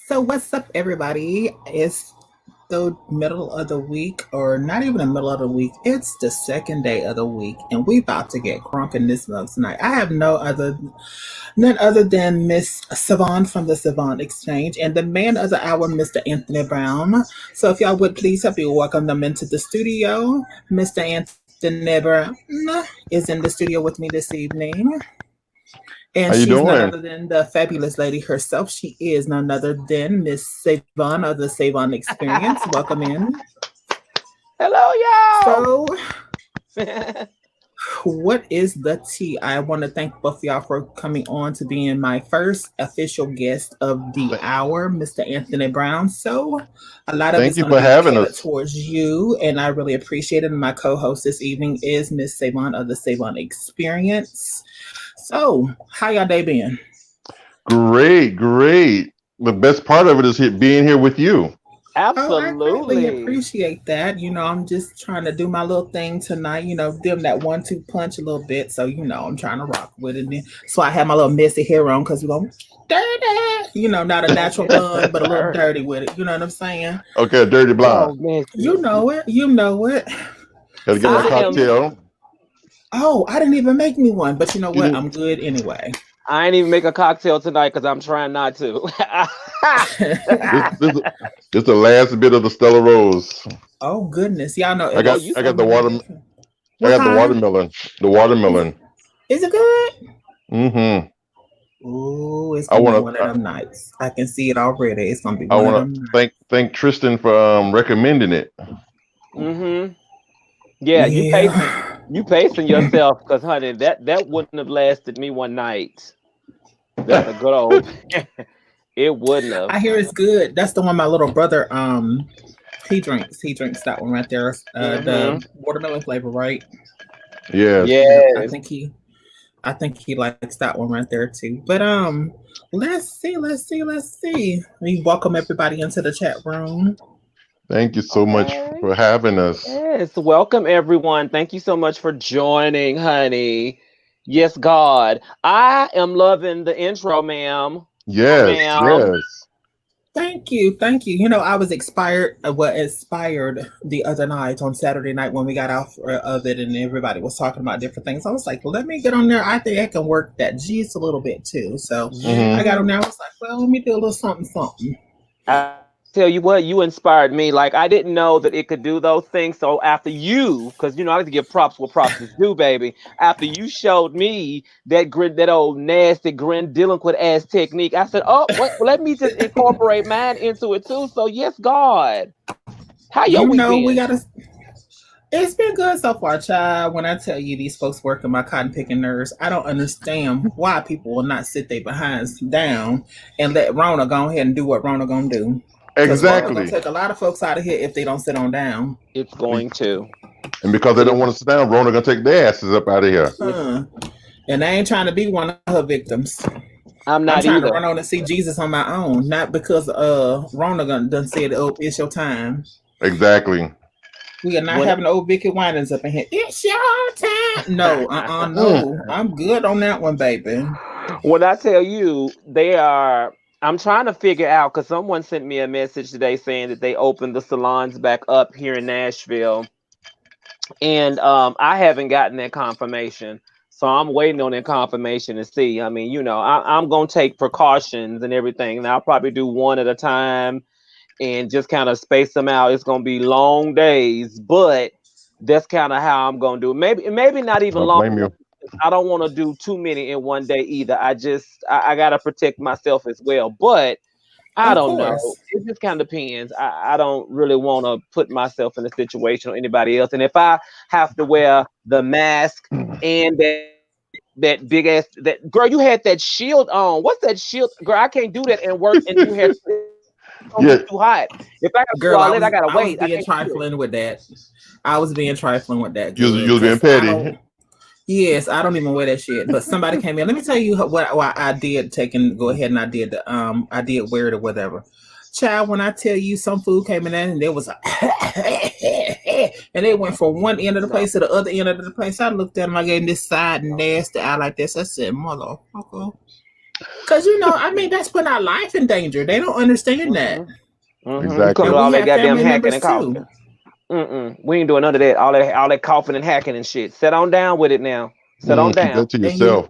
So what's up, everybody? It's the middle of the week, or not even the middle of the week. It's the second day of the week, and we about to get crunk in this mug tonight. I have none other than Miss Savon from the Savon Exchange and the man of the hour, Mr. Anthony Brown. So if y'all would please help me welcome them into the studio. Mr. Anthony Brown is in the studio with me this evening. And How you she's none doing? other than the fabulous lady herself. She is none other than Miss Savon of the Savon Experience. Welcome in. Hello, So, y'all. what is the tea? I want to thank both of y'all for coming on to being my first official guest of the Th- hour, Mr. Anthony Brown. So, a lot of Thank it's you going to for be having catered us. towards you, and I really appreciate it. And my co host this evening is Miss Savon of the Savon Experience. So, how y'all day been? Great, great. The best part of it is being here with you. Oh, I greatly Absolutely. appreciate that. I'm just trying to do my little thing tonight, them that 1-2 punch a little bit. So, I'm trying to rock with it. So I have my little messy hair on because we're going dirty. Not a natural bun, but a little dirty with it. You know what I'm saying? Okay, dirty blonde. Oh, man. You know it. You know it. Got to get my So, I am. cocktail. oh, I didn't even make me one, but you know You what? didn't. I'm good anyway. I ain't even make a cocktail tonight because I'm trying not to. This, this, this the last bit of the Stella Rose. Oh, goodness. Y'all know I it Oh, got, is you. I so got the many water. different. I Well, got the huh? watermelon. The Is it, watermelon. is it good? Mm-hmm. Ooh, it's I gonna be want one of to. them nights. I can see it already. It's gonna be I one of want them to nights. thank Tristan for recommending it. Mm-hmm. Yeah, Yeah. you pacing yourself because, honey, that wouldn't have lasted me one night. That's a good old. It wouldn't have. I hear it's good. That's the one my little brother he drinks. He drinks that one right there. Mm-hmm. The watermelon flavor, right? Yes. Yep. Yes. I think he likes that one right there too. But let's see. We welcome everybody into the chat room. Thank you so much Okay. for having us. Yes. Welcome, everyone. Thank you so much for joining, honey. Yes, God. I am loving the intro, ma'am. Yes, Ma'am. yes. Thank you. I was inspired the other night on Saturday night when we got off of it, and everybody was talking about different things. I was like, well, let me get on there. I think I can work that G's a little bit too. So I Mm-hmm. got on Yes. there. I was like, well, let me do a little something, something. I tell you what, you inspired me. Like I didn't know that it could do those things. So after you, because I like to give props where props is due, baby. After you showed me that old nasty grandiloquent ass technique, I said, "Oh, what? Well, let me just incorporate mine into it too." So yes, God, how your week We been? gotta. It's been good so far, child. When I tell you these folks working my cotton picking nerves, I don't understand why people will not sit their behinds down and let Rona go ahead and do what Rona gonna do. Because Rona gonna Exactly. take a lot of folks out of here if they don't sit on down. It's going to. And because they It don't is. want to sit down, Rona gonna take their asses up out of here. It, Huh. And I ain't trying to be one of her victims. I'm I'm not trying to either. run on and see Jesus on my own, not because Rona done said, "Oh, it's your time." Exactly. We are not When having old Vicky Winans up in here. It's your time. No, Mm. no. I'm good on that one, baby. when I tell you they are, I'm trying to figure out because someone sent me a message today saying that they opened the salons back up here in Nashville, and I haven't gotten that confirmation. So I'm waiting on that confirmation to see. I mean, I'm gonna take precautions and everything, and I'll probably do one at a time and just kind of space them out. It's gonna be long days, but that's kind of how I'm gonna do it. Maybe not I even don't long. blame you. I don't want to do too many in one day either. I gotta protect myself as well. But I Of don't know. course. It just kind of depends. I don't really want to put myself in a situation or anybody else. And if I have to wear the mask and that big ass that girl, you had that shield on. What's that shield, girl? I can't do that and work and do hair. It's gonna be Yeah, too hot. If I gotta do Girl, all that, I gotta I was wait. I being can't do it. trifling with that. I was being trifling with that you good was being because I don't. petty. Yes, I don't even wear that shit. But somebody came in. Let me tell you what why I did take and go ahead and I did wear it or whatever. Child, when I tell you some food came in there and there was a and it went from one end of the No. place to the other end of the place. I looked at him, I gave him this side nasty eye like this. I said, motherfucker. Because I mean, that's putting our life in danger. They don't understand that, Come Exactly. with and all we that have goddamn family hacking members and too. coughing. We ain't doing none of that. All that coughing and hacking and shit. Sit on down with it now. Sit on Keep that down. to And yourself.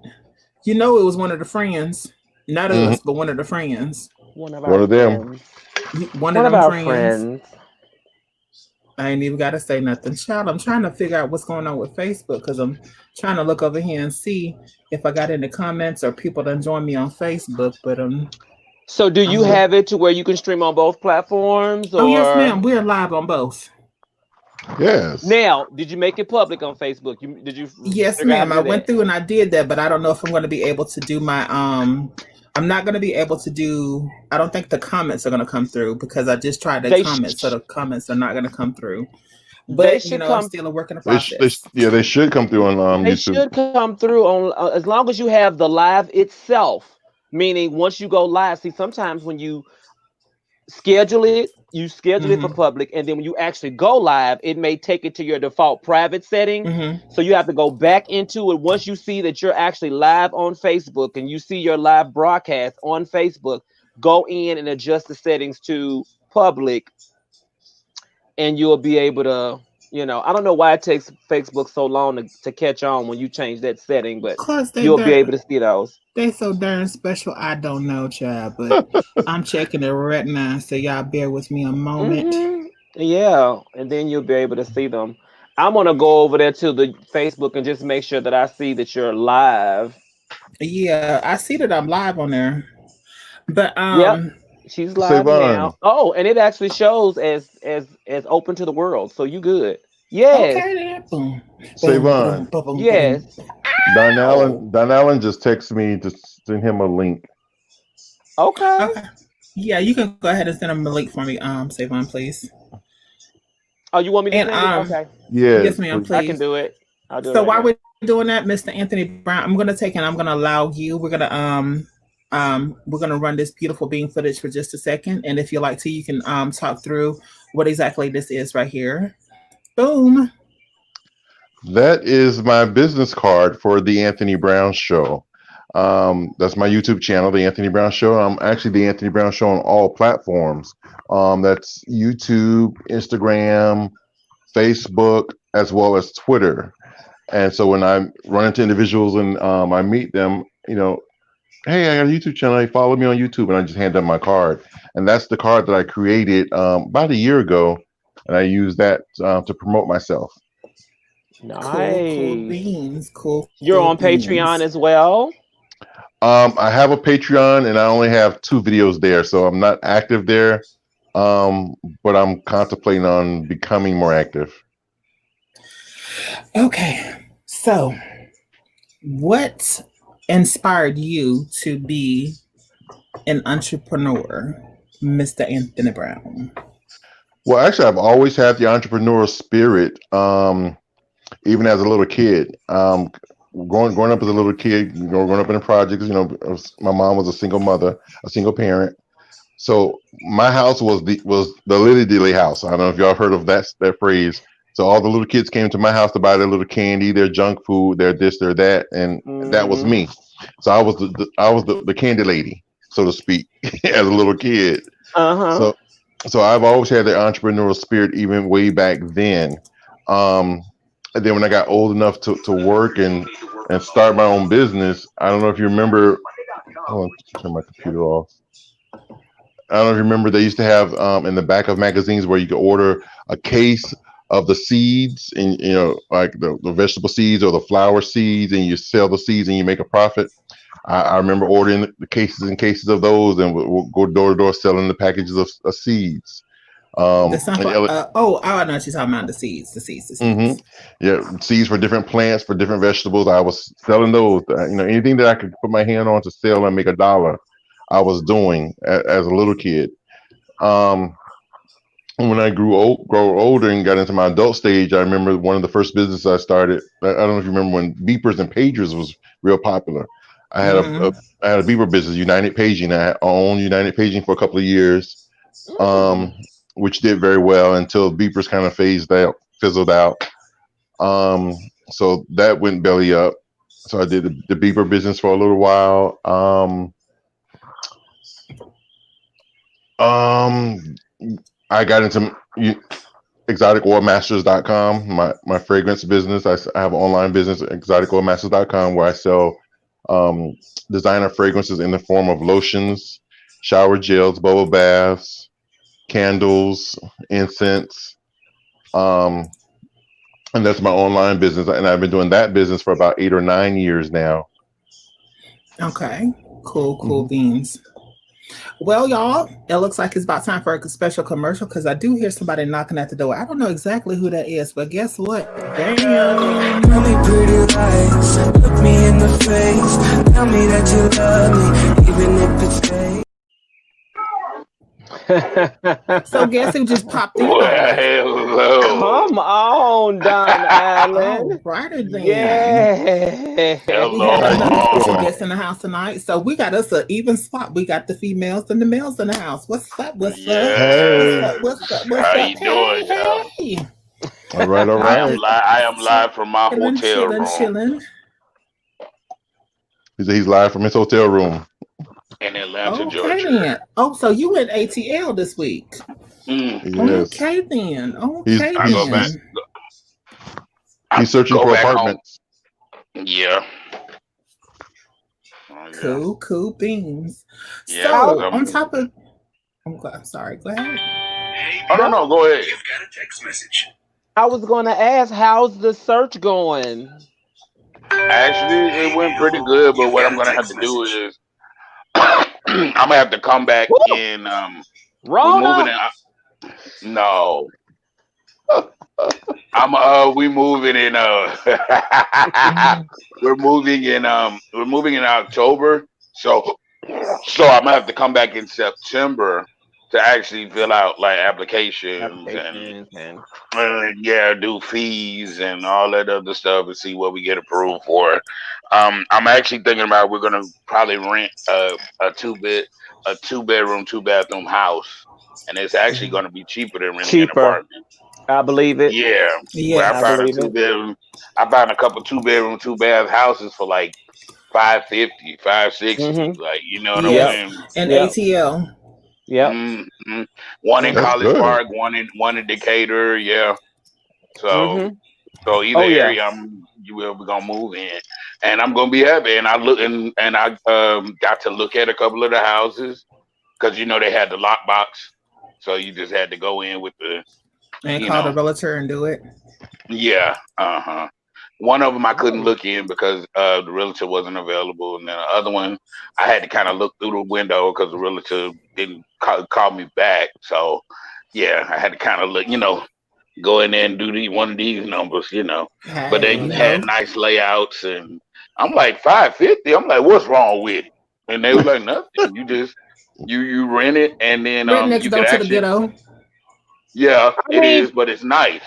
it was one of the friends, not Hmm. us, but one of the friends. One of One our of them. friends. One of One of them our friends. friends. I ain't even got to say nothing. Child, I'm trying to figure out what's going on with Facebook because I'm trying to look over here and see if I got any comments or people that join me on Facebook. But So do you I'm have it to where you can stream on both platforms oh yes, or ma'am. We're live on both. Yes. now did you make it public on Facebook? Did you Yes, figure out how ma'am. to I do went that? through and I did that, but I don't know if I'm going to be able to do my I'm not going to be able to do. I don't think the comments are going to come through because I just tried the They comments, so sh- the comments are not going to come through. they But should I'm come still a work in the They process. yeah, they should come through on they YouTube. should come through on as long as you have the live itself. Meaning once you go live, see sometimes when you schedule it for Mm-hmm. public, and then when you actually go live, it may take it to your default private setting. Mm-hmm. So you have to go back into it once you see that you're actually live on Facebook and you see your live broadcast on Facebook. Go in and adjust the settings to public, and you'll be able to. I don't know why it takes Facebook so long to catch on when you change that setting, but Cause you'll be able to see those. they so darn special. I don't know, child, but I'm checking it right now. So y'all bear with me a moment. Yeah, and then you'll be able to see them. I'm gonna go over there to the Facebook and just make sure that I see that you're live. Yeah, I see that I'm live on there, but Yep, she's live now. Savon. Oh, and it actually shows as open to the world. So you good? Yes, okay then. Boom, boom, boom, Savon. boom, boom, yes. boom. Don Oh, Allen. Don Allen just texted me to send him a link. okay. Okay. Yeah, you can go ahead and send them a link for me, Savon, please. Oh, you want me to And send it? Okay, yes, Yes, ma'am, please. I can please. do it. I'll do it So right while now. we're doing that, Mr. Anthony Brown, I'm gonna take and I'm gonna allow you. We're gonna run this beautiful bean footage for just a second, and if you like to, you can talk through what exactly this is right here. Boom. That is my business card for the Anthony Brown Show. That's my YouTube channel, The Anthony Brown Show. I'm actually The Anthony Brown Show on all platforms. That's YouTube, Instagram, Facebook, as well as Twitter. And so when I run into individuals and I meet them, hey, I got a YouTube channel. Hey, follow me on YouTube, and I just hand them my card. And that's the card that I created about a year ago, and I use that to promote myself. Cool Nice. beans. Cool You're on Patreon beans. as well. I have a Patreon, and I only have 2 videos there, so I'm not active there. But I'm contemplating on becoming more active. Okay. So, what inspired you to be an entrepreneur, Mr. Anthony Brown? Well, actually, I've always had the entrepreneurial spirit, even as a little kid. Growing up as a little kid, growing up in the projects, my mom was a single mother, a single parent. So my house was the Lily Dilly house. I don't know if y'all heard of that phrase. So all the little kids came to my house to buy their little candy, their junk food, their this, their that, and that was Hmm. me. So I was the candy lady, so to speak, as a little kid. Uh-huh. So so I've always had the entrepreneurial spirit, even way back then. Um, and then when I got old enough to work and start my own business, I don't know if you remember. Hold on, turn my computer off. I don't know if you remember they used to have in the back of magazines where you could order a case of the seeds and like the vegetable seeds or the flower seeds, and you sell the seeds and you make a profit. I remember ordering the cases and cases of those, and we'll go door to door selling the packages of seeds. The And sunflower. I know she's talking about the seeds. The seeds. The mhm. seeds. Yeah, seeds for different plants, for different vegetables. I was selling those. Anything that I could put my hand on to sell and make a dollar, I was doing as a little kid. Um, when I grow older and got into my adult stage, I remember one of the first businesses I started. I don't know if you remember when beepers and pagers was real popular. I had a, Mm-hmm. a I had a beeper business, United Paging. I owned United Paging for a couple of years, Mm. um, which did very well until beepers kind of fizzled out. Um, so that went belly up. So I did the beeper business for a little while. Um, I got into exoticoilmasters.com, my fragrance business. I have an online business, exoticoilmasters.com, where I sell um, designer fragrances in the form of lotions, shower gels, bubble baths, candles, incense. Um, and that's my online business. And I've been doing that business for about 8 or 9 years now. Okay. Cool Mhm. beans. Well, y'all, it looks like it's about time for a special commercial because I do hear somebody knocking at the door. I don't know exactly who that is, but guess what? Damn. Tell me pretty lies, look me in the face, tell me that you love me, even if it's fake. So guess who just popped in? Well, Already? hello. Come on, Don Allen. All righty then. Yeah. We Hello. have another How you special doing? guest in the house tonight. So we got us an even spot. We got the females and the males in the house. What's up? What's up? Yeah. What's up? What's How up? you doing, y'all? Hey. All right, all I am right. live. I am live from my hotel Chilling, room chilling. He's live from his hotel room. in Atlanta, Okay Georgia. then. Oh, so you in ATL this week? Mm. Yes. Okay then. He's Okay I go back. then. I he's searching go for back home. apartments. Yeah. Oh, yeah. Cool beans. Yeah. So 'cause on I'm- top of, I'm sorry. Go ahead. Oh no, go ahead. You've got a text message. I was gonna ask, how's the search going? Actually, it went pretty good, but what I'm gonna have to do is I'm gonna have to come back Woo! in. We're Rona. moving in. No. We moving in we're moving in October. So I'm gonna have to come back in September to actually fill out like applications and yeah, do fees and all that other stuff and see what we get approved for. I'm actually thinking about we're gonna probably rent a two bedroom, 2 bathroom house, and it's actually gonna be cheaper than renting an Cheaper. apartment. I believe it. Yeah, where Yeah. I I found a believe it. 2 bedroom. I found a couple 2 bedroom, 2 bath houses for like $550, $560. Like, you know what I'm Yes. saying? And Yep. ATL. Yep. Mm-hmm. One in Mhm. That's College good. Park, one in Decatur. Yeah. So Mhm. so either Oh yeah. area we're gonna move in, and I'm gonna be happy. And I look and I got to look at a couple of the houses because they had the lockbox, so you just had to go in with the And you call the know realtor and do it. yeah One of them I couldn't look in because the realtor wasn't available, and then the other one I had to kind of look through the window because the realtor didn't call me back. So yeah, I had to kind of look, go in there and do one of these numbers, But they Hey, had nice layouts, and I'm like $550. I'm like, what's wrong with it? And they was like, nothing. You just you rent it, and then right next you door could to the actually ghetto. yeah, I it mean, is, but it's nice.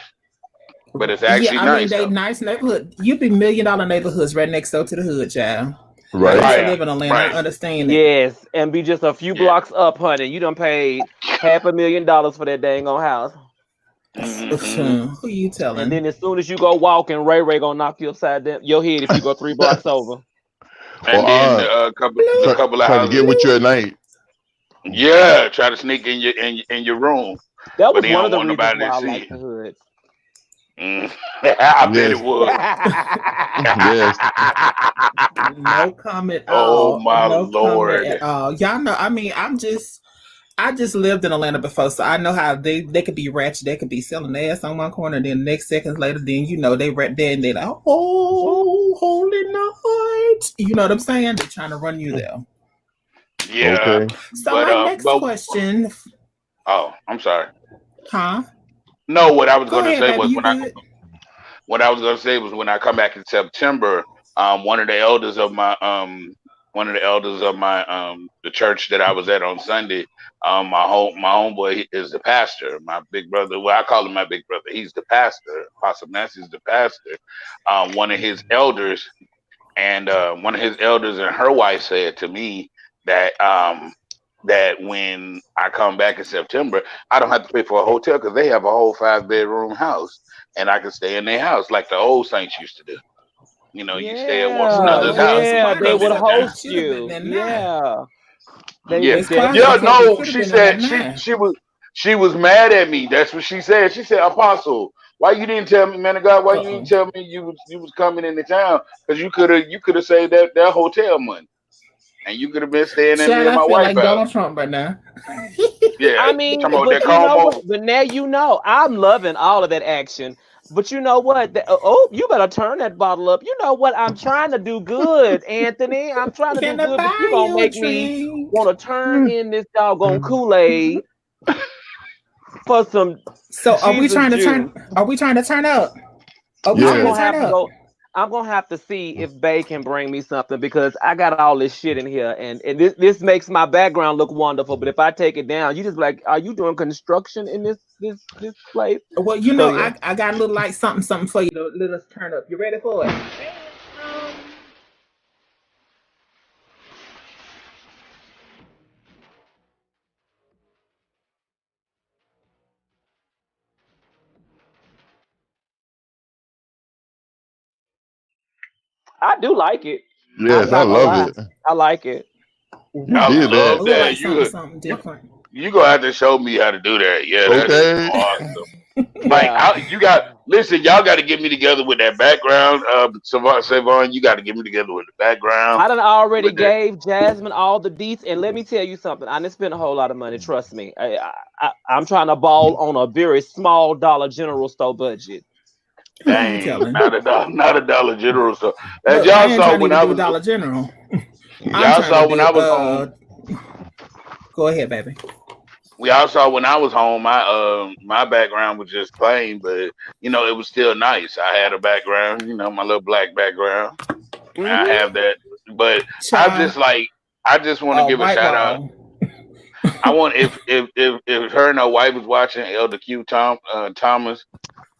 But it's actually Yeah, I mean nice. they Though. nice neighborhood. You be $1 million neighborhoods right next door to the hood, child. I Right. used to Right, live in Atlanta. I right. understand it. yes, and be just a few Yeah. blocks up, honey. You done paid $500,000 for that dang on house. Mm-hmm. Who you And telling? then as soon as you go walking, Ray gonna knock you upside your head if you go 3 blocks over. And then a couple of Try to get houses. with you at night. Yeah, try to sneak in your room, That but was he one of don't the want reasons nobody why I to like see. the hood. I bet it Yes. would. Yes. No comment at Oh all. my No comment Lord. at all. Y'all know. I mean, I just lived in Atlanta before, so I know how they could be ratchet. They could be selling ass on one corner, then next seconds later, then they right there and they're like, oh, holy night. You know what I'm saying? They're trying to run you there. Yeah. Okay. So But, my next question, Oh, I'm sorry. huh? No, what I was Go going to ahead, say baby. was You good? what I was going to say was when I come back in September, one of the elders of my the church that I was at on Sunday, my homeboy is the pastor. My big brother, well, I call him my big brother. He's the pastor. Apostle Massey's the pastor. One of his elders and her wife said to me that that when I come back in September, I don't have to pay for a hotel because they have a whole 5 bedroom house, and I can stay in their house like the old saints used to do. You stay at one another's house. Yeah, You they come would in. host You'd have been you. there now. Yeah. They Yeah, It's definitely. yeah. possible it No, could have she been in that said nine. she was mad at me. That's what she said. She said, Apostle, why you didn't tell me, man of God? Why you didn't Uh-oh. tell me you was coming into town? Because you could have saved that hotel money, and you could have been staying at me Chad, and I my feel wife like house. Donald Trump right now. Yeah, I mean, talking about that but you know what? Como. But now you know. I'm loving all of that action. But you know what? Oh, you better turn that bottle up. You know what? I'm trying to do good, Anthony. I'm trying to do Can I good, but you buy gonna you a make me drink? want to turn in this doggone Kool-Aid for some So Jesus juice. are we trying to turn up? Are we I'm trying to Yes. gonna turn have to up? go. I'm gonna have to see if Bay can bring me something because I got all this shit in here, and this makes my background look wonderful. But if I take it down, you just be like, are you doing construction in this place? Well, you So know, yeah, I got a little like something for you to let us turn up. You ready for it? I do like it. I'm Yes, I not gonna love lie, it. I like it. You I Ooh, did a love that. little that. like something different. You gonna have to show me how to do that. Yeah, that is Okay. awesome. Like Yeah, you got listen, y'all got to get me together with that background. Savon, you got to get me together with the background I done already with that. gave Jasmine all the deets, and let me tell you something. I didn't spend a whole lot of money. Trust me. I'm trying to ball on a very small Dollar General store budget. Who you Dang, telling? not a Dollar General. So as Look, I y'all ain't saw trying to when even I do was, Dollar General. I'm y'all trying to saw when do I was home. go ahead, baby. We all saw when I was home. My background was just plain, but it was still nice. I had a background, my little black background. I Mm-hmm. have that, but I Child, just like I just want to give a white shout out. wall. I want if her and her wife was watching Elder Q Thomas.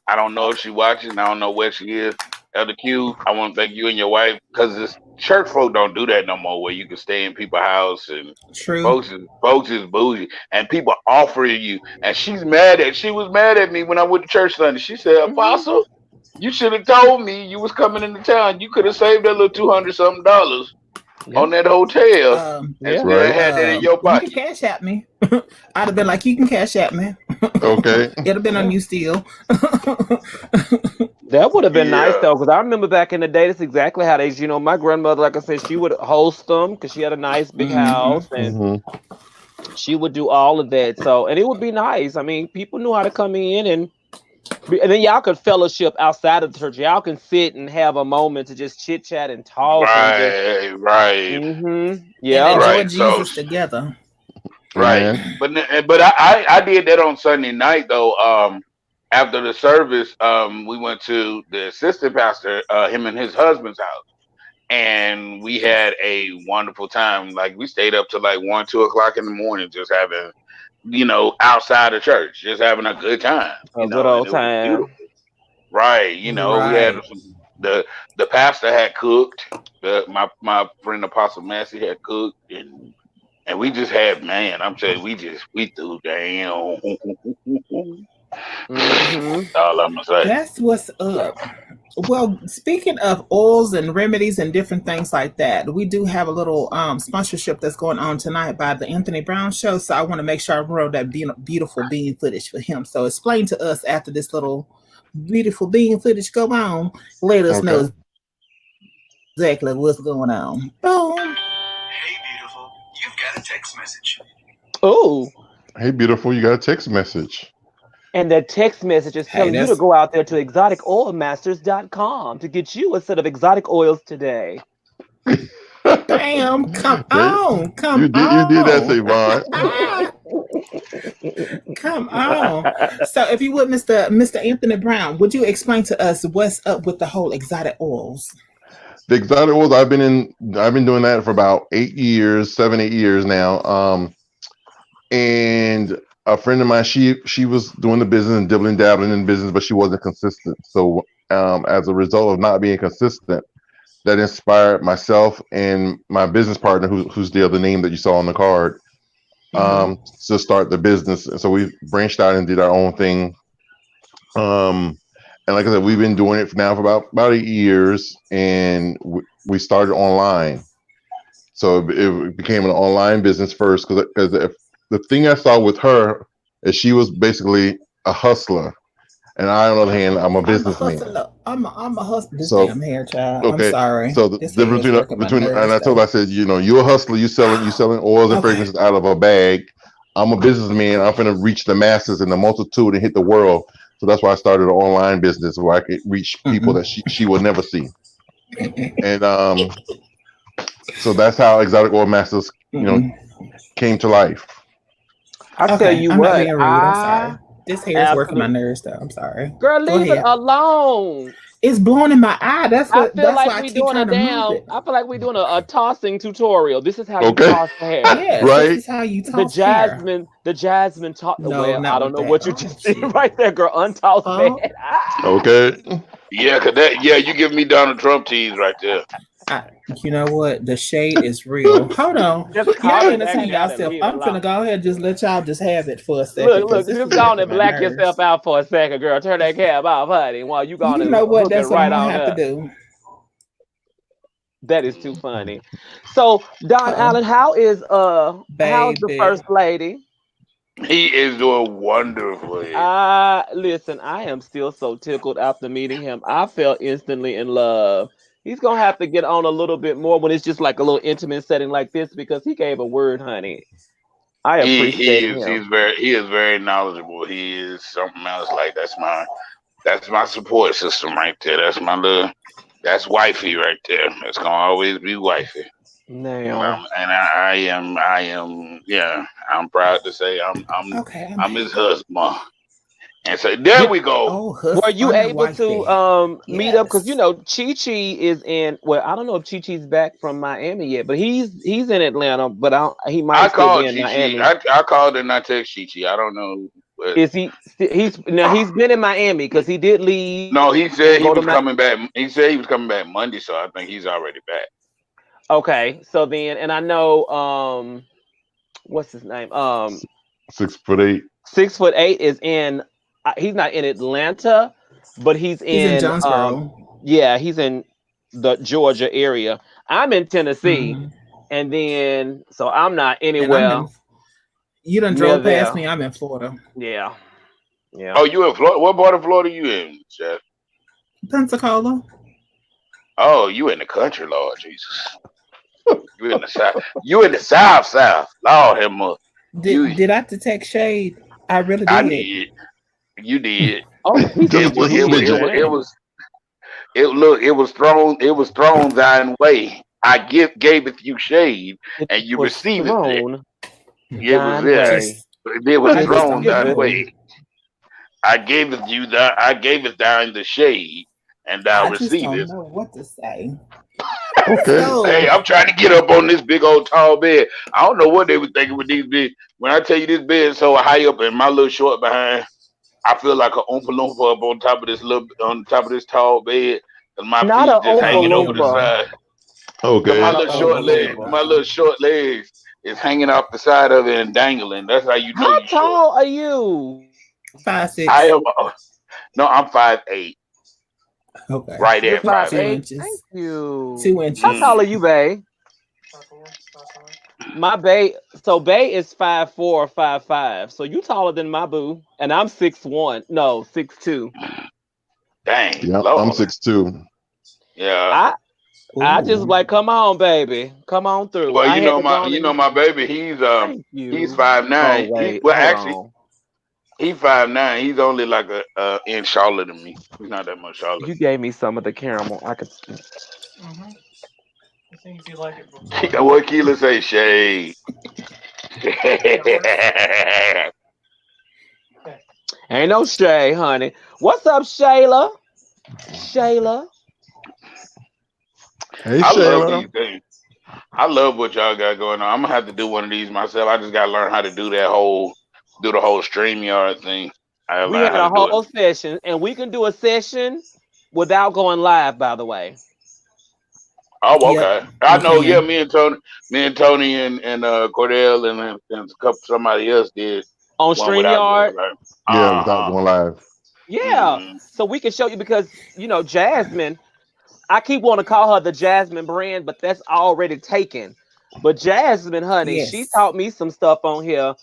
I don't know if she watching. I don't know where she is. Elder Q, I want to thank you and your wife because this church folk don't do that no more. Where you can stay in people's house and True. folks is bougie and people offer you. And she was mad at me when I went to church Sunday. She said, Mm-hmm. Apostle, you should have told me you was coming into town. You could have saved that little $200 something Yeah. on that hotel and Yeah. still Right. had that in your You can pocket. cash at me. I'd have been like, you can cash at me. Okay. It'd have been on Yeah. you still. That would have been nice Yeah. though, because I remember back in the day, that's exactly how my grandmother, like I said, she would host them because she had a nice big Hmm. house and Hmm. she would do all of that. So, and it would be nice. I mean, people knew how to come in and then y'all could fellowship outside of the church. Y'all can sit and have a moment to just chit chat and talk and just, Right. And yeah. enjoy Right. So Jesus together. right. Amen. But I did that on Sunday night though. After the service, we went to the assistant pastor, him and his husband's house, and we had a wonderful time. Like we stayed up till like 1, 2 o'clock in the morning, just having, outside the church, just having a good time, A good and old it was time. beautiful. Right. We had Right. the the pastor had cooked. My friend Apostle Massey had cooked, and we just had, man, I'm saying we threw down. Mm-hmm. All I'm gonna say. That's what's up. Well, speaking of oils and remedies and different things like that, we do have a little sponsorship that's going on tonight by the Anthony Brown Show. So I want to make sure I roll that beautiful bean footage for him. So explain to us after this little beautiful bean footage go on. Let us Okay. know exactly what's going on. Boom. Hey, beautiful, you've got a text message. Oh, Hey, beautiful. You got a text message. and that text message is Hey, telling you to that's go out there to exoticoilmasters.com to get you a set of exotic oils today. bam. Come There- on. you Come did that, on. Savon. Come on. So if you would, Mr. Anthony Brown, would you explain to us what's up with the whole exotic oils? The exotic oils, I've been doing that for about 8 years, 7, 8 years now. And a friend of mine, she was doing the business and dibbling dabbling in business, but she wasn't consistent. So as a result of not being consistent, that inspired myself and my business partner, who's the other name that you saw on the card, Mhm. to start the business. And so we branched out and did our own thing. And like I said, we've been doing it now for about 8 years, and we started online. So it became an online business first because the thing I saw with her is she was basically a hustler, and I, on the other hand, I'm a I'm a businessman. hustler. I'm a hustler. This So damn hair, child. I'm okay, sorry. so the This hair difference is working my between and nerves I told her, though. I said, you're a hustler. You selling oils and Okay. fragrances out of a bag. I'm a businessman. I'm gonna reach the masses and the multitude and hit the world. So that's why I started an online business where I could reach people that she will never see. And so that's how Exotic Oil Masters, came to life. I tell Okay, you I'm not what, being rude. I'm sorry. I This hair is working my absolutely, nerves though. I'm sorry. girl, Go leave it ahead. alone. It's blowing in my eye. That's I what. feel That's like why I we keep doing a trying to move damn. it. I feel like we doing a tossing tutorial. This is how you Okay, toss the hair. Yes, this right? is how you The toss hair. Jasmine taught. No, Well, I not don't with know that. what you Oh just did shit. right there, girl. Untossed Oh, that. Ah. Okay. Yeah, you give me Donald Trump tease right there. you know what? The shade is real. Hold on. Just Y'all calm it back entertain down and yourself. leave it I'm alone. finna go ahead and just let y'all just have it for a second Look, because look, this just is go on working and my black nerves. yourself out for a second, girl. Turn that cab off, honey, while you go on You and know what? hook it That's what I'm right gonna on have to up. do. That is too funny. So, Don Allen, Uh-oh. how's the Baby. first lady? He is doing wonderfully. Listen, I am still so tickled after meeting him. I fell instantly in love. He's gonna have to get on a little bit more when it's just like a little intimate setting like this because he gave a word, honey. I He appreciate is him. he is very knowledgeable. He is something else. Like that's my support system right there. That's wifey right there. It's gonna always be wifey. Now, And I am yeah. I'm proud to say Okay, I'm I'm his happy. husband. And so there did we go. Oh, were you husband and able wifey. to meet up? Because you Yes. know Chi Chi is in. Well, I don't know if Chi Chi's back from Miami yet, but he's in Atlanta. But he I might still be called in Chi Chi. Miami. I called and I text Chi Chi. I don't know, but Is he? He's now he's been in Miami because he did leave no, he and said he go to was my. coming back. He said he was coming back Monday, so I think he's already back. Okay, so then, and I know what's his name? 6'8". 6'8" is in. He's not in Atlanta, but he's He's in in. Jonesboro. Yeah, he's in the Georgia area. I'm in Tennessee, Hmm. and then so I'm not And I'm anywhere in. You done near drove past there. me. I'm in Florida, Yeah, yeah. Oh, you in Florida? What part of Florida you in, Chef? Pensacola. Oh, you in the country, Lord Jesus. You in the south. You in the south. Lord have mercy. You, Did I detect shade? I really I did. did. You did. Oh, he's Just he's a he's smidgen. ran. It was thrown. It was thrown thine way. I gaveth you shade, It and you was receiveth it. thrown It was thine there. way. Just, It was I just just thrown don't give thine it. know. way. I gaveth thine the shade, and thou I just don't receivest. know what to say. Okay. Hey, So I'm trying to get up on this big old tall bed. I don't know what they were thinking with these big. When I tell you this bed is so high up and my little short behind, I feel like an oompa loompa up on top of this tall bed, and my Not a feet just Oompa hanging over the Loompa. side. So Okay. Not a Oompa Loompa. my little short legs is hanging off the side of it and dangling. That's how you know How you short. tall are you? 5'6". I am. No, I'm 5'8", Okay. right You're at five 2 eight. 5'8". Thank inches. you. 2 inches. How Mm. tall are you, Bay? My Bay. So Bay is 5'4", 5'5". So you taller than my boo, and I'm 6'1". No, 6'2". Dang, Yep. I'm Lord. 6'2". Yeah. I just Ooh. like, come on, baby, come on through. Well, I had to go on you know and my baby. thank He's you. Oh 5'9". wait, Well, hold actually, on. he's 5'9". He's only like a inch taller than me. He's not that much taller. You gave me some of the caramel. I could. What Keela say? Shade. Ain't no Shay, honey. What's up, Shayla? Shayla. Hey, I love Shayla. these things. I love what y'all got going on. I'm gonna have to do one of these myself. I just gotta learn how to do the whole StreamYard thing. I gotta We learn had how a to do it. whole session, and we can do a session without going live. By the way, Oh, Yep, okay. I we know. Yeah, can. me and Tony and Cordell and a couple somebody else did on one without Streamyard. going like, Yeah, without uh huh. going live. Yeah, Mm-hmm. so we can show you because Jasmine. I keep wanting to call her the Jasmine brand, but that's already taken. But Jasmine, honey, she Yes. taught me some stuff on here.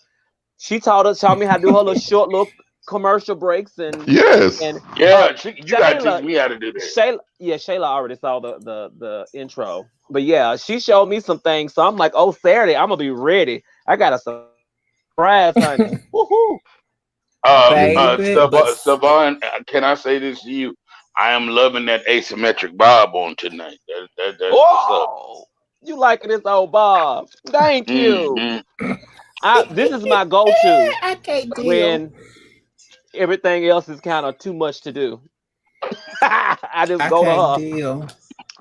She taught me how to do her little short little commercial breaks Yes. and Yeah, you gotta teach Shayla, me how to do that. Shayla already saw the intro. But yeah, she showed me some things. So I'm like, oh, Saturday, I'm gonna be ready. I got a surprise, honey. Woohoo! Baby, but Savon, can I say this to you? I am loving that asymmetric bob on tonight. That's what's up. Oh, you liking this old Bob? Thank you. Hmm This is my go-to I can't deal. when everything else is kind of too much to do. I just I go to can't her. deal.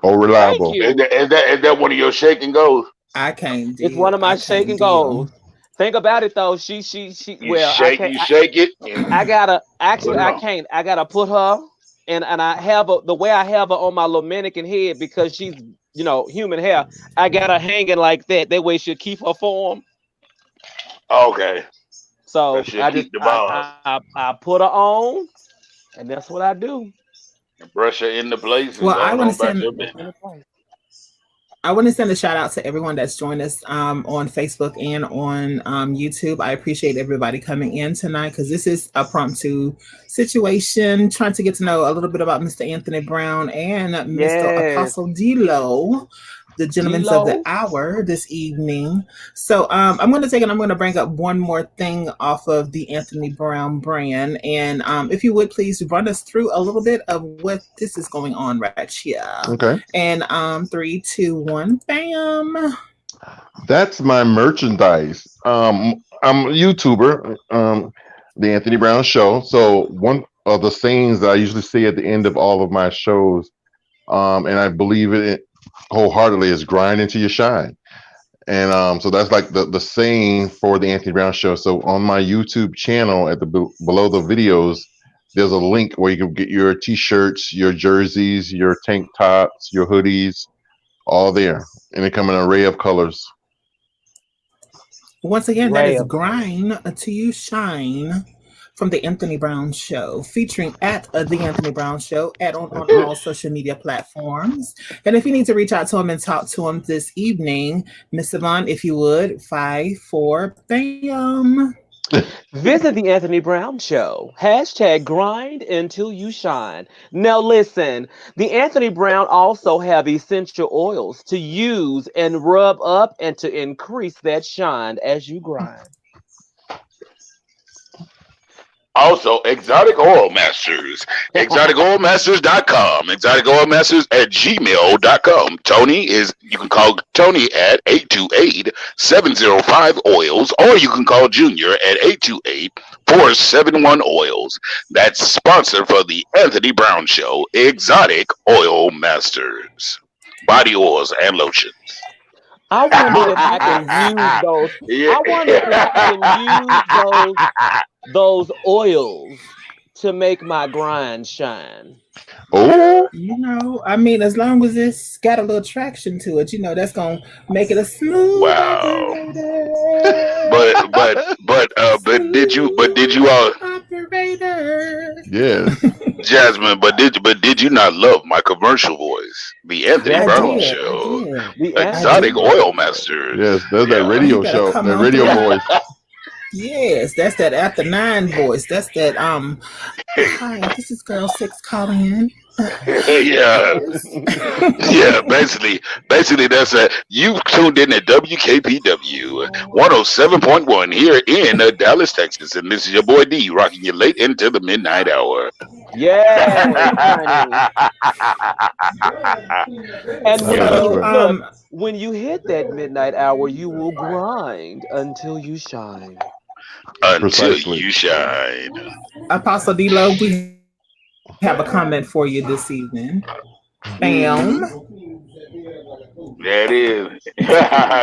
Oh, Thank reliable. you. Is that one of your shake and goes? I can't It's deal. one of my I shake can't and deal. goes. Think about it though. She. You Well, I shake, can't. you shake it. I gotta. Put Actually, it I on. can't. I gotta put her, and I have the way I have her on my little mannequin head because she's human hair. I got her hanging like that. That way she'll keep her form. Okay, So that should keep the bob. I put her on, and that's what I do. Brush her into place and Well, go I want on to about send your business. a shout out to everyone that's joined us on Facebook and on YouTube. I appreciate everybody coming in tonight because this is a promptu situation, trying to get to know a little bit about Mr. Anthony Brown and Mr. Yes, Apostle D'Lo, the gentlemen of the D-Lo. hour this evening. So I'm going to take it. I'm going to bring up one more thing off of the Anthony Brown brand, and if you would please run us through a little bit of what this is going on right here. Okay. And 3, 2, 1, bam. That's my merchandise. I'm a YouTuber, the Anthony Brown Show. So one of the sayings that I usually say at the end of all of my shows, and I believe it wholeheartedly, is grind until you shine. And so that's like the saying for the Anthony Brown Show. So on my YouTube channel, at the below the videos, there's a link where you can get your t-shirts, your jerseys, your tank tops, your hoodies, all there, and they come in an array of colors. Once again, that is Rare. Grind Till You Shine from the Anthony Brown Show, featuring at the Anthony Brown Show on all social media platforms. And if you need to reach out to him and talk to him this evening, Miss Savon, if you would, 5, 4, bam. Visit the Anthony Brown Show. # grind until you shine. Now listen, the Anthony Brown also have essential oils to use and rub up and to increase that shine as you grind. Also, Exotic Oil Masters. ExoticOilMasters.com. ExoticOilMasters@gmail.com. You can call Tony at 828-705-OILS, or you can call Junior at 828-471-OILS. That's sponsor for the Anthony Brown Show, Exotic Oil Masters. Body oils and lotions. I wonder if I can use those. I wonder if I can use those oils to make my grind shine. Oh, I mean, as long as it's got a little traction to it, that's gonna make it a smooth Wow. operator. But did you all, Operator. yes. Jasmine? But did you not love my commercial voice? The Anthony Yes, Brown I Show, did. The Exotic Anthony Oil Masters. Yes, there's that Yeah. radio You better show, come that on radio through. voice. Yes, that's that after 9 voice. That's that hi, this is girl 6 calling in. Yeah, yeah. Basically, that's you tuned in at WKPW 107.1 here in Dallas, Texas, and this is your boy D rocking you late into the midnight hour. Yes, honey. And when That's you right. look, when you hit that midnight hour, you will grind until you shine. Until Precisely. you shine. Apostle D'Lo, we have a comment for you this evening. Bam. There it is.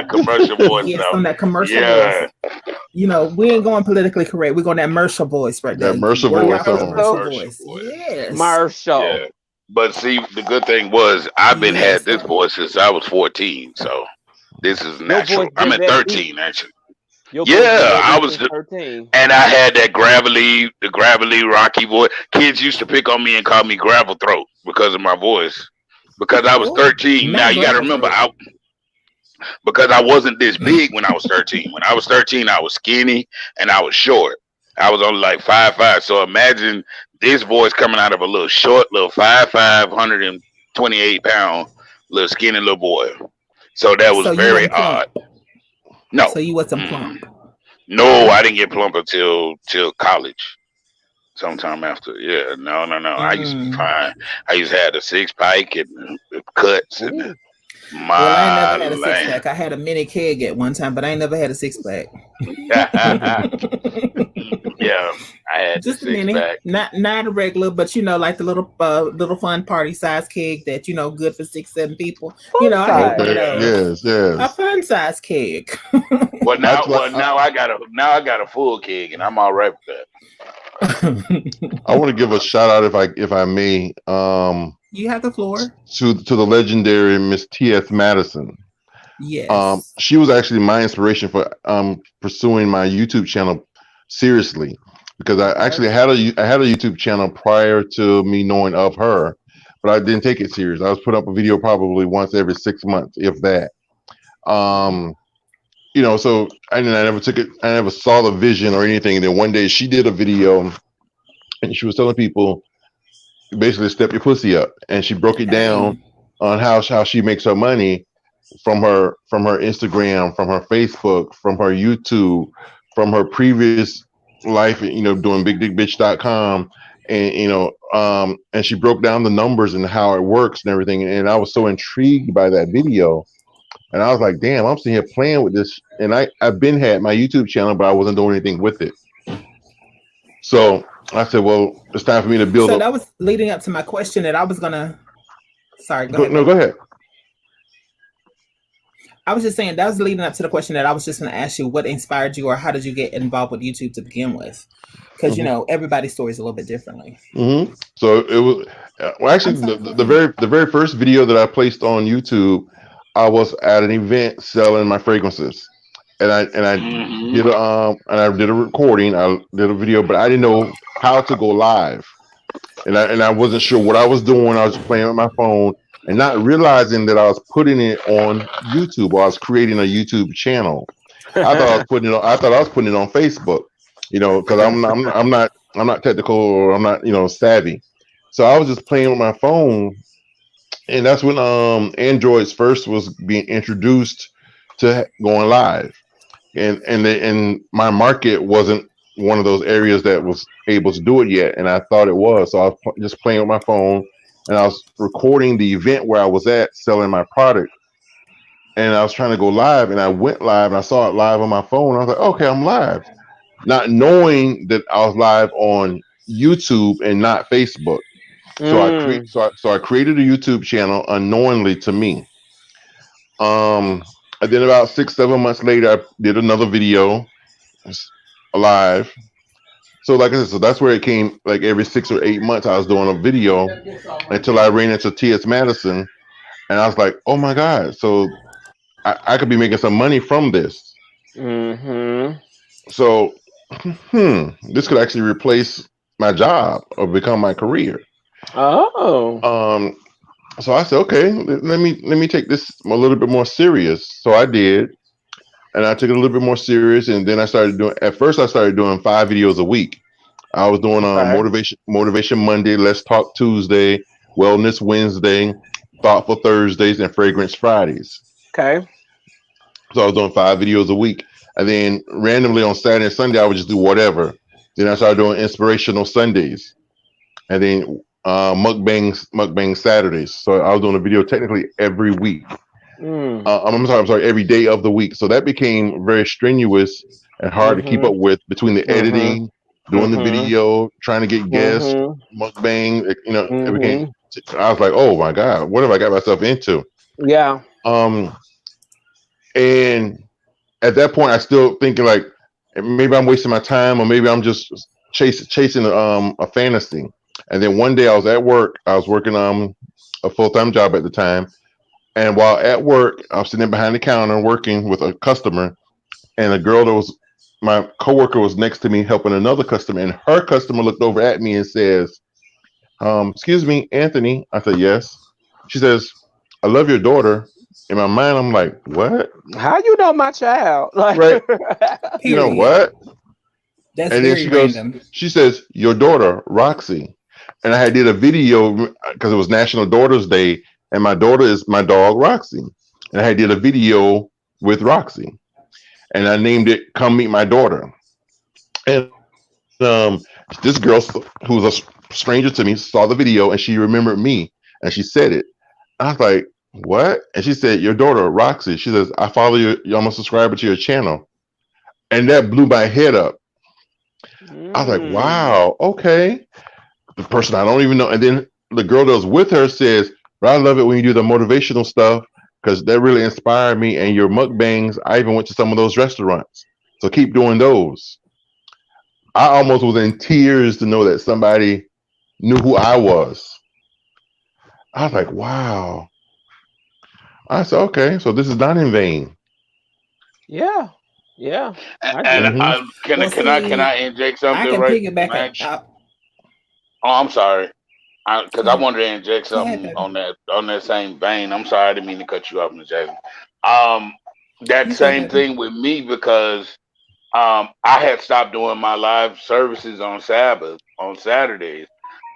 Commercial voice Yes, now. on that commercial Yeah. voice. We ain't going politically correct. We're going that Mercial voice right there. That Mercial Work voice out the on. Mercial Mercial voice. voice. Yes. Marshall. Yeah. But see, the good thing was I've been Yes. had this voice since I was 14, so this is natural. voice I'm been at that 13 actually. Your Yeah, voice been that I deep was since 13. And I had that gravelly rocky voice. Kids used to pick on me and call me gravel throat because of my voice. Because I was 13. Not Now you got to gravel remember, throat. because I wasn't this big when I was 13. When I was 13, I was skinny and I was short. I was only like 5'5". So imagine this voice coming out of a little short, little 5'5", 128-pound, little skinny little boy. So that was So you very wasn't plump. odd. No, So you wasn't plump. no, I didn't get plump until college. Sometime after, yeah, no. I used to be Mm. fine. I used to have the six pack and cuts and Ooh. Well, I ain't my never had a six pack. I had a mini keg at one time, but I ain't never had a six pack. yeah, I had the Just a six mini, pack. not a regular, but like the little fun party size keg that good for 6-7 people. Fun I had one of Okay. those. Yes. A fun size keg. Well, That's now what I got a full keg, and I'm all right with that. I want to give a shout out, if I may, You have the floor. to the legendary Miss T.S. Madison. Yes. She was actually my inspiration for pursuing my YouTube channel seriously, because I actually had a YouTube channel prior to me knowing of her, but I didn't take it serious. I was put up a video probably once every 6 months, if that. So I never took it. I never saw the vision or anything. And then one day she did a video, and she was telling people basically step your pussy up, and she broke it down on how she makes her money from her Instagram, from her Facebook, from her YouTube, from her previous life, doing bigdickbitch.com, and and she broke down the numbers and how it works and everything. And I was so intrigued by that video. And I was like, damn, I'm sitting here playing with this. And I've been had my YouTube channel, but I wasn't doing anything with it. So I said, well, it's time for me to build So up. that was leading up to my question that I was gonna. Sorry, go ahead. No, go ahead. I was just saying that was leading up to the question that I was just going to ask you. What inspired you, or how did you get involved with YouTube to begin with? Because everybody's story is a little bit differently. Mm-hmm. So it was actually the very first video that I placed on YouTube. I was at an event selling my fragrances, and I did a recording. I did a video, but I didn't know how to go live, and I wasn't sure what I was doing. I was playing with my phone and not realizing that I was putting it on YouTube, or I was creating a YouTube channel. I thought I was putting it on Facebook, because I'm not technical, or I'm not savvy. So I was just playing with my phone. And that's when Androids first was being introduced to going live, and my market wasn't one of those areas that was able to do it yet, and I thought it was. So I was just playing with my phone, and I was recording the event where I was at selling my product, and I was trying to go live, and I went live, and I saw it live on my phone. I was like, okay, I'm live, not knowing that I was live on YouTube and not Facebook. So I created a YouTube channel unknowingly to me. And then about 6-7 months later, I did another video live. So like I said, so that's where it came. Like every 6 or 8 months, I was doing a video until I ran into T.S. Madison, and I was like, oh my God! So I could be making some money from this. Mm-hmm. So this could actually replace my job or become my career. Oh. So I said, okay, let me take this a little bit more serious. So I did, and I took it a little bit more serious. And then I started doing 5 videos a week. I was doing Motivation Monday, Let's Talk Tuesday, Wellness Wednesday, Thoughtful Thursdays, and Fragrance Fridays. Okay. So I was doing 5 videos a week, and then randomly on Saturday and Sunday I would just do whatever. Then I started doing Inspirational Sundays, and then mukbang Saturdays. So I was doing a video technically every week. I'm sorry, every day of the week. So that became very strenuous and hard to keep up with, between the editing, doing the video, trying to get guests, mukbang. It became. I was like, oh my God, what have I got myself into? Yeah. And at that point, I still thinking like, maybe I'm wasting my time, or maybe I'm just chasing a fantasy. And then one day I was at work. I was working a full-time job at the time. And while at work, I was sitting behind the counter working with a customer. And a girl that was my coworker was next to me helping another customer. And her customer looked over at me and says, excuse me, Anthony. I said, yes. She says, I love your daughter. In my mind, I'm like, what? How you know my child? Like, Right? You know Period. what? That's And then very she goes, random. she says, your daughter, Roxy. And I did a video because it was National Daughters Day, and my daughter is my dog, Roxy. And I did a video with Roxy, and I named it "Come Meet My Daughter." And this girl who was a stranger to me saw the video, and she remembered me, and she said it. I was like, "What?" And she said, "Your daughter, Roxy." She says, "I follow you. I'm a subscriber to your channel," and that blew my head up. I was like, "Wow, okay." The person I don't even know, and then the girl that was with her says, "But I love it when you do the motivational stuff because that really inspired me. And your mukbangs, I even went to some of those restaurants. So keep doing those." I almost was in tears to know that somebody knew who I was. I was like, wow. I said, okay, so this is not in vain. yeah, yeah. I And get it. Mm-hmm. can Well, I inject I something can right, piggyback Max? up. Oh, I'm sorry. Because Go I ahead. wanted to inject Go ahead, something baby. on that same vein. I'm sorry, I didn't mean to cut you off, Miss Jackson. Um, that You good, same baby? thing with me because I had stopped doing my live services on Sabbath on Saturdays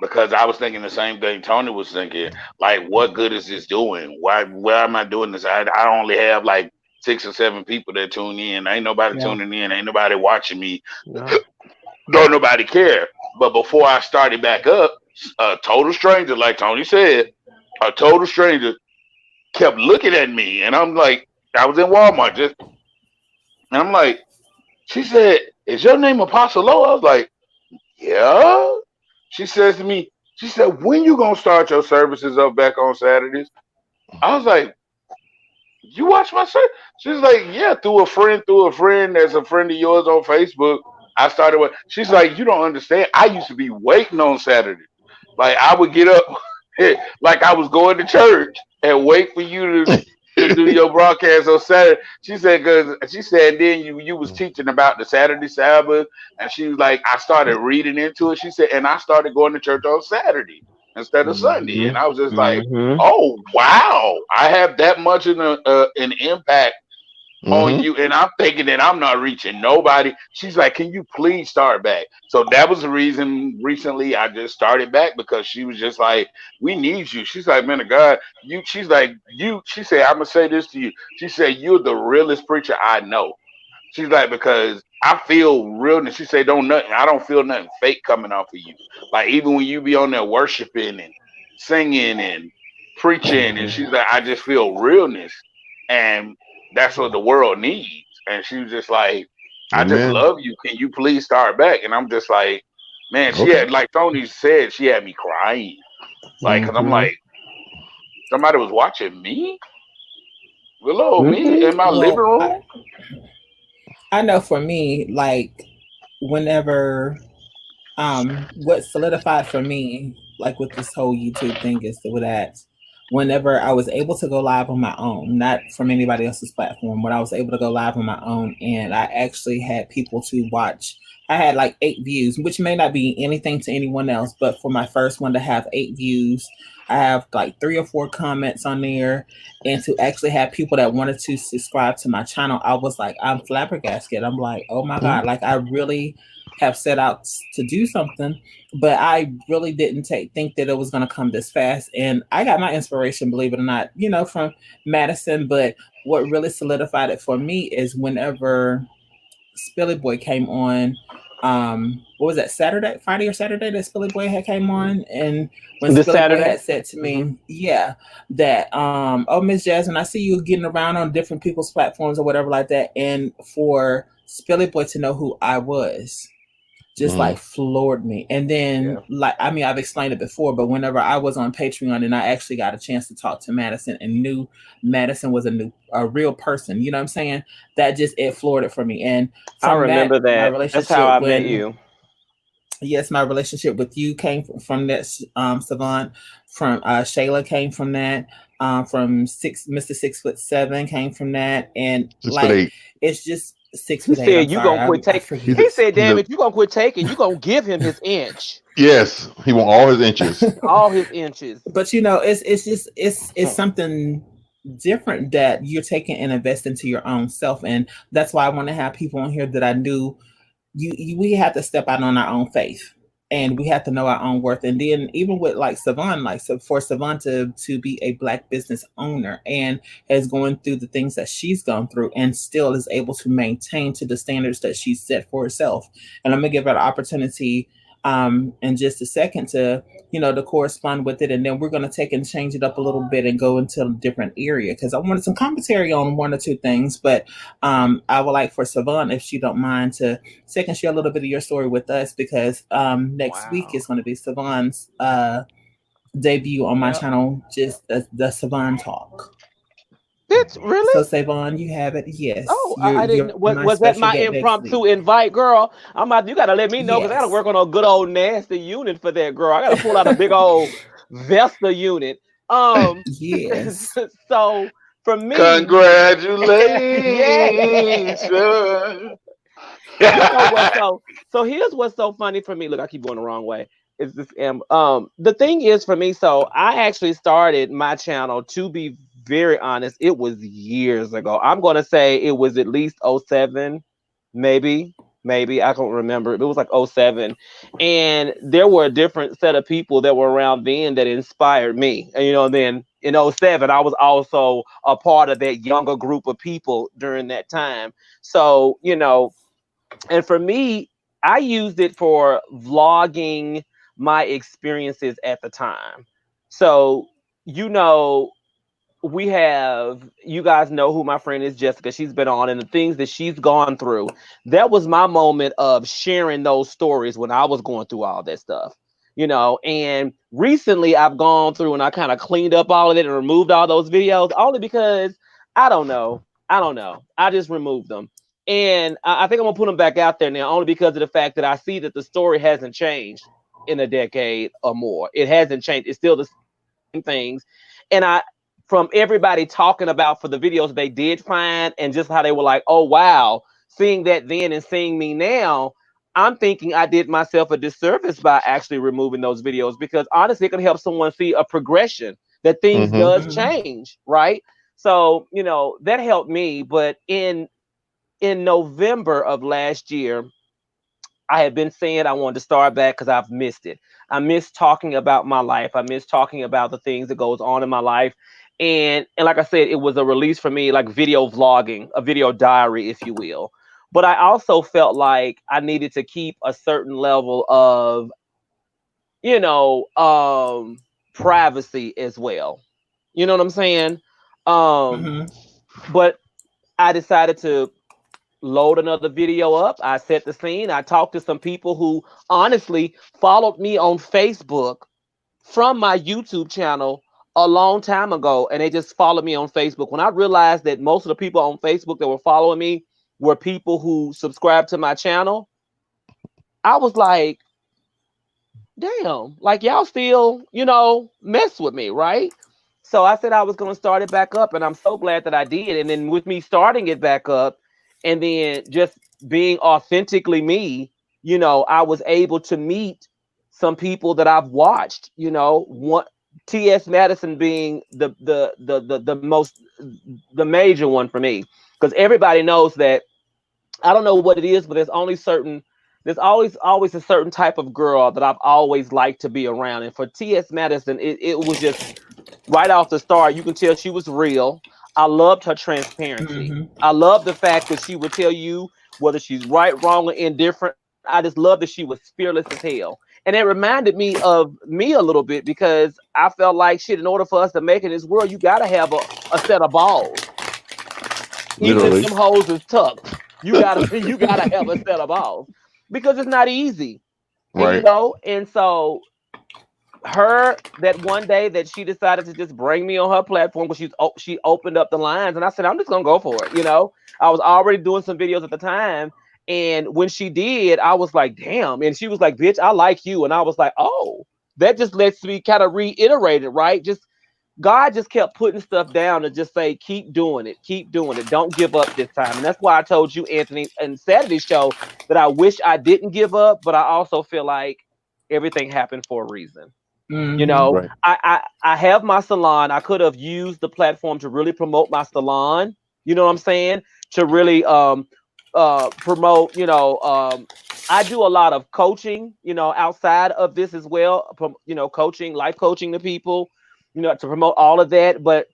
because I was thinking the same thing Tony was thinking. Like, what good is this doing? Why am I doing this? I only have like 6 or 7 people that tune in. Ain't nobody Yeah. tuning in. Ain't nobody watching me. No. Don't nobody care. But before I started back up, a total stranger, like Tony said, a total stranger kept looking at me, and I'm like, I was in Walmart just, and I'm like, she said, "Is your name Apostle Low?" I was like, "Yeah." She says to me, she said, "When you gonna start your services up back on Saturdays?" I was like, "You watch my service?" She's like, "Yeah, through a friend that's a friend of yours on Facebook. I started with." She's like, "You don't understand. I used to be waiting on Saturday. Like I would get up, like I was going to church and wait for you to do your broadcast on Saturday." She said, "Because she said then you was teaching about the Saturday Sabbath," and she was like, "I started reading into it." She said, "And I started going to church on Saturday instead of Sunday," and Mm-hmm. I was just like, Mm-hmm. "Oh wow, I have that much of an impact on Mm-hmm. you," and I'm thinking that I'm not reaching nobody. She's like, "Can you please start back?" So that was the reason recently I just started back because she was just like, "We need you." She's like, "Man of God, you," she's like, "You," she said, "I'm gonna say this to you." She said, "You're the realest preacher I know." She's like, "Because I feel realness." She said, I don't feel nothing fake coming off of you. Like even when you be on there worshiping and singing and preaching, and she's like, "I just feel realness." And that's what the world needs. And she was just like, "I just Amen. love you. Can you please start back?" And I'm just like, man, she Okay. had, like Tony said, she had me crying. Like, cause I'm Mm-hmm. like, somebody was watching me, hello, me Mm-hmm. in my living Well, room. I know for me, like whenever what solidified for me, like with this whole YouTube thing, is that whenever I was able to go live on my own, not from anybody else's platform, when I was able to go live on my own, and I actually had people to watch. I had like 8 views, which may not be anything to anyone else, but for my first one to have 8 views, I have like 3 or 4 comments on there, and to actually have people that wanted to subscribe to my channel, I was like, I'm flabbergasted. I'm like, oh my God, like I really have set out to do something, but I really didn't think that it was going to come this fast. And I got my inspiration, believe it or not, from Madison. But what really solidified it for me is whenever Spilly Boy came on. What was that, Friday or Saturday that Spilly Boy had came on, and when This Spilly Boy Saturday. had said to Mm-hmm. me, yeah, that oh, Miss Jasmine, I see you getting around on different people's platforms or whatever like that, and for Spilly Boy to know who I was just Mm-hmm. like floored me. And then, Yeah. like, I mean, I've explained it before, but whenever I was on Patreon and I actually got a chance to talk to Madison and knew Madison was a real person, you know what I'm saying? That just, it floored it for me. And I from that, remember my that. That's how relationship I met when, you. yes, my relationship with you came from that, Savant. From Shayla came from that. From Mr. 6'7" came from that. And 6'8". like, it's just He 6'8". I'm said you sorry, gonna quit I taking. forget. He's a, He said, he's "Damn a it, you gonna quit taking. You gonna give him his inch, yes. He want all his inches. all his inches." But it's just it's something different that you're taking and invest into your own self. And that's why I want to have people on here that I knew we have to step out on our own faith, and we have to know our own worth. And then even with like Savon, like, so for Savon to be a black business owner and has going through the things that she's gone through and still is able to maintain to the standards that she set for herself. And I'm gonna give her the opportunity in just a second to, to correspond with it, and then we're going to take and change it up a little bit and go into a different area, because I wanted some commentary on one or two things. But I would like for Savon, if she don't mind, to take and share a little bit of your story with us, because next week is going to be Savon's debut on my channel, just the Savon Talk. It's really? So Savon, you have it. Yes. Oh, I didn't. Was that my impromptu invite, girl? You gotta let me know, because I gotta work on a good old nasty unit for that, girl. I gotta pull out a big old Vesta unit. Yes. So for me, congratulations. So here's what's so funny for me. Look, I keep going the wrong way. It's this the thing is for me, so I actually started my channel, to be very honest, it was years ago. I'm gonna say it was at least 07, maybe I don't remember. It was like 07, and there were a different set of people that were around then that inspired me. And then in 07, I was also a part of that younger group of people during that time. So and for me, I used it for vlogging my experiences at the time. So you guys know who my friend is, Jessica. She's been on, and the things that she's gone through. That was my moment of sharing those stories when I was going through all that stuff, and recently I've gone through and I kind of cleaned up all of it and removed all those videos, only because I don't know. I just removed them. And I think I'm gonna put them back out there now, only because of the fact that I see that the story hasn't changed in a decade or more. It hasn't changed. It's still the same things. And from everybody talking about for the videos they did find, and just how they were like, oh, wow, seeing that then and seeing me now, I'm thinking I did myself a disservice by actually removing those videos, because honestly, it can help someone see a progression that things does change, right? So, that helped me. But in November of last year, I had been saying I wanted to start back because I've missed it. I miss talking about my life. I miss talking about the things that goes on in my life. And like I said, it was a release for me, like video vlogging, a video diary, if you will. But I also felt like I needed to keep a certain level of, privacy as well. You know what I'm saying? But I decided to load another video up. I set the scene. I talked to some people who honestly followed me on Facebook from my YouTube channel a long time ago, and they just followed me on Facebook. When I realized that most of the people on Facebook that were following me were people who subscribed to my channel, I was like, damn, like y'all still, mess with me, right? So I said I was going to start it back up, and I'm so glad that I did. And then with me starting it back up and then just being authentically me, I was able to meet some people that I've watched, T.S. Madison being the major one for me, because everybody knows that, I don't know what it is, but there's always a certain type of girl that I've always liked to be around. And for T.S. Madison, it was just right off the start, you can tell she was real. I loved her transparency. I love the fact that she would tell you whether she's right, wrong, or indifferent. I just love that she was fearless as hell. And it reminded me of me a little bit, because I felt like, shit, in order for us to make it in this world, you got to have a set of balls. Even if them hoes is tucked, you gotta have a set of balls, because it's not easy. Right. And so that one day that she decided to just bring me on her platform, because she opened up the lines, and I said, I'm just gonna go for it. I was already doing some videos at the time, and when she did, I was like, damn. And she was like, bitch, I like you. And I was like, oh, that just lets me kind of reiterate it, right? God just kept putting stuff down to just say, keep doing it, don't give up this time. And that's why I told you, Anthony, in Saturday's show, that I wish I didn't give up, but I also feel like everything happened for a reason. You Hmm. know, Right. I have my salon. I could have used the platform to really promote my salon. You know what I'm saying? To really promote, I do a lot of coaching, outside of this as well. Coaching, life coaching to people, to promote all of that. But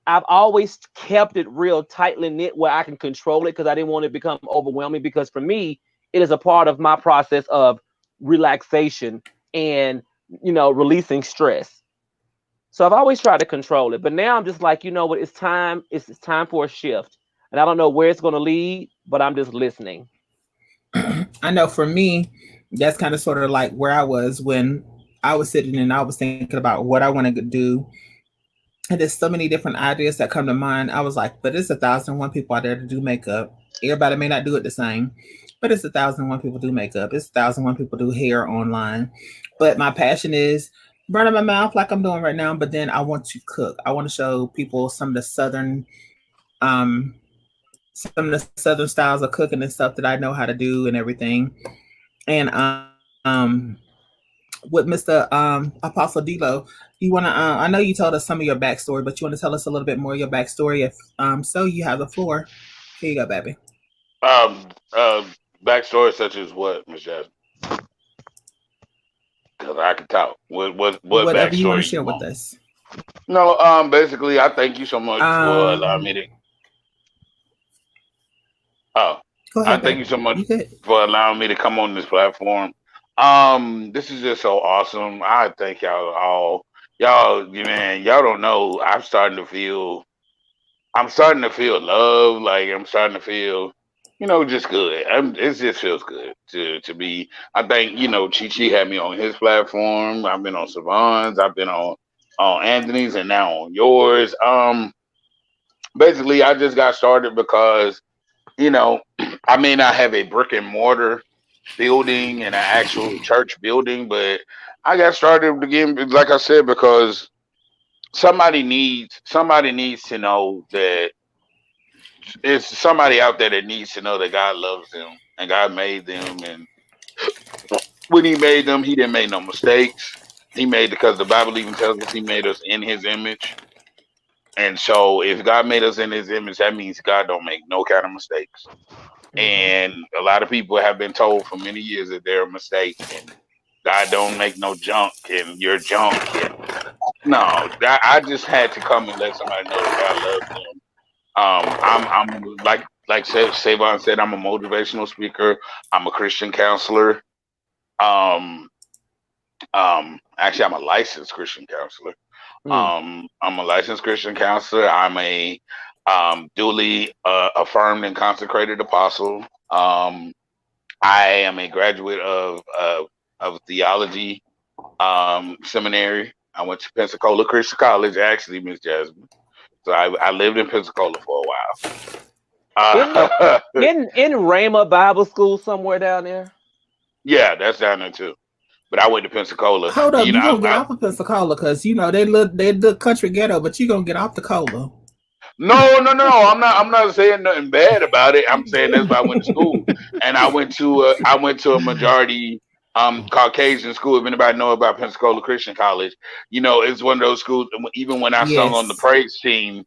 I've always kept it real tightly knit where I can control it because I didn't want it to become overwhelming. Because for me, it is a part of my process of relaxation and releasing stress. So I've always tried to control it, but now I'm just like, you know what? It's time. It's time for a shift, and I don't know where it's going to lead, but I'm just listening. I know for me, that's kind of sort of like where I was when I was sitting and I was thinking about what I want to do. And there's so many different ideas that come to mind. I was like, but it's 1,001 people out there to do makeup. Everybody may not do it the same, but it's 1,001 people do makeup. It's 1,001 people do hair online. But my passion is running my mouth like I'm doing right now. But then I want to cook. I want to show people um, some of the southern styles of cooking and stuff that I know how to do and everything. And with Mr. Apostle Delo, you want to? I know you told us some of your backstory, but you want to tell us a little bit more of your backstory. If so, you have the floor. Here you go, baby. Um, uh, Backstory such as what, Miss Jasmine? Because I can talk. What Whatever you want to backstory you share with want? us. No, basically, I thank you so much for allowing me Um, to. Oh, Go I ahead, thank baby. you so much You good? for allowing me to come on this platform. This is just so awesome. I thank y'all all. Y'all, man, y'all don't know. I'm starting to feel love. Like I'm starting to feel, just good. It just feels good to be. I think Chi Chi had me on his platform. I've been on Savon's. I've been on Anthony's, and now on yours. Basically, I just got started because you know I may not have a brick and mortar building and an actual church building, but I got started again, like I said, because somebody needs to know that it's somebody out there that needs to know that God loves them and God made them, and when He made them, He didn't make no mistakes. He made because the Bible even tells us He made us in His image, and so if God made us in His image, that means God don't make no kind of mistakes. Hmm. And a lot of people have been told for many years that they're a mistake and God don't make no junk and you're junk. And no, I just had to come and let somebody know that God loves them. I'm like Savon said, I'm a motivational speaker. I'm a Christian counselor. Um, Actually, I'm a licensed Christian counselor. Mm. I'm a licensed Christian counselor. I'm a duly affirmed and consecrated apostle. I am a graduate of theology seminary. I went to Pensacola Christian College, actually, Miss Jasmine. So I lived in Pensacola for a while. In the Uh, in Rhema Bible School somewhere down there. yeah, that's down there too. But I went to Pensacola. Hold up, You know, you gonna get off of Pensacola because they look country ghetto, but you gonna get off the cola. no. I'm not saying nothing bad about it. I'm saying that's why I went to school, and I went to a majority Caucasian school. If anybody know about Pensacola Christian College, it's one of those schools. Even when I sung on the Yes. praise team,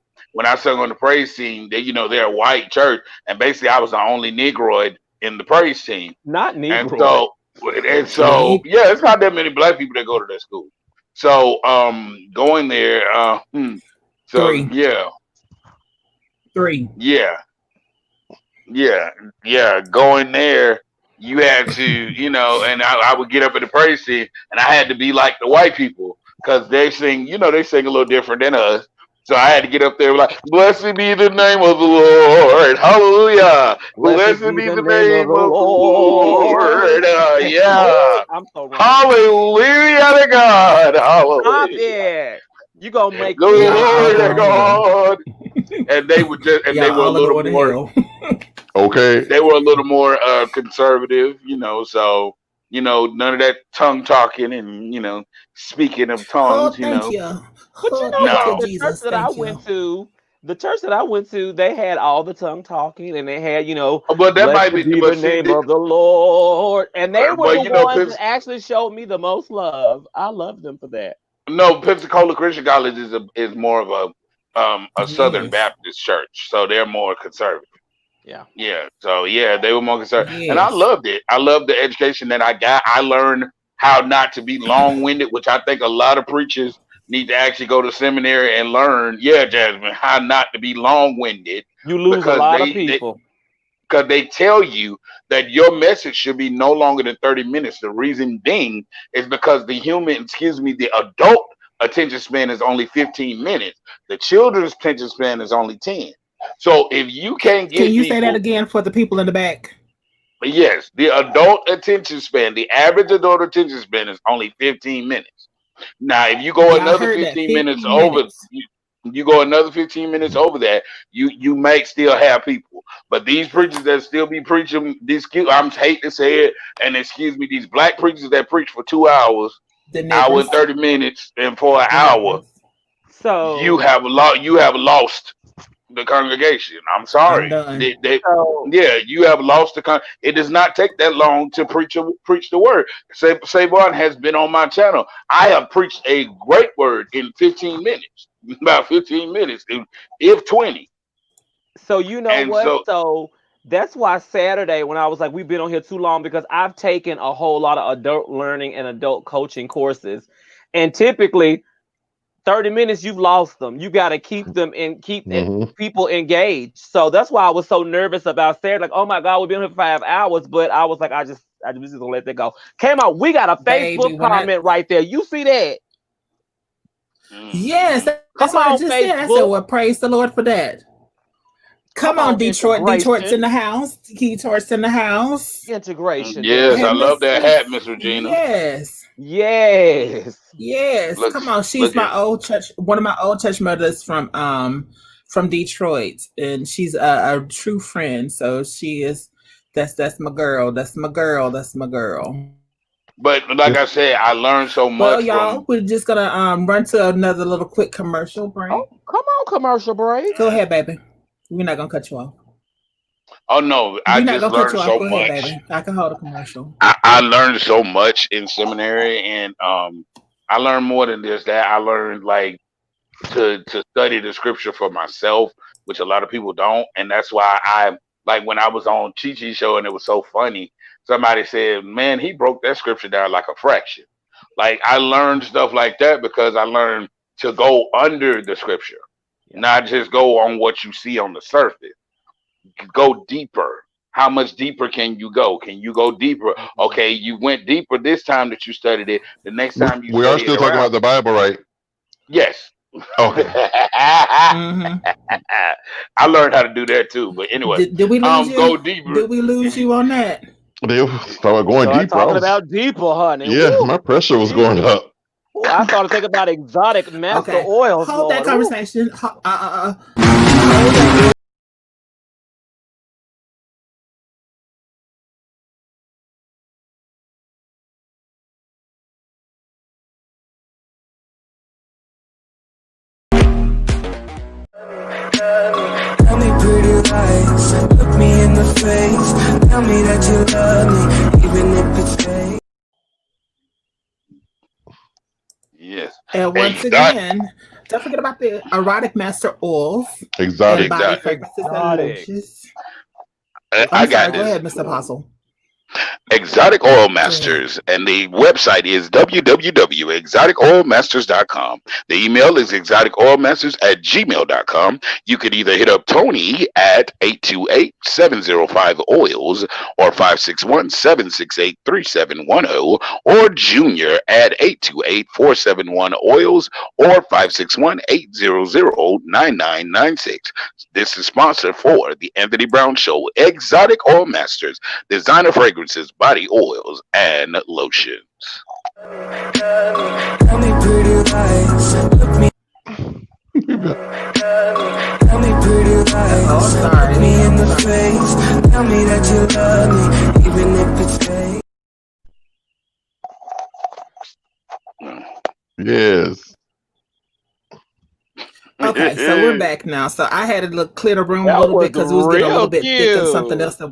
they're a white church, and basically I was the only Negroid in the praise team, Not and Negroid. so See, yeah, it's not that many black people that go to that school. So going there, so three, yeah. three. Yeah, yeah, yeah. Going there, you had to, and I would get up in the praise team, and I had to be like the white people because they sing a little different than us. So I had to get up there like, "Blessed be the name of the Lord, Hallelujah! Blessed Blessed be be the the name of name the of the Lord. Lord, Woo, yeah, I'm so wrong. Hallelujah to God, Stop Hallelujah, it. You gonna make me Y'all all glory to going to hell. God." And they Y'all were a all are little going to more hell. Okay. conservative, so none of that tongue talking and speaking of tongues, Oh, thank you. But you Oh, know thank what? you, no. The church Jesus. that I Thank you. went to, the church that I went to, they had all the tongue talking, and they had, But that might blessed be, be but the see, name of the Lord, and they were but the you know, ones that actually showed me the most love. I love them for that. no, Pensacola Christian College is more of a Southern Yes. Baptist church, so they're more conservative. Yeah. Yeah, so yeah, they were more conservative, and I Yes. loved it. I loved the education that I got. I learned how not to be long-winded, which I think a lot of preachers need to actually go to seminary and learn. Yeah, Jasmine, how not to be long-winded You lose a because lot of people. because they tell you that your message should be no longer than 30 minutes. The reason being is because the adult attention span is only 15 minutes. The children's attention span is only 10. So if you can't Can get you say that people, again for the people in the back? yes, the adult attention span, the average adult attention span is only 15 minutes. Now, if you go Y'all another heard that? 15 minutes 15 over, minutes. you go another 15 minutes over that, you may still have people. But these preachers that still be preaching, I'm hate to say it, and excuse me, these black preachers that preach for 2 hours, The hour niggers. and 30 minutes, and for an The hour, niggers. So you have lost the congregation. I'm I'm sorry. done. so Yeah, you have lost the it does not take that long to preach the word. Savon has been on my channel. I have preached a great word in 15 minutes. About 15 minutes, if 20. So you know And what? so So that's why Saturday, when I was like, we've been on here too long, because I've taken a whole lot of adult learning and adult coaching courses, and typically 30 minutes, you've lost them. You got to keep them and keep people engaged. So that's why I was so nervous about Saturday. Like, oh my God, we've been here for 5 hours, but I was like, I just gonna let that go. Came out. We got a Baby, Facebook comment right there. You see that? Yes, that's Come what I on, just said. I said, Facebook. well, praise the Lord for that. Come on, Detroit. integration. Detroit's in the house. Detroit's in the house. Integration. yes, I And love that hat, Miss Regina. Yes. Yes. Yes. Looks, Come on. She's look my at old church, one of my old church mothers from Detroit. And she's a true friend. So she is that's my girl. That's my girl. That's my girl. But like I said, I learned so Well, much y'all, from. we're just gonna run to another little quick commercial break. Oh, come on, commercial break. Go ahead, baby. We're not gonna cut you off. Oh no, I We're not just gonna cut learned you off. so Go much. ahead, baby. I can hold a commercial. I learned so much in seminary, and I learned more than just that. I learned like to study the scripture for myself, which a lot of people don't, and that's why I like when I was on Chi Chi show, and it was so funny. Somebody said, "Man, he broke that scripture down like a fraction." Like I learned stuff like that because I learned to go under the scripture, not just go on what you see on the surface. Go deeper. How much deeper can you go? Can you go deeper? Okay, you went deeper this time that you studied it. The next time you We are study still it talking around, about the Bible, right? yes. Okay. Mm-hmm. I learned how to do that too. But anyway, Did we lose you? go deeper. Did we lose you on that? They started going Start deeper. talking about deeper, honey. Yeah, Woo. my pressure was going up. Ooh, I started thinking about exotic master Okay. oils. Hold that Lord. Ooh. conversation. Hold that. Tell me pretty lies, look me in the face. Tell me that you love me, even if it's fake. Yes. And once again, don't forget about the erotic master oils Exotic. and body Exotic. fragrances and lotions. I I'm got sorry. Go this. ahead, Mr. Apostle. Exotic Oil Masters, and the website is www.exoticoilmasters.com. The email is exoticoilmasters@gmail.com. You could either hit up Tony at 828-705-OILS or 561-768-3710 or Junior at 828-471-OILS or 561-800-9996. This is sponsored for the Anthony Brown Show. Exotic Oil Masters, designer fragrances, body oils, and lotions. Tell me pretty lies, look me. Tell me pretty lies, look me in the face. Tell me that you love me, even if it's fake. Yes. Okay, so we're back now. So I had to clear the room a That little was bit because we was getting a little real bit thick and something cute. else that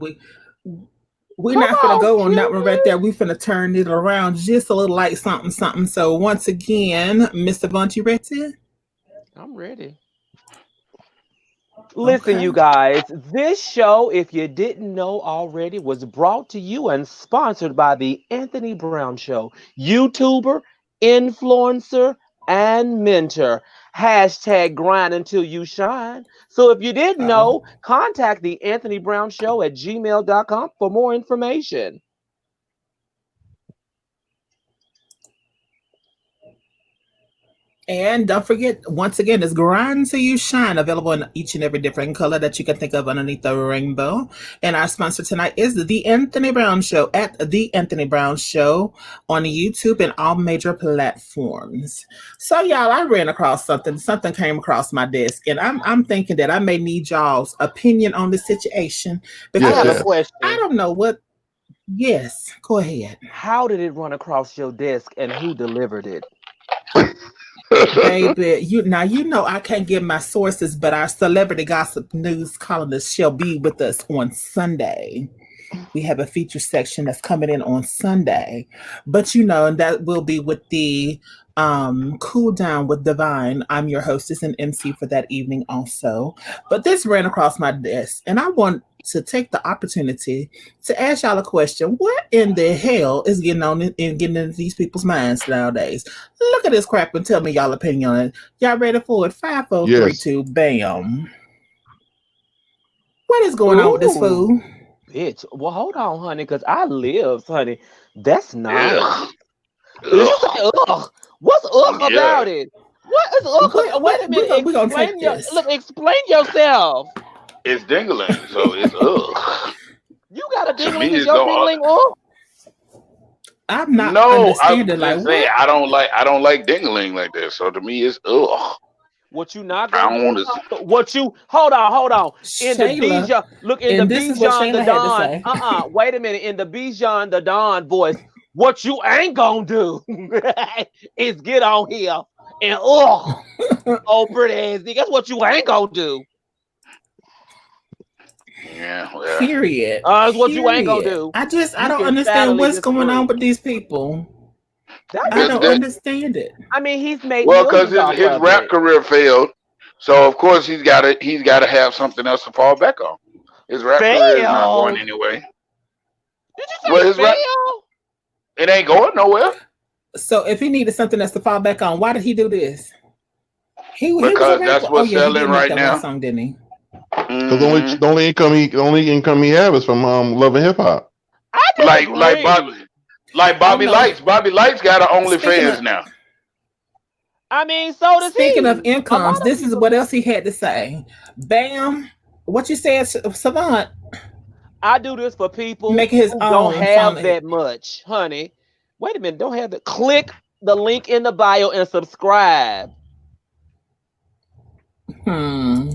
we're Come not finna on, go on that one right cutie. there. We finna turn it around just a little like something, something. So once again, Mr. Bunch, you ready? I'm ready. Listen, Okay. you guys, this show, if you didn't know already, was brought to you and sponsored by the Anthony Brown Show, YouTuber, influencer, and mentor. Hashtag grind until you shine. So if you didn't Uh-oh. know, contact the Anthony Brown Show at gmail.com for more information. And don't forget, once again, it's Grind So You Shine, available in each and every different color that you can think of underneath the rainbow. And our sponsor tonight is The Anthony Brown Show at The Anthony Brown Show on YouTube and all major platforms. So, y'all, I ran across something. Something came across my desk, and I'm thinking that I may need y'all's opinion on the situation I Yes, have a because yes. I question. don't know what. Yes, go ahead. How did it run across your desk and who delivered it? Baby, you know I can't give my sources, but our celebrity gossip news columnist shall be with us on Sunday. We have a feature section that's coming in on Sunday, but and that will be with the cool down with Divine. I'm your hostess and MC for that evening also. But this ran across my desk, and I want to take the opportunity to ask y'all a question. What in the hell is getting into these people's minds nowadays? Look at this crap and tell me y'all opinion on it. Y'all ready for it? 5, 4, 3, Yes. 2, bam. What is going on with this Ooh, fool? bitch. Well, hold on, honey, because I live, honey. That's nice. Ugh. Did you Ugh. say ugh? What's ugh Yeah. about it? What is ugh about? Wait a We're minute. we gonna take this. Explain yourself. It's dingling, so it's ugh. You got a To me, dingling? Is it's your going. dingling ugh? I'm not No, I'm understanding. Like just saying what? I don't like dingling like that. So to me, it's ugh. What you not I gonna don't do? want to. What you hold on. In the Shayla, Bijan, look in the and this is what Bijan the Shayla had to Don. say. Wait a minute. In the Bijan the Don voice, what you ain't gonna do is get on here and oh pretty ass nigga. That's what you ain't gonna do. Yeah, well, Period. That's what you ain't gonna Period. do. I You don't can understand silently what's going on disapprove. with these people. That's I that, don't that, understand it. I mean, he's made well, because millions off his of rap it. career failed, so of course he's got to have something else to fall back on. His rap career is not going Failed? anyway. Did you Well, say his rap fail? it ain't going nowhere So if he needed something else to fall back on, why did he do this? He was a because that's rapper. Oh what's yeah, he selling did make right that one now. song, didn't he? Because Hmm. the only income he have is from Love and Hip Hop. I Like disagree. Oh Bobby no. Lights. Bobby Lights got an Speaking OnlyFans of now. I mean, so does speaking of he. A lot incomes, of this is people. what else he had to say. Bam. What you said, Savant, I do this for people making his who don't own have phone. that much, honey. Wait a minute, don't have that. Click the link in the bio and subscribe. Hmm.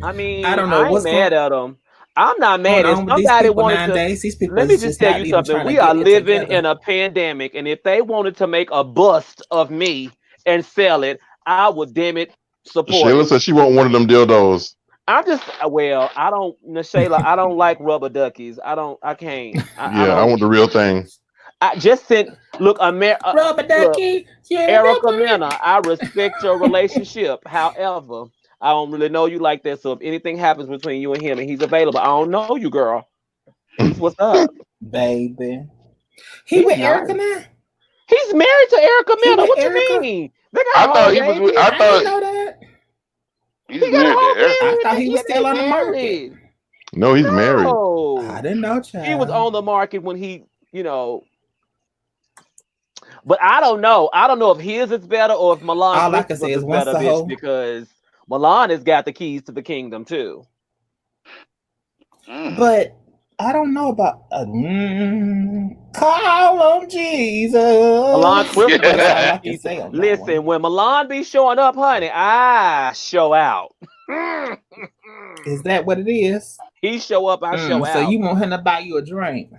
I I mean, don't know I ain't what's mad going at them. I'm not mad. If on with these somebody people wanted to, nowadays. These people let me is just just tell not you even something. trying to We are get it living together. in a pandemic, and if they wanted to make a bust of me and sell it, I would damn it support Shayla it. said she want one of them dildos. I'm just I don't, Shayla, I don't like rubber duckies. I can't. I Yeah, I don't. want the real thing. I just sent. Look, Rubber look, ducky, you're Erica rubber. Mena. I respect your relationship. However, I don't really know you like that. So if anything happens between you and him, and he's available, I don't know you, girl. That's what's up. Baby. He He's with nice. Erica now? He's married to Erica He Mena. with What you Erica? mean? They got I a whole thought he was. baby. I I didn't thought know that. he's He got a married to whole Erica. I baby. thought he was still on the They market. married. No, he's married. I No, didn't know, he was child. on the market when he. But I don't know. I don't know if his is better or if Milan All I can say Christopher's is is once better, a bitch, hoe. because Milan has got the keys to the kingdom too. Mm. But I don't know about call on Milan Jesus. Christopher That's got all the Yeah. I can keys. say on that one. Listen, when Milan be showing up, honey, I show out. Is that what it is? He show up, I show So out. you want him to buy you a drink?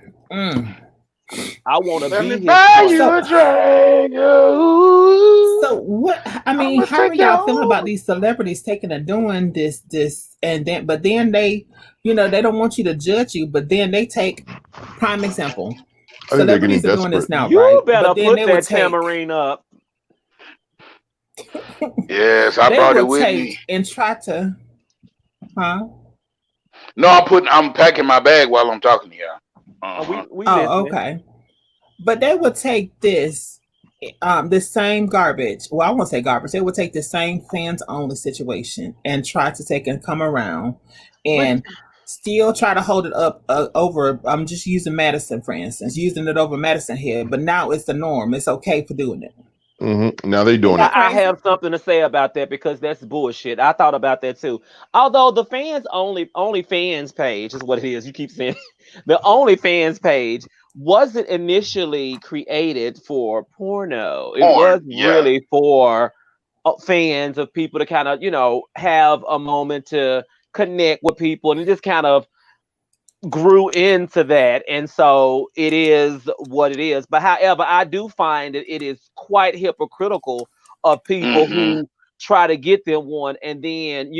I want to Let be me his buy you woman. a drink. Ooh, So what? I mean, I'ma how are take you y'all feeling about home. these celebrities taking and doing this, and then but then they, they don't want you to judge you, but then they take prime example. I think they're getting Celebrities are doing this desperate. now, You right? better But then put they would that take tamarine up. Yes, I they brought it would with me. take and try to, huh? No, I'm packing my bag while I'm talking to y'all. Uh-huh. We Oh, listening. okay. But they would take this same garbage. Well, I won't say garbage. They would take the same fans only situation and try to take and come around But and still try to hold it up over. I'm just using Madison for instance, using it over Madison here. But now it's the norm. It's okay for doing it. Now they Isn't doing that it. I crazy? have something to say about that because that's bullshit. I thought about that too. Although the only fans page is what it is. You keep saying the only fans page wasn't initially created for porno. It Porn. was Yeah. really for fans of people to kind of have a moment to connect with people, and it just kind of grew into that, and so it is what it is. But however, I do find that it is quite hypocritical of people Mm-hmm. who try to get them one and then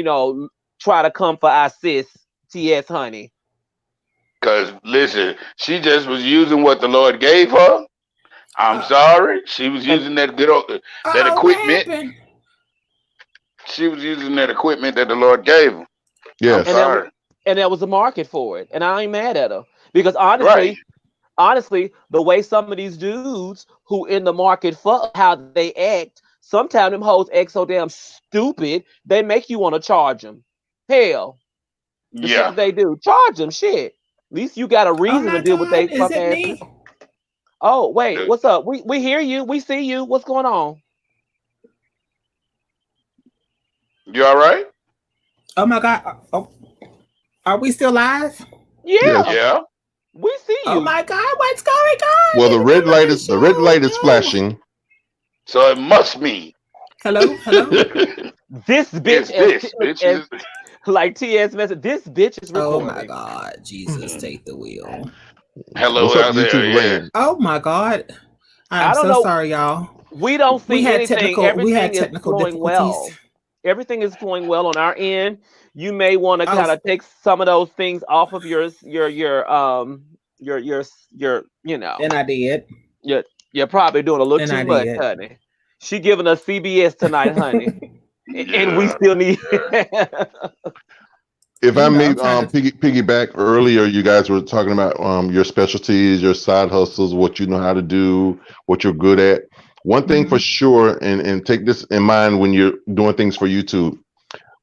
try to come for our sis TS honey. Cause listen, she just was using what the Lord gave her. I'm Uh, sorry. She was And using that good old, that what equipment. happened? She was using that equipment that the Lord gave her. I'm and Yes. there was sorry. and there was a market for it, and I ain't mad at her because Right. honestly, the way some of these dudes who in the market for how they act, sometimes them hoes act so damn stupid they make you want to charge them. Hell, the shit Yeah. that they do, charge them shit. At least you got a Oh reason to my deal with God! they Is fuck it asses. me? Oh wait, The- what's up? We hear you. We see you. What's going on? You all right? Oh my God! Oh, are we still live? Yeah, Yes. Yeah. we see Oh you. my God! What's going on? Well, In the middle of the the red show? light is No. flashing. So it must mean Hello, hello. This bitch, it's this, as bitch. like TS message. This bitch is Oh my recording. God! Jesus, Mhm. take the wheel. Hello What's up, out there. YouTube Yeah. land? Oh my God! I am I don't so know. sorry, y'all. We don't We see had anything. technical. We had Everything is technical flowing difficulties. well. Everything is flowing well on our end. You may want to Oh, kind of take some of those things off of your and I did, you're, you're probably doing a little and too I much, did. honey. She giving us CBS tonight, honey. And we Yeah. still need If I may I'm trying to. piggyback earlier, you guys were talking about your specialties, your side hustles, what you know how to do, what you're good at. One thing for Mhm. sure, and take this in mind when you're doing things for YouTube.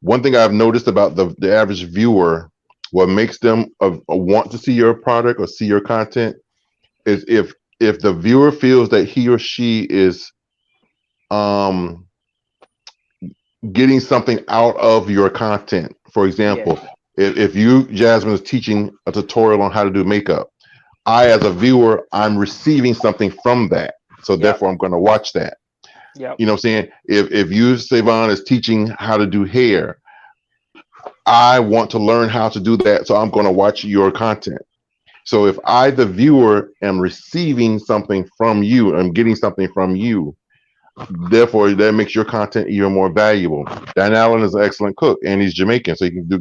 One thing I've noticed about the average viewer, what makes them want to see your product or see your content is if the viewer feels that he or she is um getting something out of your content. For yes, example, if you, Jasmine, is teaching a tutorial on how to do makeup, I, as a viewer, I'm receiving something from that. So yep, therefore, I'm going to watch that. yep, You know what I'm saying? If you, Savon, is teaching how to do hair, I want to learn how to do that. So I'm going to watch your content. So if I, the viewer, am receiving something from you, I'm getting something from you, therefore, that makes your content even more valuable. Dan Allen is an excellent cook, and he's Jamaican, so he can do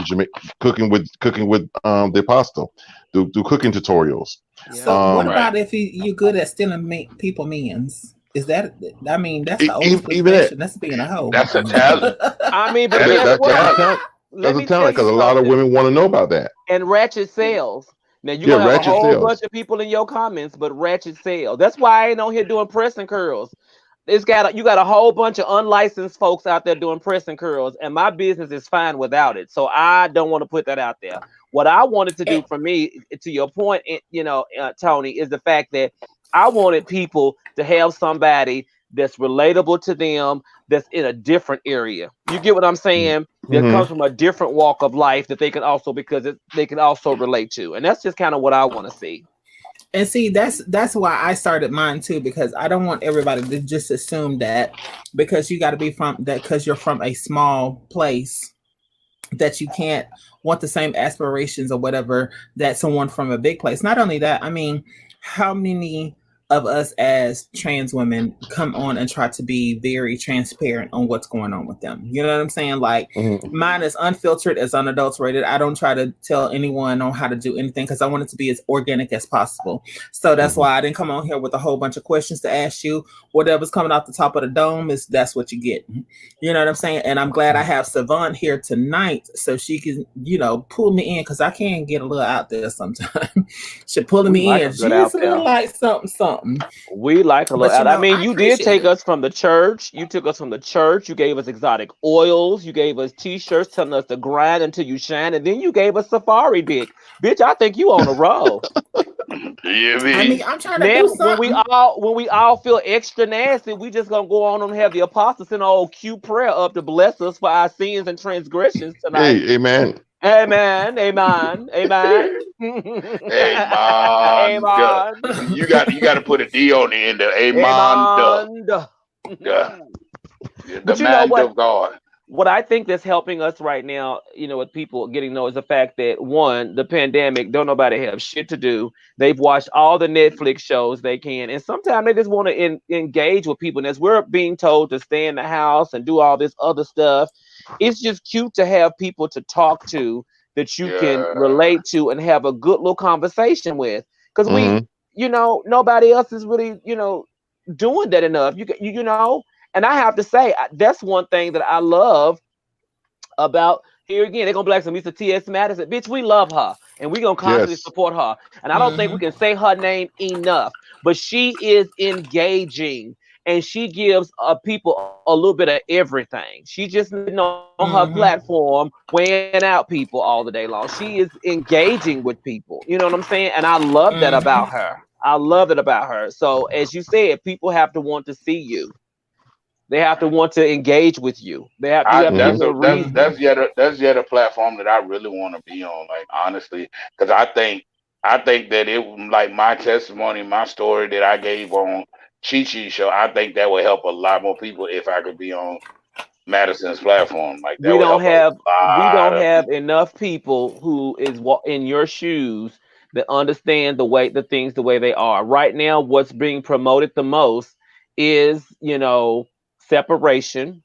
cooking with the apostle, do cooking tutorials. yep. So, what Um, Right. about if you're good at stealing people men's? Is that? I mean, that's the oldest even that profession. That's being a hoe. That's a talent. I mean, but That is guess a that's a what? talent. talent. Let That's a me tell talent you because a lot of something. women want to know about that. And ratchet sales. Now you're Yeah, gonna have a ratchet whole bunch sales. of people in your comments, but ratchet sales. That's why I ain't on here doing press and curls. You got a whole bunch of unlicensed folks out there doing press and curls, and my business is fine without it. So I don't want to put that out there. What I wanted to do And, for me, to your point, Tony, is the fact that I wanted people to have somebody that's relatable to them, that's in a different area. You get what I'm saying? That Hmm. comes from a different walk of life that they can also they can also relate to, and that's just kind of what I want to see. and see, that's why I started mine too, because I don't want everybody to just assume that because you got to be from that because you're from a small place that you can't want the same aspirations or whatever that someone from a big place. Not only that, I mean, how many of us as trans women come on and try to be very transparent on what's going on with them? You know what I'm saying? Like, Mhm. mine is unfiltered, as unadulterated. I don't try to tell anyone on how to do anything because I want it to be as organic as possible. So that's Mhm. why I didn't come on here with a whole bunch of questions to ask you. Whatever's coming off the top of the dome is that's what you get. You know what I'm saying? And I'm glad I have Savant here tonight so she can, pull me in because I can get a little out there sometimes. She pulling We me like a in good just out a little there. like something, something. We like a little But out. I mean, I you did appreciate take it. us from the church. You took us from the church. You gave us exotic oils. You gave us t-shirts telling us to grind until you shine. And then you gave us safari dick. Bitch, I think you on a roll. You I mean, mean? I'm trying to Now do something. when we all feel extra nasty, we just gonna go on and have the apostle send an old cute prayer up to bless us for our sins and transgressions tonight. Hey, man. Amen. Amen. Amen. Hey, man, Amen. you got to put a D on the end of Amen. Amen. The But you know man what? of God. What I think that's helping us right now, with people getting know is the fact that one, the pandemic, don't nobody have shit to do. They've watched all the Netflix shows they can, and sometimes they just want to engage with people. And as we're being told to stay in the house and do all this other stuff, it's just cute to have people to talk to that you can Yeah. relate to and have a good little conversation with. Because Mhm. nobody else is really, doing that enough. You know. And I have to say, that's one thing that I love about here again. They're gonna be like some Mr. T.S. Madison. Bitch, we love her and we're gonna constantly Yes. support her. And I don't think we Hmm. can say her name enough, but she is engaging and she gives people a little bit of everything. She just on her Hmm. platform weighing out people all the day long. She is engaging with people. You know what I'm saying? And I love that about Hmm. her. I love it about her. So as you said, people have to want to see you. They have to want to engage with you. You I have to give Mhm. them a reason. that's yet a platform that I really want to be on. Like honestly, because I think that it like my testimony, my story that I gave on Chi Chi show. I think that would help a lot more people if I could be on Madison's platform. Like that we would don't help a have we lot don't of have people. enough people who is in your shoes that understand the way they are right now. What's being promoted the most is separation,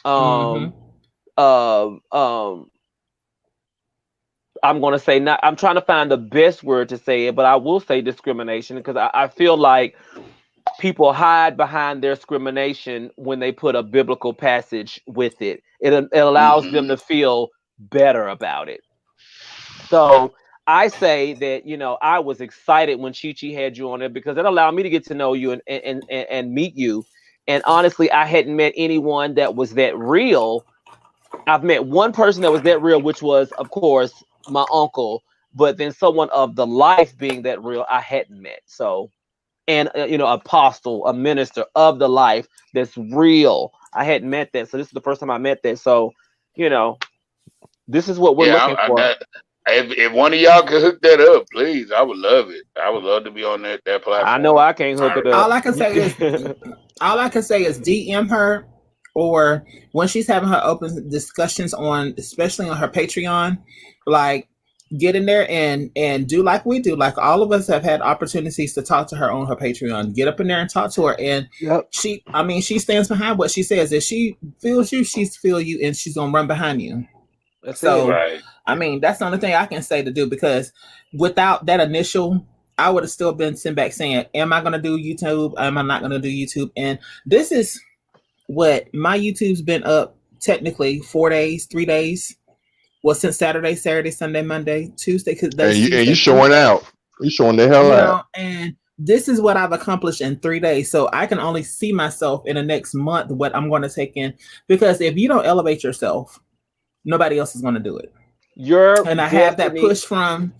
Hmm. um um I'm going to say, not, I'm trying to find the best word to say it, but I will say discrimination, because I feel like people hide behind their discrimination when they put a biblical passage with it. It allows them Hmm. to feel better about it. So I say that, I was excited when Chi Chi had you on there, because it allowed me to get to know you and meet you. And honestly, I hadn't met anyone that was that real. I've met one person that was that real, which was, of course, my uncle. But then someone of the life being that real, I hadn't met. So, and apostle, a minister of the life that's real, I hadn't met that. So this is the first time I met that. So, you know, this is what we're Yeah, looking for. if one of y'all could hook that up, please, I would love it. I would love to be on that I know platform. I can't hook it up. All I can say is, DM her, or when she's having her open discussions on, especially on her Patreon, like get in there and do like we do. Like all of us have had opportunities to talk to her on her Patreon. Get up in there and talk to her, and Yep. she stands behind what she says. If she feels you, she's feel you, and she's gonna run behind you. That's it. So, Right. I mean, that's the only thing I can say to do, because without that initial, I would have still been sitting back saying, am I going to do YouTube? Am I not going to do YouTube? And this is what my YouTube's been up technically 4 days, 3 days. Well, since Saturday, Sunday, Monday, Tuesday, because And today's you Tuesday, showing Wednesday, out. You showing the hell out. and this is what I've accomplished in 3 days. So I can only see myself in the next month what I'm going to take in, because if you don't elevate yourself, nobody else is going to do it. Your And I have that destiny. push from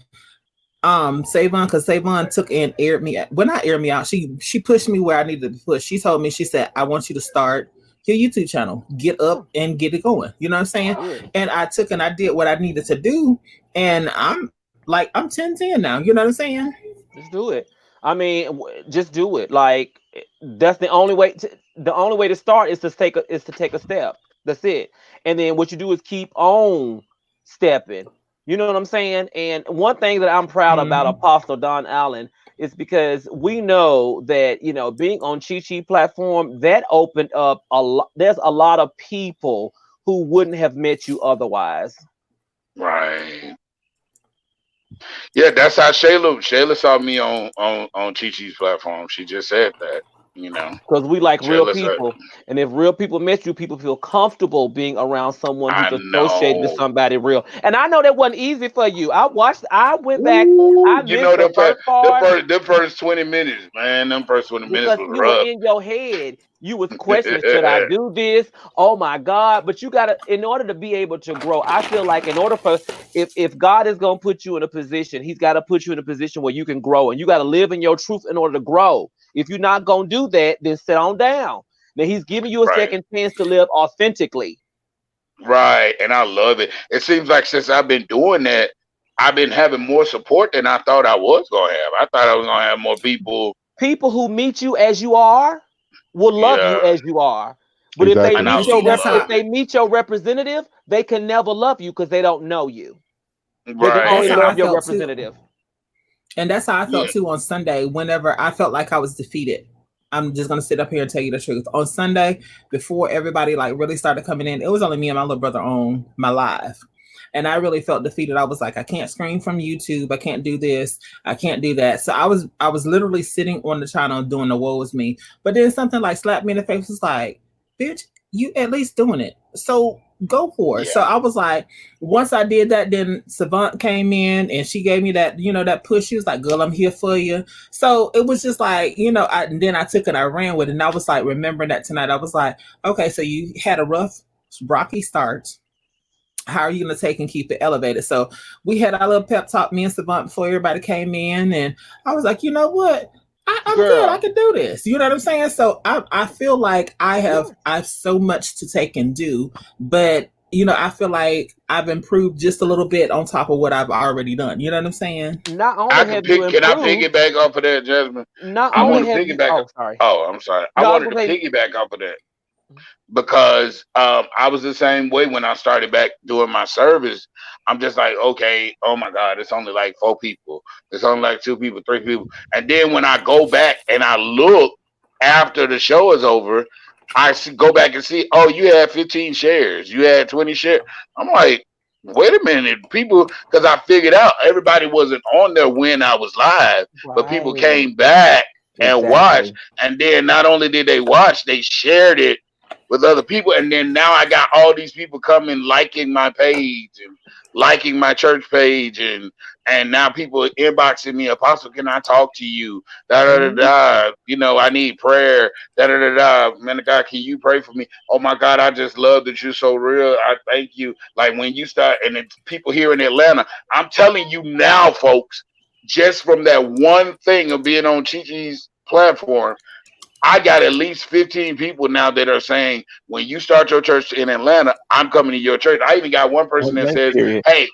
Savon, because Savon took and aired me, well, not aired me out, she pushed me where I needed to push. She told me, she said, I want you to start your YouTube channel, get Yeah, up and get it going, you know what I'm saying? do it. And I took and I did what I needed to do, and I'm 10-10 now, you know what I'm saying? Just do it. I mean, just do it. Like, that's the only way. The only way to start is to take a step. That's it. And then what you do is keep on stepping. You know what I'm saying? And one thing that I'm proud about Mm-hmm. Apostle Don Allen is because we know that, you know, being on Chi Chi platform, that opened up a lot. There's a lot of people who wouldn't have met you otherwise. Right. Yeah, that's how Shayla saw me on Chi Chi's platform. She just said that, you know. Because we like real Shayla said, people. And if real people met you, people feel comfortable being around someone I who's associated with know. somebody real. And I know that wasn't easy for you. I went back, Ooh, I you missed know the first part them first 20 minutes, man. Them first 20 minutes because was you were rough. in your head. You was questioning, should I do this? Oh my God. But you gotta, in order to be able to grow, I feel like in order for if God is gonna put you in a position, he's got to put you in a position where you can grow, and you got to live in your truth in order to grow. If you're not gonna do that, then sit on down. Now he's giving you a Right. second chance to live authentically. Right. And I love it. It seems like since I've been doing that, I've been having more support than I thought I was gonna have. I thought I was gonna have more people. People who meet you as you are will love you Yeah. as you are. But Exactly. And I And see, that's if how love they it. meet your representative, they can never love you because they don't know you. They can that's only Right. how I love your felt too. representative. And that's how I Yeah. felt too on Sunday. Whenever I felt like I was defeated, I'm just gonna sit up here and tell you the truth. On Sunday, before everybody like really started coming in, it was only me and my little brother on my live. And I really felt defeated. I was like, I can't stream from YouTube. I can't do this. I can't do that. So I was literally sitting on the channel doing the woe is me. But then something like slapped me in the face, was like, bitch, you at least doing it. So go for it. Yeah. So I was like, once I did that, then Savant came in and she gave me that, you know, that push. She was like, girl, I'm here for you. So it was just like, you know, and then I took it, I ran with it. And I was like, remembering that tonight, I was like, okay, so you had a rough, rocky start. How are you going to take and keep it elevated? So we had our little pep talk, me and Savant, before everybody came in. And I was like, you know what? I'm good. I Girl, can do this. You know what I'm saying? So I feel like I have so much to take and do, but you know, I feel like I've improved just a little bit on top of what I've already done. You know what I'm saying? not I only can have you pick. Can I improved, piggyback off of that, Jasmine? not I only want to have you. piggyback. Oh, sorry. Oh, I'm sorry. I No, I was wanted to gonna say, piggyback off of that because I was the same way when I started back doing my service. I'm just like, okay, oh my God, it's only like 4 people. It's only like 2 people, 3 people. And then when I go back and I look after the show is over, go back and see, oh, you had 15 shares, you had 20 shares. I'm like, wait a minute, people, because I figured out everybody wasn't on there when I was live, but people right. came back and watched. Exactly. And then not only did they watch, they shared it with other people. And then now I got all these people coming, liking my page and liking my church page, and now people inboxing me, Apostle, can I talk to you? Da da da Mhm. da. You know, I need prayer. Da da da da. Man of God, can you pray for me? Oh my God, I just love that you're so real. I thank you. Like when you start, and then people here in Atlanta, I'm telling you now, folks, just from that one thing of being on Chi Chi's platform, I got at least 15 people now that are saying, when you start your church in Atlanta, I'm coming to your church. I even got one person that says, Period. hey,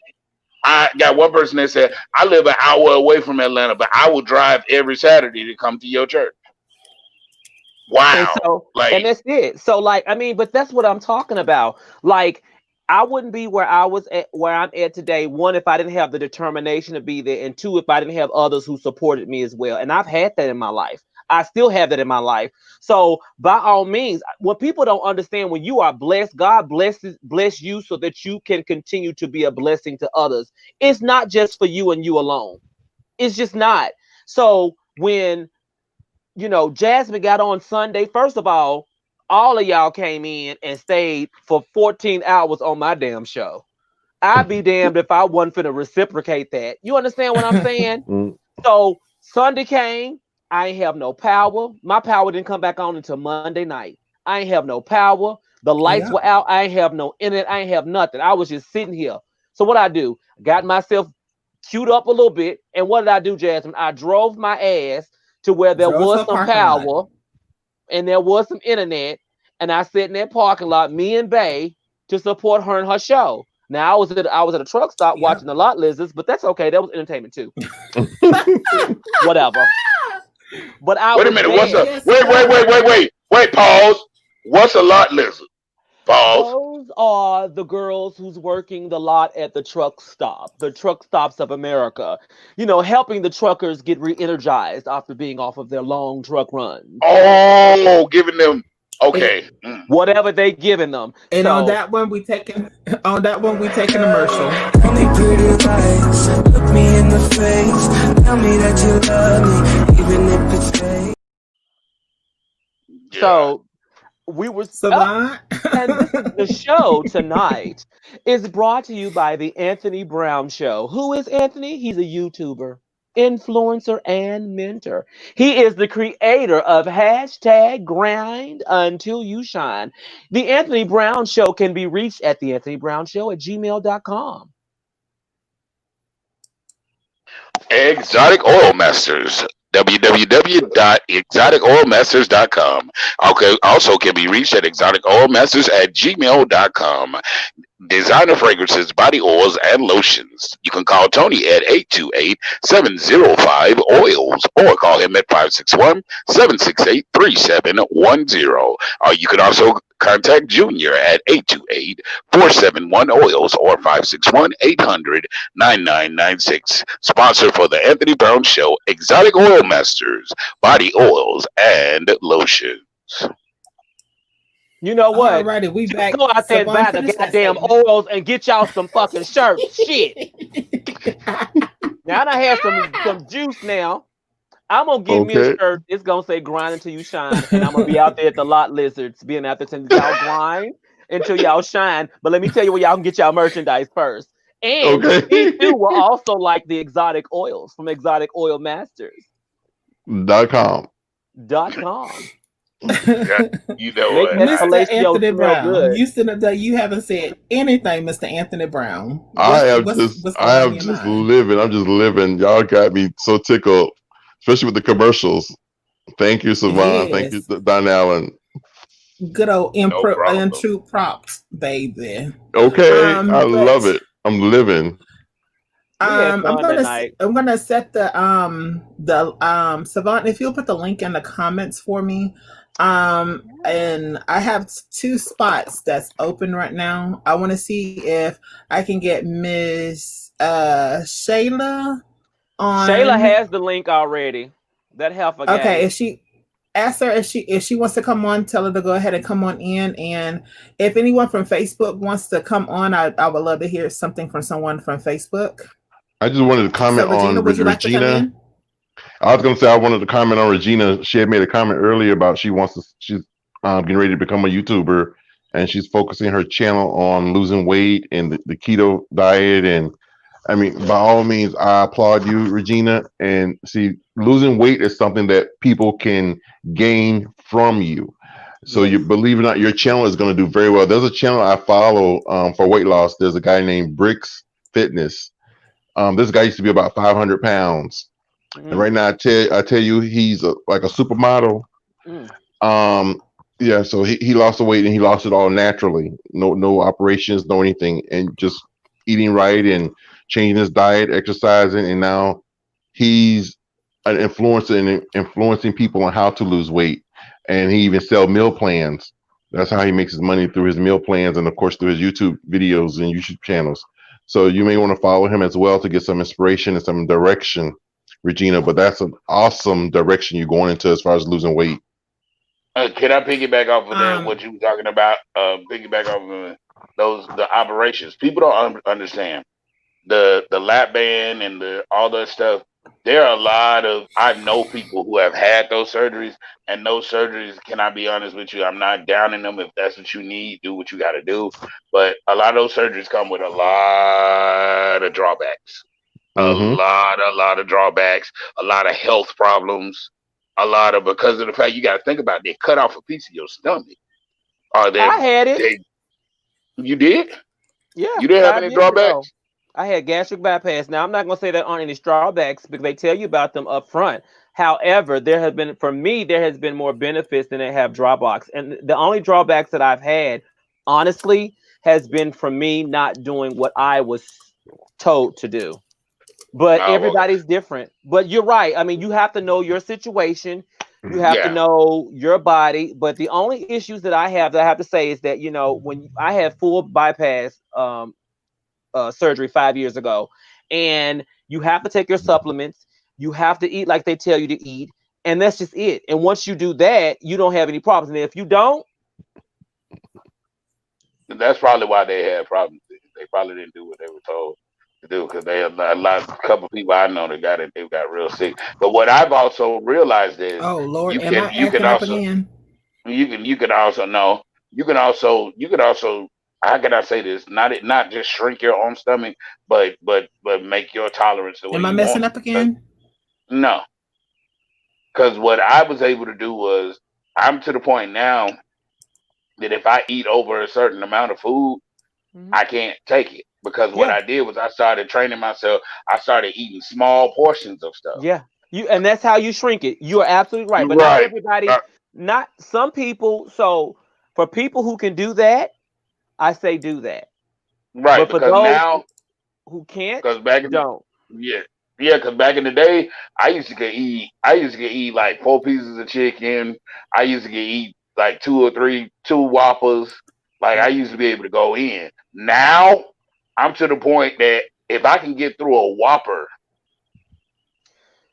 I got one person that said, I live an hour away from Atlanta, but I will drive every Saturday to come to your church. And Wow. so, and Like, that's it. So, like, I mean, but that's what I'm talking about. Like, I wouldn't be where I was at, where I'm at today. One, if I didn't have the determination to be there, and two, if I didn't have others who supported me as well. And I've had that in my life. I still have that in my life. So, by all means, when people don't understand, when you are blessed, God bless you so that you can continue to be a blessing to others. It's not just for you and you alone. It's just not. So when, you know, Jasmine got on Sunday, first of all of y'all came in and stayed for 14 hours on my damn show. I'd be damned if I wasn't finna reciprocate that. You understand what I'm saying? Mm. So Sunday came, I ain't have no power. My power didn't come back on until Monday night. I ain't have no power. The lights Yeah. were out. I ain't have no internet. I ain't have nothing. I was just sitting here. So what I do? Got myself queued up a little bit. And what did I do, Jasmine? I drove my ass to where there Drove to was a some parking lot. power and there was some internet. And I sat in that parking lot, me and Bay, to support her and her show. Now I was at a truck stop Yep. watching the lot lizards, but that's okay. That was entertainment too. Whatever. But I wait a was minute, what's there. up? Yes, Wait, sir. pause. What's a lot lizard? Pause. Those are the girls who's working the lot at the truck stops of America. You know, helping the truckers get re-energized after being off of their long truck runs. Oh, giving them okay. Whatever they giving them. And So on that one we taking a commercial. Tell me pretty lies, look me in the face. Tell me that you love me, even if it's fake. So we were Savant. and this is the show tonight is brought to you by the Anthony Brown Show. Who is Anthony? He's a YouTuber, influencer, and mentor. He is the creator of hashtag Grind Until You Shine. The Anthony Brown Show can be reached at the Anthony Brown Show at gmail.com. Exotic Oil Masters. www.exoticoilmasters.com. Okay, also can be reached at exoticoilmasters@gmail.com. Designer fragrances, body oils, and lotions. You can call Tony at 828-705-OILS or call him at 561-768-3710. Or you can also contact Junior at 828-471-OILS or 561-800-9996. Sponsor for the Anthony Brown Show, Exotic Oil Masters, body oils, and lotions. You know what? Alrighty, we back. Go out there and buy the goddamn oils and get y'all some fucking shirts. Shit. Now I done had some juice now. I'm gonna give me a shirt. It's gonna say grind until you shine. And I'm gonna be out there at the Lot Lizards being out there saying y'all grind until y'all shine. But let me tell you where y'all can get y'all merchandise first. And we too will also like the exotic oils from exoticoilmasters.com. You know what? Mr. Anthony Brown. You haven't said anything, Mr. Anthony Brown. I'm just living. I'm just living. Y'all got me so tickled, especially with the commercials. Thank you, Savannah. Yes. Thank you, Don Allen. Good old and true props, baby. Okay, I love it. I'm living. I'm gonna set the Savant, if you'll put the link in the comments for me. And I have 2 spots that's open right now. I want to see if I can get Miss Shayla on. Shayla has the link already. That heifer. Okay, if she ask her if she wants to come on, tell her to go ahead and come on in. And if anyone from Facebook wants to come on, I would love to hear something from someone from Facebook. I just wanted to comment on Regina. I was going to say I wanted to comment on Regina. She had made a comment earlier about she's getting ready to become a YouTuber, and she's focusing her channel on losing weight and the keto diet. And I mean, by all means, I applaud you, Regina. And see, losing weight is something that people can gain from you. So you believe it or not, your channel is going to do very well. There's a channel I follow for weight loss. There's a guy named Bricks Fitness. This guy used to be about 500 pounds. And right now, I tell you, he's like a supermodel. Yeah, so he lost the weight and he lost it all naturally. No operations, no anything, and just eating right and changing his diet, exercising, and now he's an influencer and influencing people on how to lose weight. And he even sells meal plans. That's how he makes his money, through his meal plans and of course through his YouTube videos and YouTube channels. So you may want to follow him as well to get some inspiration and some direction, Regina. But that's an awesome direction you're going into as far as losing weight. Can I piggyback off of that? What you were talking about? Piggyback off of the operations. People don't understand the lap band and all that stuff. There are a lot of, I know people who have had those surgeries, and those surgeries, can I be honest with you, I'm not downing them. If that's what you need, do what you got to do. But a lot of those surgeries come with a lot of drawbacks. A lot of drawbacks, a lot of health problems, because of the fact you got to think about it, they cut off a piece of your stomach. I had it. You did? Yeah. You didn't have any drawbacks? I had gastric bypass. Now, I'm not going to say there aren't any drawbacks because they tell you about them up front. However, there has been more benefits than they have drawbacks. And the only drawbacks that I've had, honestly, has been from me not doing what I was told to do. But everybody's different. But you're right. I mean, you have to know your situation. You have to Yeah. know your body. But the only issues that I have to say is that, when I had full bypass surgery 5 years ago, and you have to take your supplements, you have to eat like they tell you to eat, and that's just it. And once you do that, you don't have any problems. And if you don't, That's probably why they had problems. They probably didn't do what they were told to do because they had a couple of people I know that got it. They got real sick. But what I've also realized is Oh Lord, you am can I you can acting up also again? you can also know you can also how can I say this? Not just shrink your own stomach, but make your tolerance the way Am I you messing want it. up again? No, because what I was able to do was I'm to the point now that if I eat over a certain amount of food, I can't take it because what yeah, I did was I started training myself. I started eating small portions of stuff. yeah, and that's how you shrink it. You are absolutely right. But not Right, everybody, uh, not some people. So for people who can do that, I say do that. right. But for Because those now, who can't, because back in don't. yeah, yeah, because back in the day, I used to get eat like 4 pieces of chicken. I used to get eat like two Whoppers. Like I Yeah. used to be able to go in. Now I'm to the point that if I can get through a Whopper,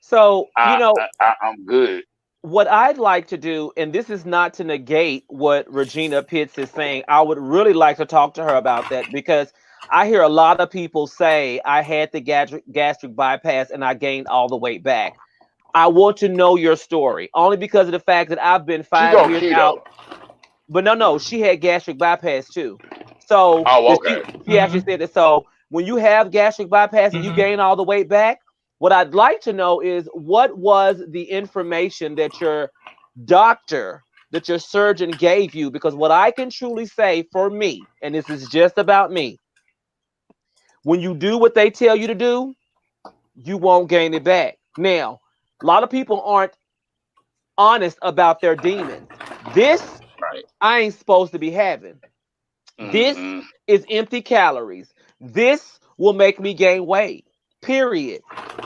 So I'm good. what I'd like to do, and this is not to negate what Regina Pitts is saying, I would really like to talk to her about that because I hear a lot of people say I had the gastric bypass and I gained all the weight back. I want to know your story only because of the fact that I've been She 5 go years out. keto. But no, she had gastric bypass too. So Oh, okay. she actually said that. So when you have gastric bypass and you gain all the weight back, what I'd like to know is what was the information that your doctor, that your surgeon gave you? Because what I can truly say for me, and this is just about me, when you do what they tell you to do, you won't gain it back. Now, a lot of people aren't honest about their demons. This Right. I ain't supposed to be having. This Hmm. is empty calories. This will make me gain weight. Period.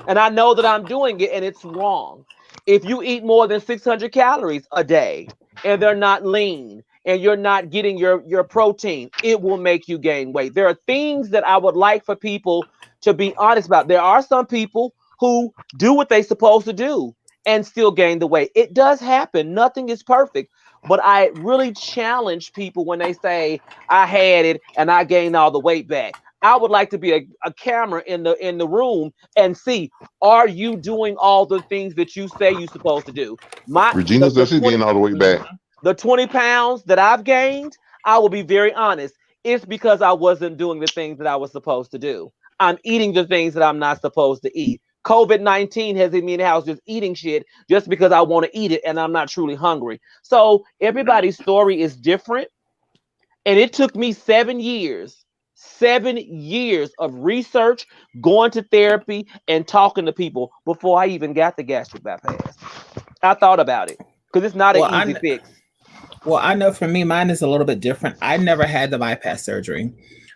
And I know that I'm doing it and it's wrong. If you eat more than 600 calories a day and they're not lean and you're not getting your protein, it will make you gain weight. There are things that I would like for people to be honest about. There are some people who do what they're supposed to do and still gain the weight. It does happen. Nothing is perfect. But I really challenge people when they say, I had it and I gained all the weight back. I would like to be a camera in the room and see, are you doing all the things that you say you're supposed to do? Regina The says she's 20 getting all the way back. the 20 pounds that I've gained, I will be very honest. It's because I wasn't doing the things that I was supposed to do. I'm eating the things that I'm not supposed to eat. COVID-19 has hit me in the house just eating shit just because I want to eat it and I'm not truly hungry. So everybody's story is different. And it took me 7 years of research, going to therapy, and talking to people before I even got the gastric bypass. I thought about it because it's not an Well, easy fix. I know for me, mine is a little bit different. I never had the bypass surgery,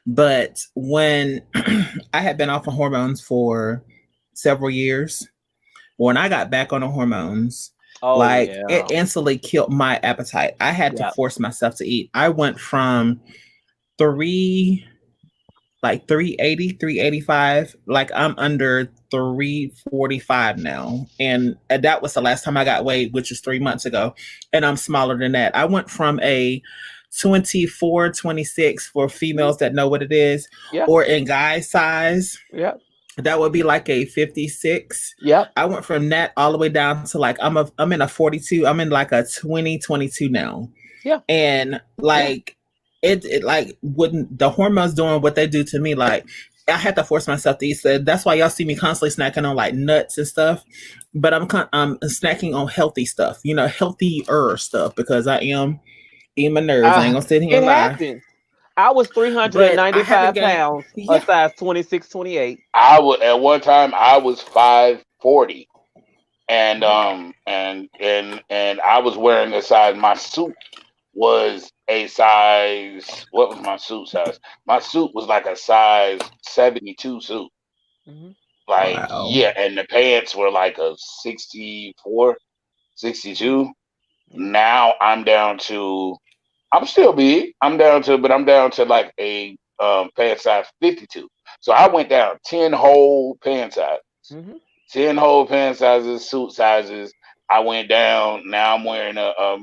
but when I had been off of hormones for several years, when I got back on the hormones, Oh, like yeah. it instantly killed my appetite. I had to Yeah. force myself to eat. I went from three, like 380, 385. Like I'm under 345 now. And that was the last time I got weighed, which is 3 months ago. And I'm smaller than that. I went from a 24, 26 for females that know what it is, Yeah. or in guy size, Yeah. that would be like a 56. Yep. I went from that all the way down to like I'm in a 42. I'm in like a 2022 now. Yeah. And like it like when the hormones doing what they do to me, like I had to force myself to eat. So that's why y'all see me constantly snacking on like nuts and stuff. But I'm snacking on healthy stuff, healthier stuff, because I am eating my nerves. I ain't gonna sit here It and lie. happens. I was But I haven't 395 gained. pounds, a Yeah. size 26, 28. I was at one time I was 540, and I was wearing a size. My suit was a size. What was my suit size? My suit was like a size 72 suit. Mm-hmm. Like Wow. yeah, and the pants were like a 64. 62. Now I'm down to. I'm still big. But I'm down to like a pant size 52. So I went down 10 whole pant sizes. Mhm. 10 whole pant sizes, suit sizes. I went down. Now I'm wearing a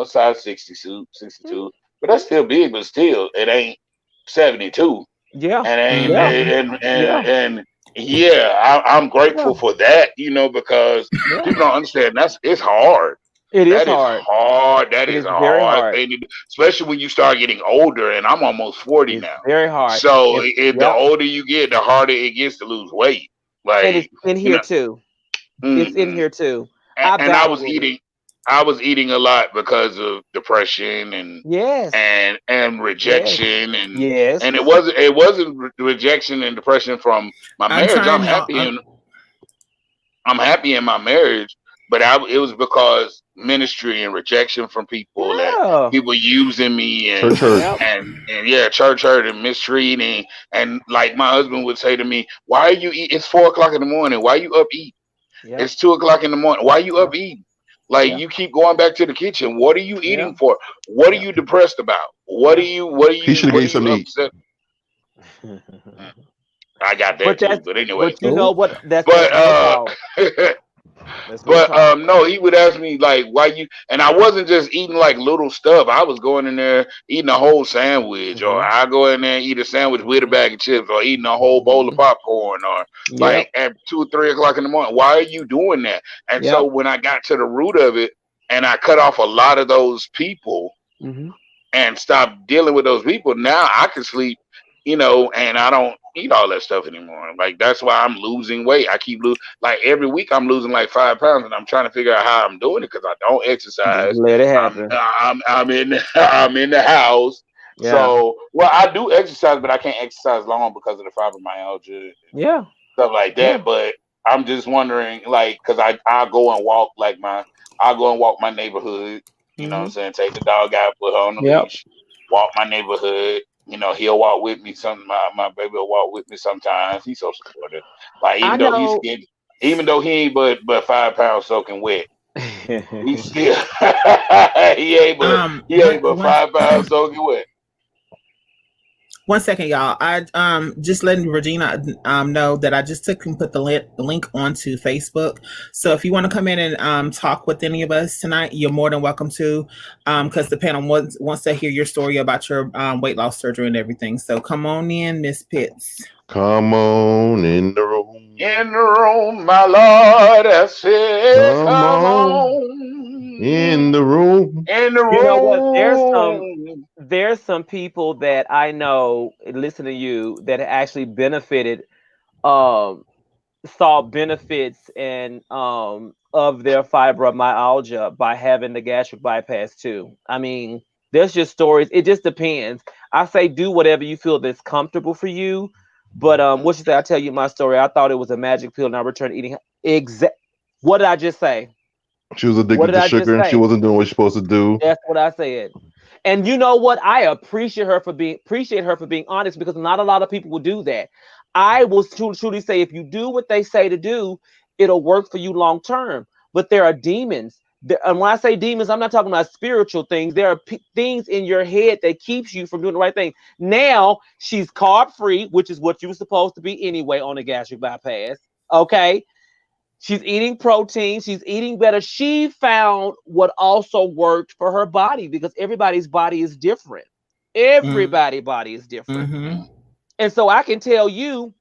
size 60 suit, 62. But that's still big, but still, it ain't 72. Yeah, And ain't yeah, Mhm. and yeah, I'm yeah, grateful for that, because yeah. people don't understand it's hard. It is That is hard. hard. That It is is a very hard hard. thing to do, especially when you start getting older. And I'm almost 40 It's now. very hard. So If the yep, older you get, the harder it gets to lose weight. and it's Like in you here know, too. It's in hmm here too. and, I and I battle was with it. eating a lot because of depression Yes, and yes, rejection and yes. it wasn't rejection and depression from my I'm marriage. trying, y'all. I'm happy in my marriage, but it was because ministry and rejection from people and Yeah, people using me Church hurt. yep, and yeah, church hurt and mistreating. And like my husband would say to me, "Why are you eat? It's 4 o'clock in the morning. Why you up eating? yep, It's 2 o'clock in the morning. Why you yeah, up eating? Like yeah, you keep going back to the kitchen. What are you yeah, eating for? What are yeah, you depressed about? yeah. He should have What are gave you something to eat. upset?" I got that But too. that's But anyway, but you know Oh, what? That's but real talk. That's real but talk. no, he would ask me like, "Why you?" And I wasn't just eating like little stuff. I was going in there eating a whole sandwich, or Hmm. I go in there and eat a sandwich with a Hmm. bag of chips, or eating a whole bowl of Hmm. popcorn, or Yep, like at 2 or 3 o'clock in the morning. Why are you doing that? And so yep. when I got to the root of it, and I cut off a lot of those people Hmm. and stop dealing with those people, now I can sleep, and I don't eat all that stuff anymore. Like that's why I'm losing weight. I keep losing, like every week I'm losing like 5 pounds, and I'm trying to figure out how I'm doing it because I don't Just exercise. let it I'm happen. I'm I'm in I'm in the house. Yeah, So well, I do exercise, but I can't exercise long because of the fibromyalgia, yeah, stuff like yeah. that. But I'm just wondering, like, because I go and walk I go and walk my neighborhood. You know what I'm Hmm. saying? Take the dog out, put her on the Yep. leash, walk my neighborhood. He'll walk with me. My baby will walk with me sometimes. He's so supportive. Like I even though he's know. skinny, even though he ain't but 5 pounds soaking wet, he's still he one ain't but one 5 pounds soaking wet. one second, y'all. I just letting Regina know that I just took and put the link onto Facebook. So if you want to come in and talk with any of us tonight, you're more than welcome to. Because the panel wants to hear your story about your weight loss surgery and everything. So come on in, Miss Pitts. Come on in the room. In the room, my Lord, I said, Come come on in on the room. in the You know what? room. There's some people that I know listen to you that actually benefited, um saw benefits and of their fibromyalgia by having the gastric bypass too. I mean, there's just stories. It just depends. I say do whatever you feel that's comfortable for you. But what you say? I tell you my story. I thought it was a magic pill, and I returned eating. Exact. What did I just say? She was What addicted did to I just sugar. She say? wasn't doing what she's supposed to do. That's what I said. And you know what? I appreciate her for being honest because not a lot of people will do that. I will truly say if you do what they say to do, it'll work for you long term. But there are demons. And when I say demons, I'm not talking about spiritual things. There are things in your head that keeps you from doing the right thing. Now she's carb free, which is what you were supposed to be anyway on a gastric bypass. Okay, she's eating protein. She's eating better. She found what also worked for her body because everybody's body is different. Everybody's body is different. Mm-hmm. And so I can tell you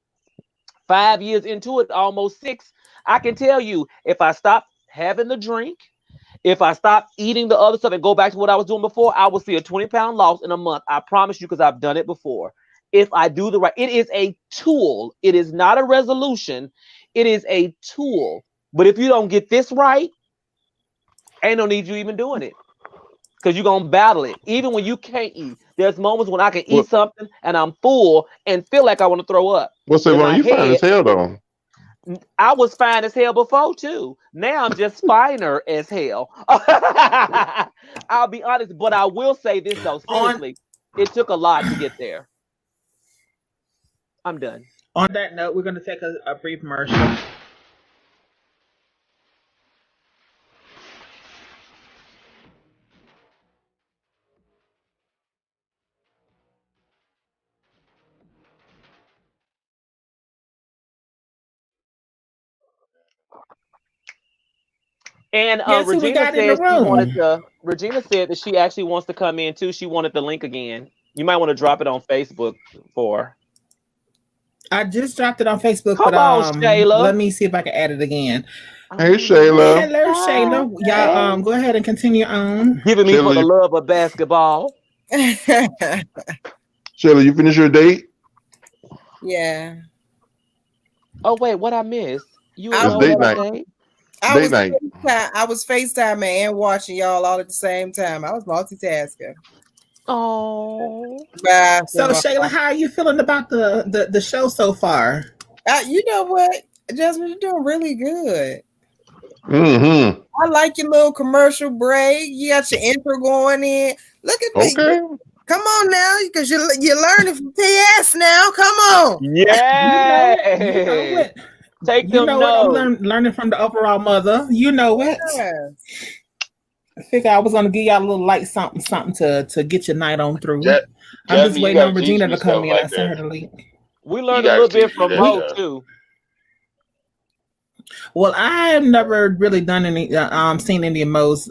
5 years into it, almost 6, I can tell you if I stop having the drink, if I stop eating the other stuff and go back to what I was doing before, I will see a 20-pound loss in a month. I promise you because I've done it before. If I do the right, it is a tool. It is not a resolution. It is a tool. But if you don't get this right, ain't no need you even doing it because you're going to battle it. Even when you can't eat, there's moments when I can eat What? something and I'm full and feel like I want to throw up. What's But that in wrong? my You fine head, as hell though. I was fine as hell before too. Now I'm just finer as hell. I'll be honest, but I will say this though, On seriously, it took a lot to get there. I'm done. on that note, we're going to take a brief commercial. And Guess who we Regina got in the said she wanted room? to. Regina said that she actually wants to come in too. She wanted the link again. You might want to drop it on Facebook for her. I just dropped it on Facebook, but Come on, Shayla. let me see if I can add it again. Hey, Shayla. Hello, Shayla. Y'all, go ahead and continue on. Giving me for the Shayla, love of basketball. Shayla, you finish your date? Yeah. Oh wait, what I missed? You I It's know was, date what night. day? Date night. I was FaceTiming and watching y'all all at the same time. I was multitasking. Oh, So, Shayla, how are you feeling about the show so far? You know what, Jasmine, you're doing really good. Mm-hmm. I like your little commercial break. You got your intro going in. Look at me. Okay. Come on now, because you're learning from PS now. Come on. yeah. You know what? Take You them know what? I'm notes. learning from the overall mother. You know it. Yes. I figure I was gonna give y'all a little light something to get your night on through. Ja- I'm just Jasmine, you waiting on gotta teach Regina me to come stuff in. like I sent her that. the link. We learned You a little gotta bit teach me from that Mo stuff. too. Well, I have never really done any seen any of Mo's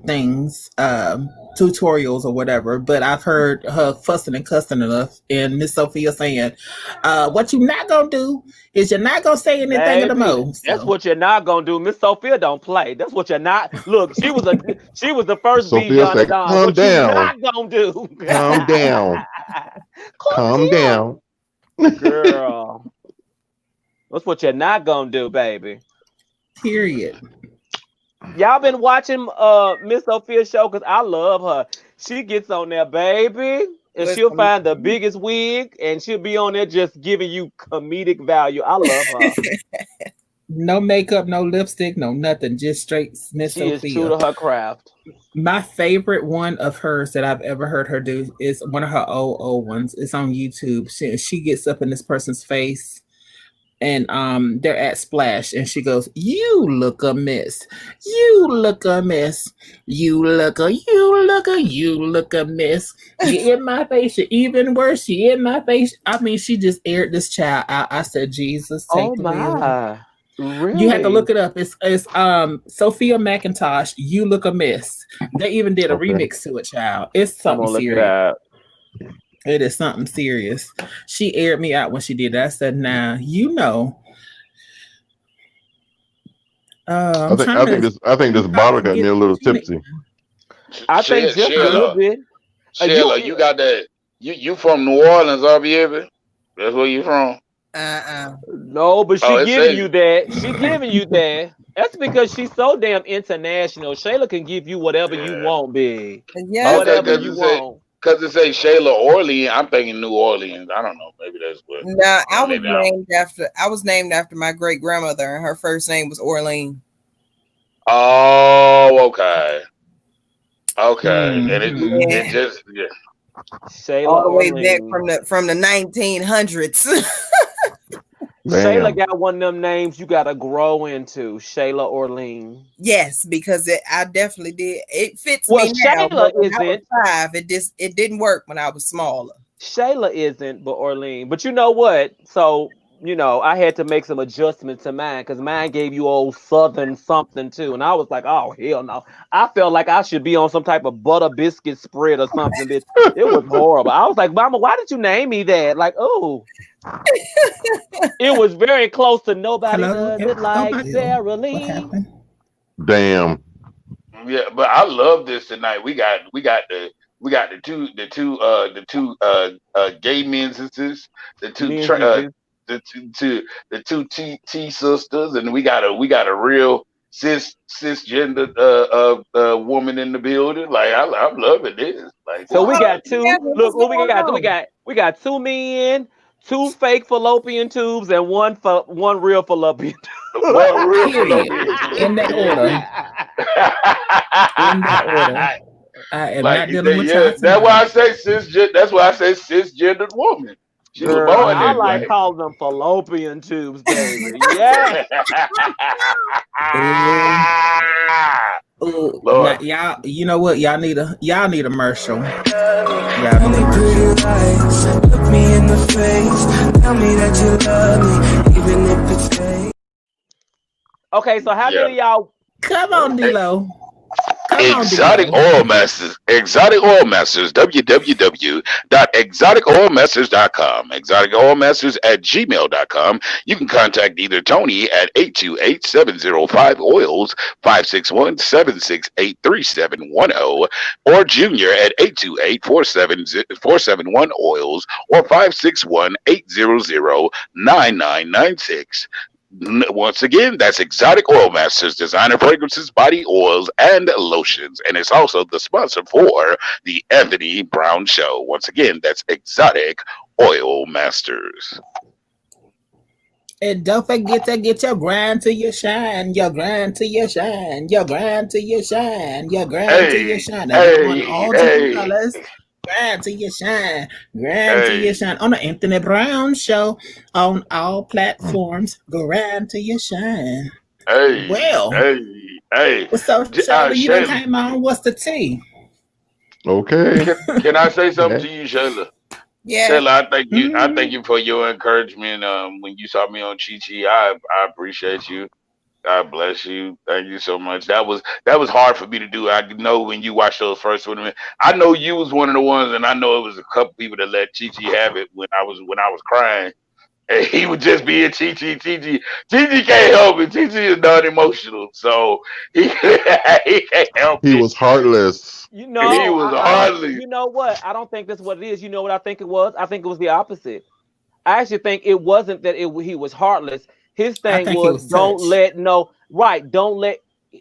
things, tutorials or whatever, but I've heard her fussing and cussing enough, and Miss Sophia saying, what you not gonna do is you're not gonna say anything of the Baby, Mo. that's So what you're not gonna do. Miss Sophia don't play. That's what you're not. Look, she was the first Sophia Bijan said, Don. calm What you down. not gonna do? Calm down. Calm down. Girl. That's what you're not gonna do, baby. period. Y'all been watching Miss Sophia's show? Because I love her. She gets on there, baby, and she'll Listen. find the biggest wig, and she'll be on there just giving you comedic value. I love her. No makeup, no lipstick, no nothing, just straight Miss She is true Sophia. to her craft. My favorite one of hers that I've ever heard her do is one of her old ones. It's on YouTube. She gets up in this person's face, and they're at Splash, and she goes, "You look a mess. You look a mess. You look a mess. You in my face. You're even worse. You in my face." I mean, she just aired this child out. I said, Jesus, take Oh the wheel. my. Really? You have to look it up. It's Sophia McIntosh. You look a mess. They even did a Okay. remix to it, child. It's I'm something gonna look it serious. up. It is something serious. She aired me out when she did that. I said, "Nah, you know." I think this bottle got me a little tipsy. I think just a little bit. Sheila, you got that? You from New Orleans, RBF? That's where you from? No, but she Oh, it giving says- you that. She giving you that. That's because she's so damn international. Shayla can give you whatever you want, big. Yeah. Whatever Okay, you 'cause it say- want. Because it say Shayla Orleans, I'm thinking New Orleans. I don't know. Maybe that's what. No, I was Maybe I named after my great grandmother, and her first name was Orlean. Oh, okay. Okay, and Mhm. it just Shayla All the way Orleans. back from the 1900s. Shayla Damn. got one of them names you gotta grow into. Shayla Orleans. Yes, because I definitely did. It fits Well, me now. Shayla But when I was isn't. 5, it didn't work when I was smaller. Shayla isn't, but Orleans. But you know what? So, I had to make some adjustments to mine because mine gave you old Southern something too. And I was like, oh, hell no. I felt like I should be on some type of butter biscuit spread or something, bitch. It was horrible. I was like, Mama, why did you name me that? Like, oh. It was very close to Nobody Hello? Does It Like Nobody- Sarah What Lee. happened? Damn. yeah. But I love this tonight. We got the two gay menses, the two T sisters, and we got a real cisgender woman in the building. Like I'm loving this. Like So we got two. Yeah, Look, what what's we got? going on? We got 2 men, 2 fake fallopian tubes, and one real fallopian tube. one real Period. fallopian In that order. In that order. I am Like not you dealing say, with yeah, y'all tonight. that's why I say cisgendered woman. She was Girl, born I that like way. calling them fallopian tubes, baby. Yeah. Ooh, Lord. now, y'all, you know what? Y'all need a commercial. Tell Y'all me need a pretty lies, look me in the face, tell me that you love me, even if it's fake. Okay, so how Yeah. many of y'all Come on, D-Lo. Exotic Oil Masters, www.exoticoilmasters.com, exoticoilmasters@gmail.com. You can contact either Tony at 828-705-OILS, 561-768-3710, or Junior at 828-471-OILS, or 561-800-9996. Once again, that's Exotic Oil Masters, designer fragrances, body oils, and lotions. And it's also the sponsor for the Anthony Brown Show. Once again, that's Exotic Oil Masters. And don't forget to get your grind to your shine, your grind to your shine, your grind to your shine, your grind to your shine. All different colors. Grind to your shine, grind to your shine on the Anthony Brown Show on all platforms. Grind to your shine. Well, so Shayla, you done came on. What's the tea? Okay. Can I say something to you, Shayla? Yeah. Shayla, I thank you for your encouragement. When you saw me on Chi Chi, I appreciate you. God bless you. Thank you so much. That was hard for me to do. I know when you watched those first tournament, I know you was one of the ones, and I know it was a couple people that let Chi Chi have it when I was crying. And he would just be a Chi Chi. Chi Chi can't help it. Chi Chi is non-emotional, so he can't help it. He was heartless. He was heartless. You know what? I don't think that's what it is. You know what I think it was? I think it was the opposite. I actually think it wasn't that he was heartless. His thing was don't let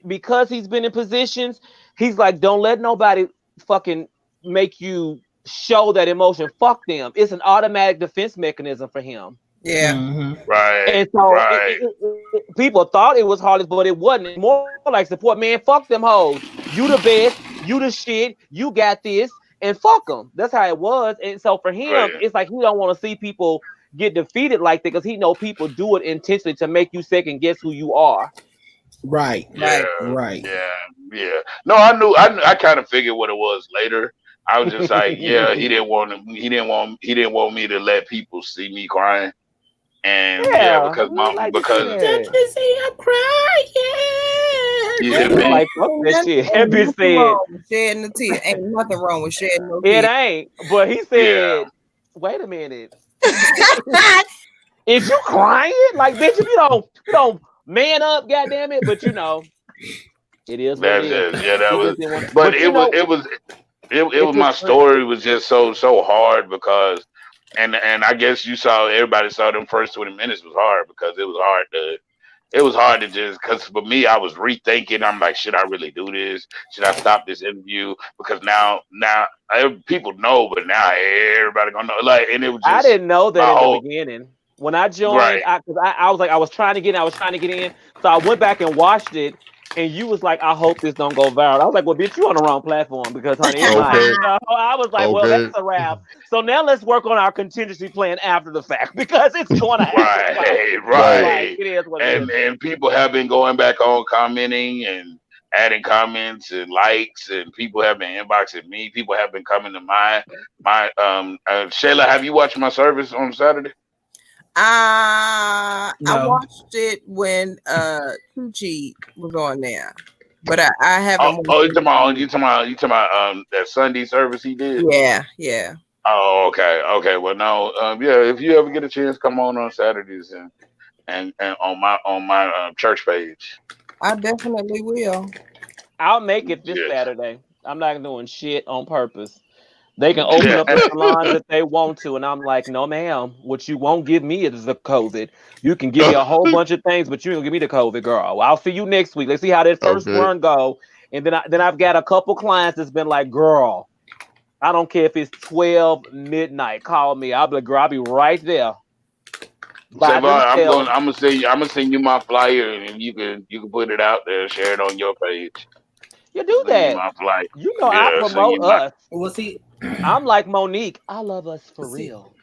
because he's been in positions, he's like, don't let nobody fucking make you show that emotion. Fuck them. It's an automatic defense mechanism for him. Yeah. Mm-hmm. Right. And so people thought it was heartless, but it wasn't. It's more like support. Man, fuck them hoes. You the best. You the shit. You got this. And fuck them. That's how it was. And so for him, it's like he don't want to see people get defeated like that because he know people do it intentionally to make you second guess who you are. Right. Yeah. Right. Yeah. No, I knew. I kind of figured what it was later. I was just like, yeah, he didn't want me to let people see me crying. And because don't you see I'm crying? Like fuck that shit. That bitch said shedding the tears. Ain't nothing wrong with shedding no it tears. ain't. But he said, wait a minute. If you crying, like bitch, if you don't man up, goddamn it. But you know, it is what it is. Yeah, that was. But it was my story was just so hard because, and I guess everybody saw them first 20 minutes was hard because it was hard to just, because for me, I was rethinking. I'm like, should I really do this? Should I stop this interview? Because now people know, but now everybody gonna know. Like, and it was just, I didn't know that in the beginning. When I joined, I was like, I was trying to get in. So I went back and watched it, and you was like, I hope this don't go viral. I was like, well, bitch, you on the wrong platform because, honey, I was like, well, that's a wrap. So now let's work on our contingency plan after the fact because it's going to happen. Right. Like, it is what it is. And people have been going back on commenting and adding comments and likes, and people have been inboxing me. People have been coming to my Shayla, have you watched my service on Saturday? I watched it when Tucci was on there, but I haven't. You talking about that Sunday service he did? Yeah. Oh, okay. Well, no, if you ever get a chance, come on Saturdays and on my church page. I definitely will. I'll make it this Saturday. I'm not doing shit on purpose. They can open up the salons if they want to, and I'm like, no, ma'am. What you won't give me is the COVID. You can give me a whole bunch of things, but you ain't gonna give me the COVID, girl. I'll see you next week. Let's see how that first run go, and then I've got a couple clients that's been like, girl, I don't care if it's 12 midnight. Call me. I'll be like, girl, I'll be right there. I'm gonna send you my flyer, and you can put it out there, share it on your page. You do that. You know, I promote us. Well, see, I'm like Monique. I love us for real.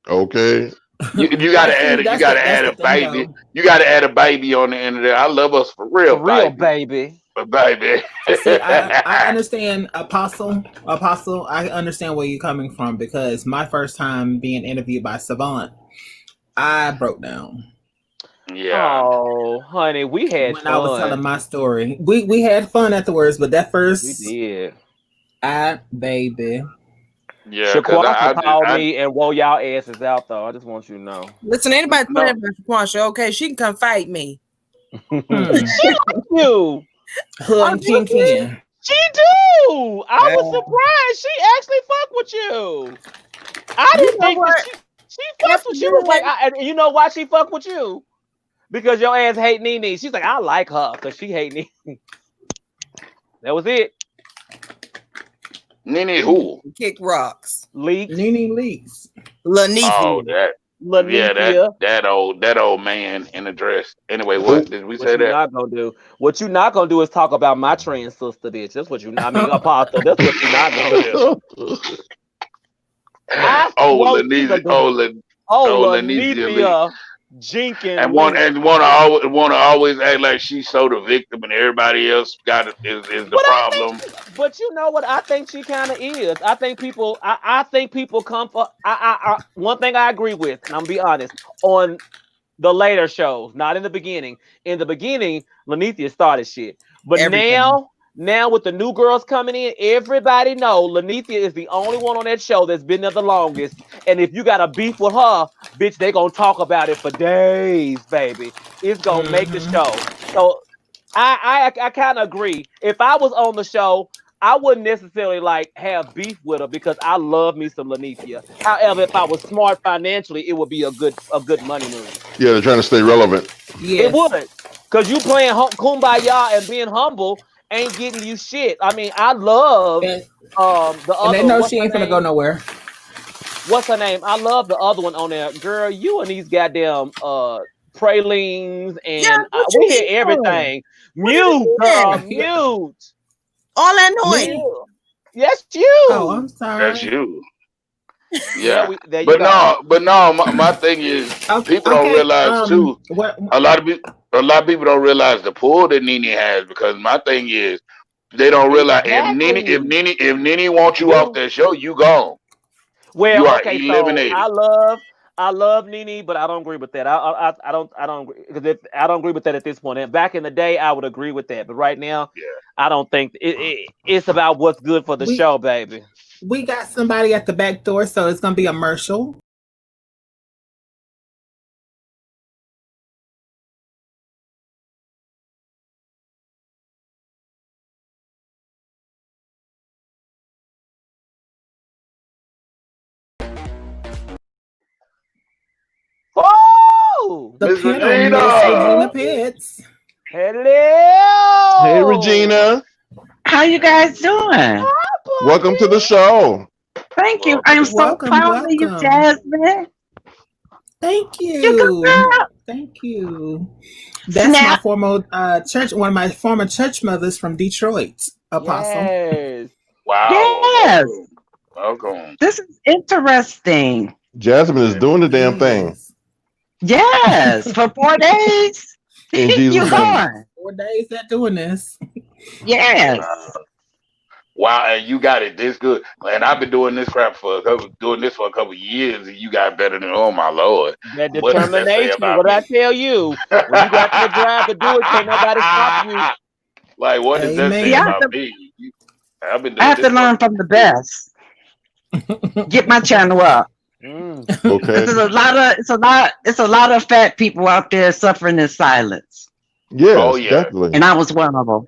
Okay. You gotta add it. You gotta add a baby. You gotta add a baby on the end of there. I love us for real, baby. Baby. See, I understand, Apostle. I understand where you're coming from because my first time being interviewed by Savant, I broke down. Yeah. Oh, honey, we had when I was telling fun. my story. We had fun afterwards, but that We first did. baby. Yeah, because Shaquasha I just called me and wore y'all asses out though. I just want you to know. Listen, anybody no. playing about Shaquasha, okay, she can come fight me. You. Her and King Ken. She do. I was Yeah. surprised. She actually fucked with you. I You didn't know think that what? she fucked with you. Was like, and you know why she fucked with you? Because your ass hate Nene. She's like, I like her because she hate Nene. That was it. Nene who? Kick rocks. Leaks. Nene Leaks. Lanithia. Oh, that. Yeah, Lanithia. that old man in a dress. Anyway, Who? what did we What say you that? not gonna do? What you not gonna do is talk about my trans sister, bitch. That's what you. I mean, Apostle. That's what you not gonna do. I Oh, quote she's a Lanithia. Lanithia Jenkins. And want to always act like she's so the victim and everybody else is the problem. But you know what? I think she kind of is. I think people. I think people come for. One thing I agree with, and I'm gonna be honest, on the later shows, not in the beginning. In the beginning, Lanithia started shit, but Everything. now with the new girls coming in, everybody know Lanithia is the only one on that show that's been there the longest. And if you got a beef with her, bitch, they gonna talk about it for days, baby. It's gonna make the show. So I kind of agree. If I was on the show, I wouldn't necessarily like have beef with her because I love me some Lanithia. However, if I was smart financially, it would be a good money move. Yeah, they're trying to stay relevant. Yes. It would, because you playing kumbaya and being humble ain't getting you shit. I mean, I love And, the other. and they know what's she her ain't gonna name? go nowhere. What's her name? I love the other one on there. Girl, you and these goddamn pralines and Yeah, what we you hear doing? everything. What you Mute, girl, doing? mute. All that noise. Mute. Yes, you. Oh, I'm sorry. That's you. Yeah, Yeah. there you But go. no, my thing is people don't realize too. What? A lot of people don't realize the pull that Nene has, because my thing is they don't realize Exactly. if Nene wants you off that show, you gone. Well, You are okay, so eliminated. I love Nene, but I don't agree with that. I don't agree, because I don't agree with that at this point. And back in the day, I would agree with that, but right now, Yeah. I don't think it's about what's good for the show, baby. We got somebody at the back door, so it's gonna be a commercial. Oh, The Miss piano, Regina! Miss Regina Pitts. hello. Hey, Regina. How you guys doing? Welcome to the show. Thank you. I am so Welcome, proud of you, welcome. Jasmine. Thank You good you. girl. Thank you. That's my former church, one of my former church mothers from Detroit, Apostle. Yes. Wow. Yes. Welcome. This is interesting. Jasmine is doing the damn thing. Yes. For 4 days. In Jesus' You name. going. 4 days at doing this. Yes. Wow, and you got it this good. And I've been doing this crap for a couple years, and you got better than, oh my Lord. That What does that say determination. about What me? I tell you, when you got the drive to do it, can't nobody stop you. Like, what does that say Amen. about me? I've been doing I have this to learn from the best. Get my channel up. Okay. It's a lot of fat people out there suffering in silence. Yes, Oh, yeah. definitely. And I was one of them.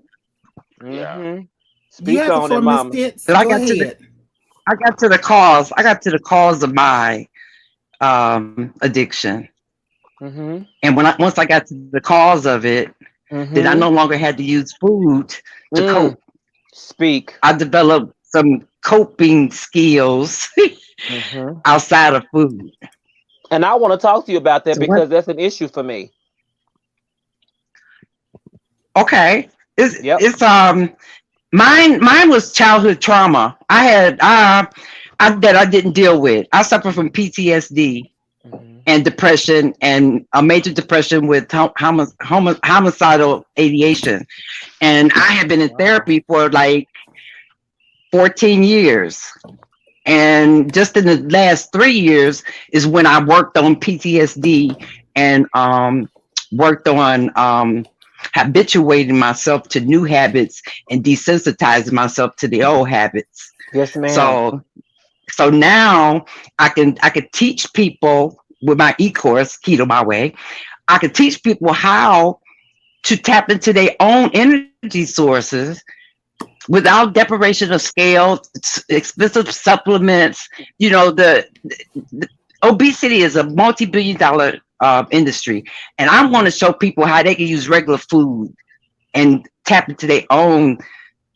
Mm-hmm. You Speak have the on it, floor, Miss mama. Pitts. But I Go got to ahead. the cause. I got to the cause of my addiction. Mm-hmm. And once I got to the cause of it, then I no longer had to use food to cope. Speak. I developed some coping skills outside of food. And I want to talk to you about that So because that's an issue for me. Okay. It's mine was childhood trauma. I had that I didn't deal with. I suffered from PTSD and depression, and a major depression with homicidal ideation. And I had been in therapy for like 14 years. And just in the last 3 years is when I worked on PTSD and worked on habituating myself to new habits and desensitizing myself to the old habits. Yes, ma'am. So now I can teach people with my e-course, Keto My Way. I can teach people how to tap into their own energy sources without deprivation of scale, expensive supplements. You know, the obesity is a multi-billion-dollar industry, and I want to show people how they can use regular food and tap into their own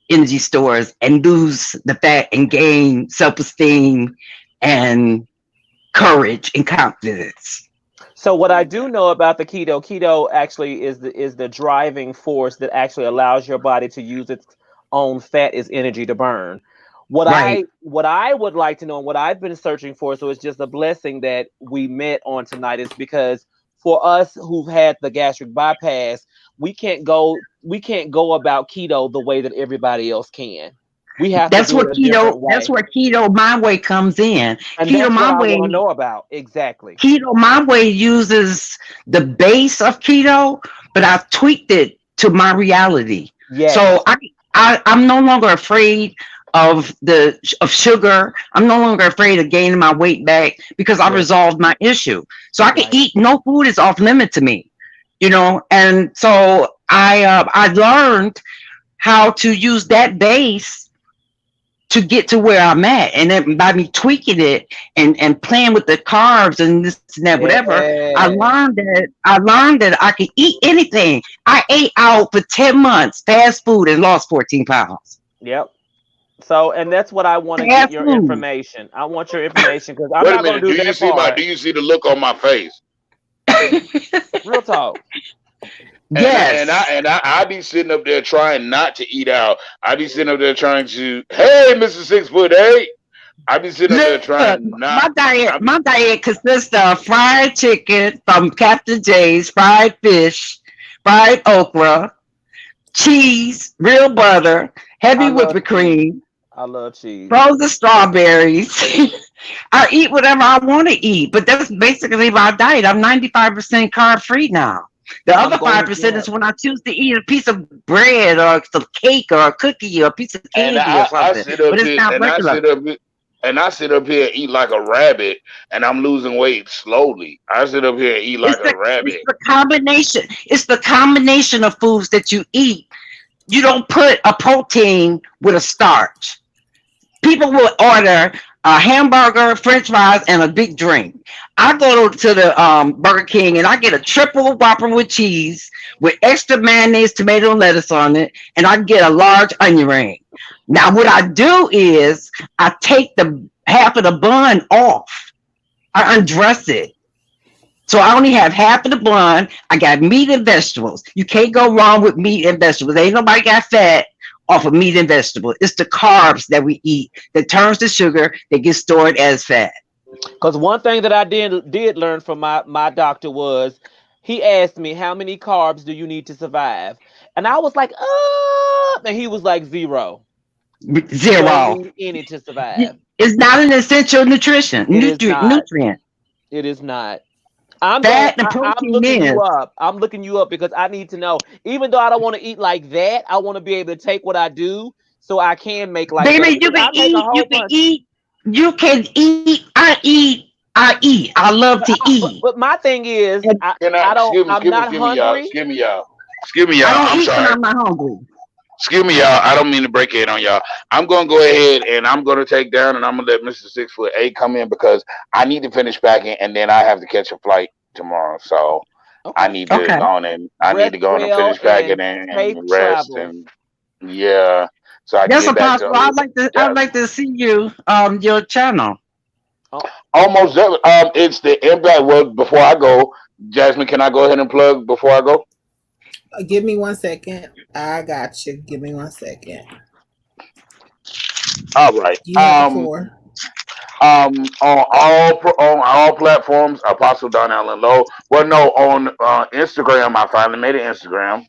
energy stores and lose the fat and gain self-esteem and courage and confidence. So what I do know about the keto actually is the driving force that actually allows your body to use its own fat as energy to burn. What I would like to know and what I've been searching for, so it's just a blessing that we met on tonight, is because for us who've had the gastric bypass, we can't go about keto the way that everybody else can. We have that's to do where it a different way. That's where Keto My Way comes in. And Keto that's My what Way, I want to know about. Exactly. Keto My Way uses the base of keto, but I've tweaked it to my reality. Yes. So I'm no longer afraid of sugar. I'm no longer afraid of gaining my weight back because I resolved my issue. So I can eat, no food is off limit to me, you know. And so I learned how to use that base to get to where I'm at, and then by me tweaking it and playing with the carbs and this and that, whatever, I learned that I could eat anything. I ate out for 10 months, fast food, and lost 14 pounds. Yep. So, and that's what I want to get your information. I want your information because I'm not going to do that part. Do you see the look on my face? Real talk. Yes. And I be sitting up there trying not to eat out. I be sitting up there trying to, hey, Mr. 6'8". I be sitting up there trying not. My diet consists of fried chicken from Captain J's, fried fish, fried okra, cheese, real butter, heavy whipping cream. I love cheese. Frozen strawberries. I eat whatever I want to eat, but that's basically my diet. I'm 95% carb free now. The other 5% is when I choose to eat a piece of bread or some cake or a cookie or a piece of candy or something. But it's not regular. And I sit up here and eat like a rabbit, and I'm losing weight slowly. I sit up here and eat like a rabbit. It's the combination of foods that you eat. You don't put a protein with a starch. People will order a hamburger, French fries, and a big drink. I go to the Burger King and I get a triple Whopper with cheese with extra mayonnaise, tomato, and lettuce on it, and I get a large onion ring. Now, what I do is I take the half of the bun off. I undress it. So I only have half of the bun. I got meat and vegetables. You can't go wrong with meat and vegetables. Ain't nobody got fat off of meat and vegetables. It's the carbs that we eat that turns to sugar that gets stored as fat. Because one thing that I did learn from my doctor was he asked me, how many carbs do you need to survive? And I was like, and he was like, 0. You don't need any to survive. It's not an essential nutrient. It is not. I'm looking you up. I'm looking you up because I need to know. Even though I don't want to eat like that, I want to be able to take what I do so I can make like. Baby, you can eat. You can eat. I eat. I love to eat. But my thing is, I'm not hungry. Excuse me, y'all. I'm sorry. I'm not hungry. Excuse me, y'all. I don't mean to break it on y'all. I'm going to go ahead and I'm going to take down and I'm going to let Mr. 6'8" come in because I need to finish packing and then I have to catch a flight tomorrow. So I need to go on and finish packing and rest and yeah. So I can get back to I'd like to see you your channel. Almost it's the Impact. Well, before I go, Jasmine, can I go ahead and plug before I go? Give me 1 second. I got you. Give me 1 second. All right. On all platforms, Apostle Don Allen Lowe. Well, no, on Instagram, I finally made an Instagram.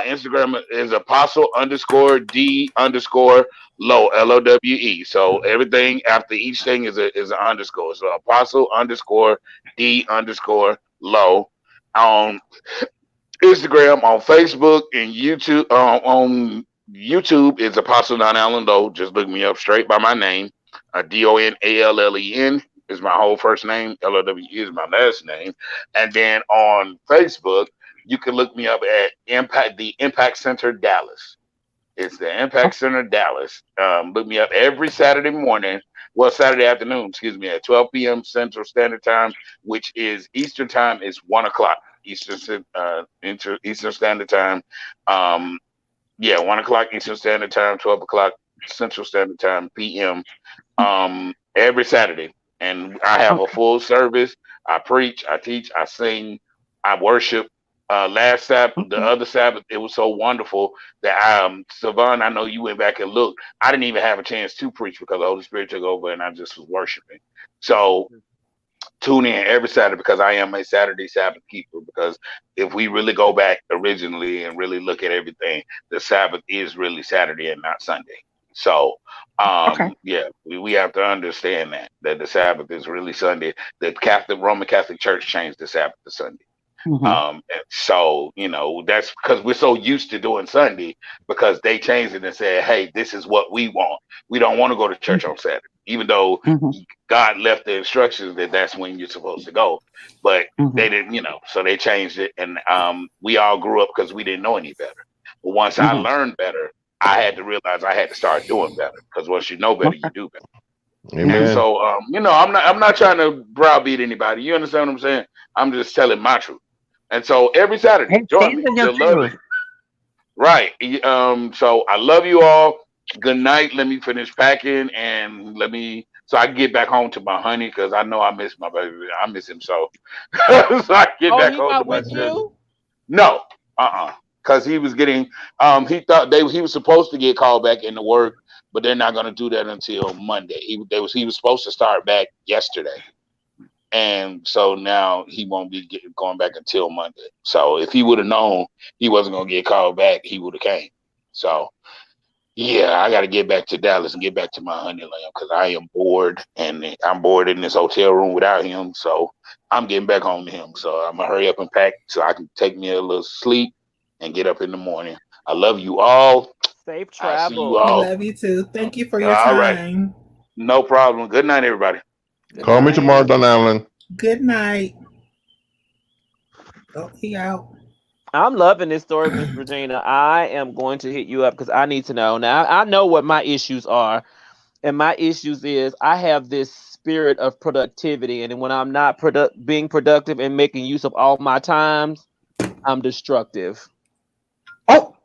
Instagram is Apostle_D_Lowe, LOWE. So everything after each thing is an underscore. So Apostle_D_Lowe. Instagram, on Facebook, and YouTube. On YouTube is Apostle Don Allen Lowe. Just look me up straight by my name. DONALLEN is my whole first name. LOWE is my last name. And then on Facebook, you can look me up at the Impact Center Dallas. It's the Impact Center Dallas. Look me up every Saturday morning. Well, Saturday afternoon, excuse me, at 12 p.m. Central Standard Time, which is Eastern Time, is 1 o'clock Eastern Standard Time. 1 o'clock Eastern Standard Time, 12 o'clock Central Standard Time, p.m. Every Saturday. And I have a full service. I preach, I teach, I sing, I worship. Last Sabbath, the other Sabbath, it was so wonderful that Savon, I know you went back and looked. I didn't even have a chance to preach because the Holy Spirit took over and I just was worshiping. So tune in every Saturday because I am a Saturday Sabbath keeper. Because if we really go back originally and really look at everything, the Sabbath is really Saturday and not Sunday. So we have to understand that the Sabbath is really Sunday. The Roman Catholic Church changed the Sabbath to Sunday. And so, that's because we're so used to doing Sunday because they changed it and said, hey, this is what we want. We don't want to go to church on Saturday, even though God left the instructions that that's when you're supposed to go. But they didn't, so they changed it. And we all grew up because we didn't know any better. But once I learned better, I had to realize I had to start doing better because once you know better, you do better. Amen. And so, I'm not trying to browbeat anybody. You understand what I'm saying? I'm just telling my truth. And so every Saturday, join me. You'll love it. Right. So I love you all. Good night. Let me finish packing and so I can get back home to my honey because I know I miss my baby. I miss him so. So I get back home to my children. No. Because he was getting he thought he was supposed to get called back into work, but they're not going to do that until Monday. He was supposed to start back yesterday. And so now he won't be going back until Monday. So if he would have known he wasn't going to get called back, he would have came. So, yeah, I got to get back to Dallas and get back to my honey lamb because I am bored. And I'm bored in this hotel room without him. So I'm getting back home to him. So I'm going to hurry up and pack so I can take me a little sleep and get up in the morning. I love you all. Safe travel. I see you all. I love you too. Thank you for your time. Right. No problem. Good night, everybody. Call me tomorrow, Don Allen. Good night. Oh, he out. I'm loving this story, Miss Regina. I am going to hit you up because I need to know. Now, I know what my issues are. And my issues is I have this spirit of productivity. And when I'm not being productive and making use of all my times, I'm destructive. Oh.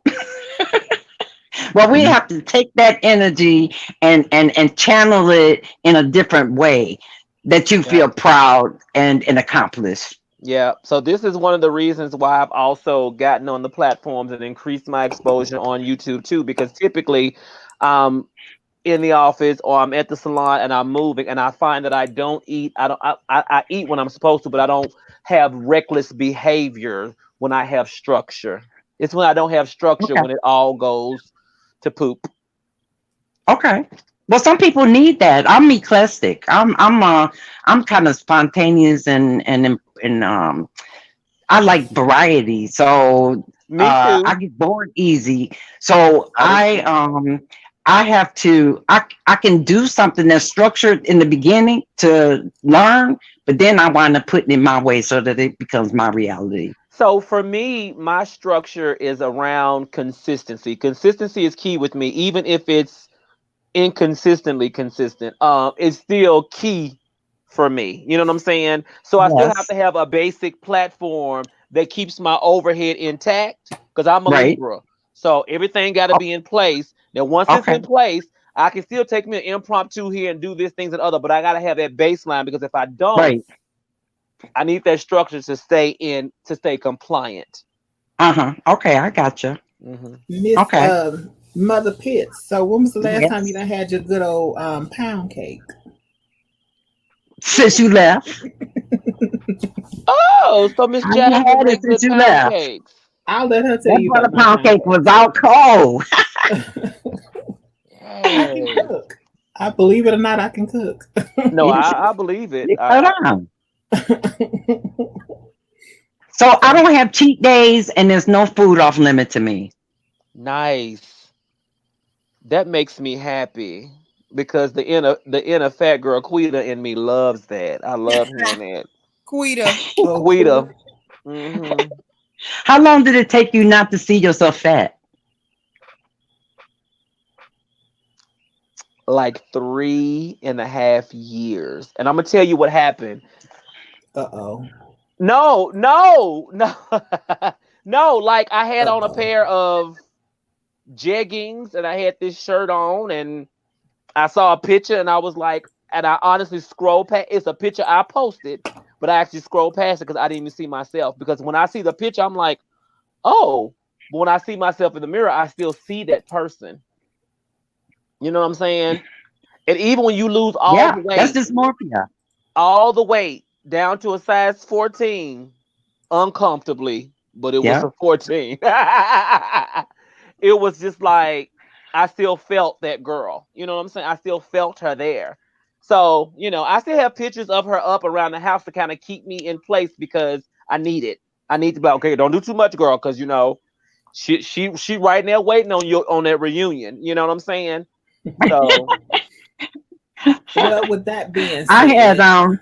Well, we have to take that energy and channel it in a different way that you feel proud and accomplished. Yeah. So this is one of the reasons why I've also gotten on the platforms and increased my exposure on YouTube too, because typically in the office or I'm at the salon and I'm moving and I find that I don't eat. I eat when I'm supposed to, but I don't have reckless behavior when I have structure. It's when I don't have structure when it all goes to poop. Okay. Well, some people need that. I'm eclectic. I'm kind of spontaneous and I like variety. So Me too. I get bored easy. So I can do something that's structured in the beginning to learn, but then I wind up putting it my way so that it becomes my reality. So for me, my structure is around consistency. Consistency is key with me, even if it's inconsistently consistent. It's still key for me. You know what I'm saying? So I still have to have a basic platform that keeps my overhead intact because I'm a Libra. So everything got to be in place. Now, once it's in place, I can still take me an impromptu here and do these things and other, but I got to have that baseline because if I don't, I need that structure to stay compliant. Okay, I gotcha. Miss Mother Pitts. So when was the last time you done had your good old pound cake? Since you left. Oh, so Miss Jackson had it since you left. Cakes. I'll let her tell you about the pound cake was out cold. I can cook. I believe it or not, I can cook. No, I believe it. So I don't have cheat days, and there's no food off limit to me. Nice. That makes me happy because the inner fat girl Quita in me loves that. I love hearing that. Quita. Quita. Mm-hmm. How long did it take you not to see yourself fat? Like 3.5 years. And I'm gonna tell you what happened. Uh-oh. No. No, like I had on a pair of jeggings and I had this shirt on and I saw a picture and I was like, and I honestly scrolled past. It's a picture I posted, but I actually scrolled past it because I didn't even see myself. Because when I see the picture, I'm like, oh. But when I see myself in the mirror, I still see that person. You know what I'm saying? And even when you lose all the weight, that's dysmorphia. All the weight down to a size 14, uncomfortably, but it was a 14. It was just like I still felt that girl. You know what I'm saying? I still felt her there. So, I still have pictures of her up around the house to kind of keep me in place because I need it. I need to be okay. Don't do too much, girl, because she right now waiting on you on that reunion. You know what I'm saying? So, well, with that being said,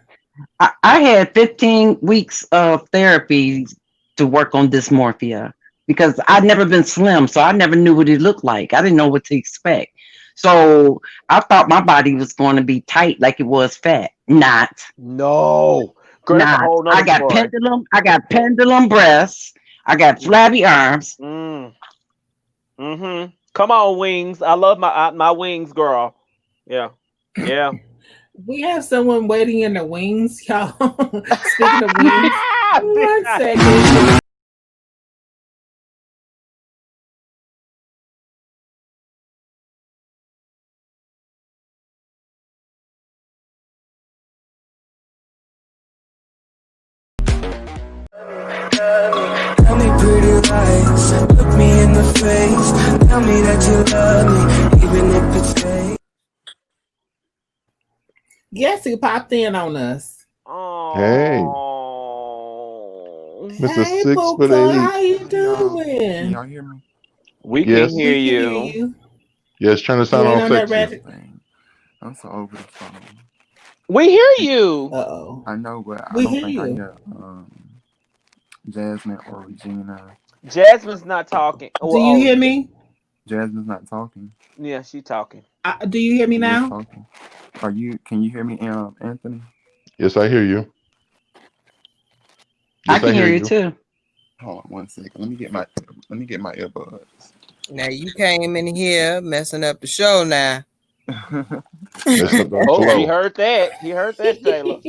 I had 15 weeks of therapy to work on dysmorphia because I'd never been slim, so I never knew what it looked like. I didn't know what to expect. So I thought my body was going to be tight like it was fat. Not. No. Girl, not. I got pendulum breasts. I got flabby arms. Mm-hmm. Come on, wings. I love my wings, girl. Yeah. Yeah. We have someone waiting in the wings, y'all. Speaking of wings, 1 second. Tell me pretty lies, look me in the face. Tell me that you love me, even if it's fake. Yes, he popped in on us. Oh. Hey. Mr. Hey, 6'8". how you doing? Can y'all hear me? We can hear you. Yes, trying to sound all sexy. I'm so over the phone. We hear you. Uh-oh. I know, but I We don't hear think I you. hear Jasmine or Regina. Jasmine's not talking. Do you hear me? Jasmine's not talking. Yeah, she's talking. Do you hear me now? Talking. Can you hear me, Anthony? Yes, I hear you. I can hear you too. Hold on 1 second. Let me get my earbuds. Now you came in here messing up the show now. He heard that. He heard that, Taylor.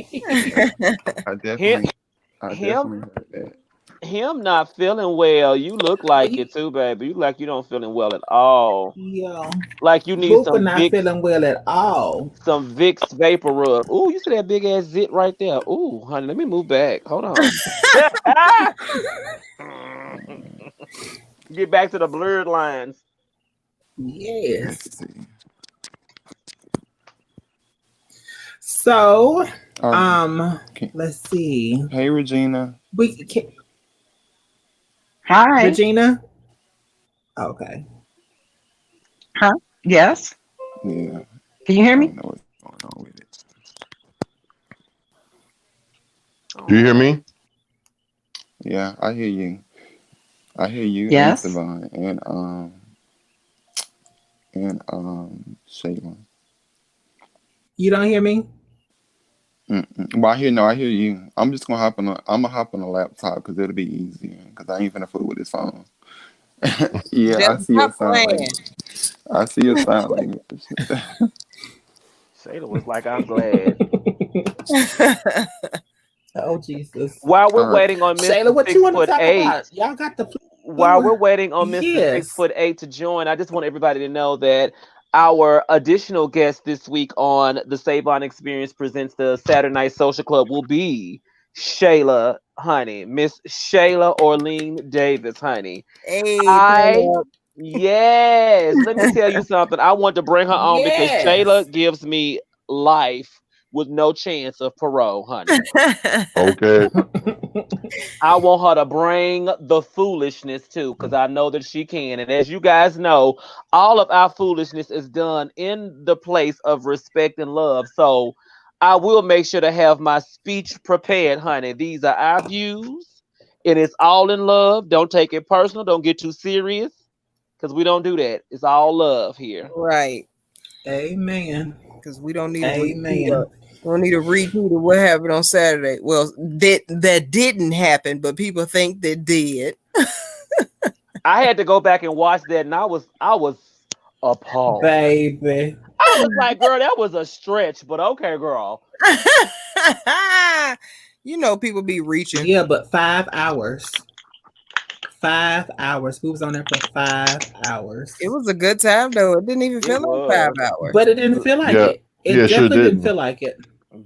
I definitely heard that. Him not feeling well. You look like it too, baby. You like you don't feeling well at all. Yeah. Like you need some not Vicks, feeling well at all. Some Vicks vapor rub. Ooh, you see that big ass zit right there. Ooh, honey, let me move back. Hold on. Get back to the blurred lines. Yes. So, let's see. Hey, Regina. Hi, Regina. Okay. Huh? Yes. Yeah. Can you hear me? I don't know what's going on with it. Do you hear me? Yeah, I hear you. I hear you. Yes. And Savon and Shayla. You don't hear me? Well, I hear you. I'm just gonna hop on a laptop because it'll be easier because I ain't finna fool with this phone. Yeah, I see your sound language. I see your sound language. Shayla was like, I'm glad. Oh Jesus! While we're waiting on Mr. Shayla, what you want to talk 6'8", about? Y'all got the. While we're waiting on Mr. 6'8" to join, I just want everybody to know that our additional guest this week on the Savon Experience presents the Saturday Night Social Club will be Shayla, honey, Miss Shayla Orlean Davis, honey. Hey, yes. Let me tell you something. I want to bring her on because Shayla gives me life with no chance of parole, honey. Okay. I want her to bring the foolishness too, because I know that she can. And as you guys know, all of our foolishness is done in the place of respect and love. So I will make sure to have my speech prepared, honey. These are our views, and it's all in love. Don't take it personal. Don't get too serious, because we don't do that. It's all love here. Right. Amen. Because we don't need Amen. We don't need to repeat what happened on Saturday. Well, that didn't happen, but people think that did. I had to go back and watch that, and I was appalled. Baby. I was like, girl, that was a stretch, but okay, girl. You know, people be reaching. Yeah, but 5 hours. 5 hours. We was on there for 5 hours. It was a good time though. It didn't even feel like 5 hours. But it didn't feel like it. It definitely sure didn't feel like it.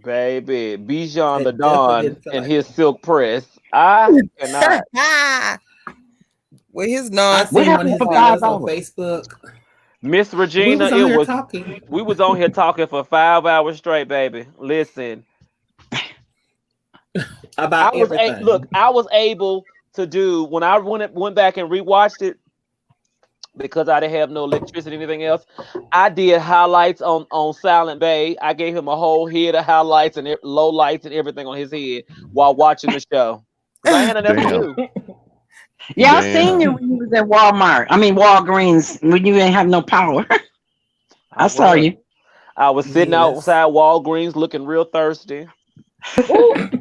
Baby, Bijan the Don and his silk press. I cannot. With his I seen one of his videos on Facebook. Miss Regina, we was on here talking for 5 hours straight, baby. Listen. About everything. I was able to do when I went back and rewatched it, because I didn't have no electricity or anything else. I did highlights on Silent Bay. I gave him a whole head of highlights and low lights and everything on his head while watching the show. I had enough to do. Yeah, I seen you when you was at Walmart. I mean Walgreens, when you didn't have no power. I saw you. I was sitting outside Walgreens looking real thirsty. Them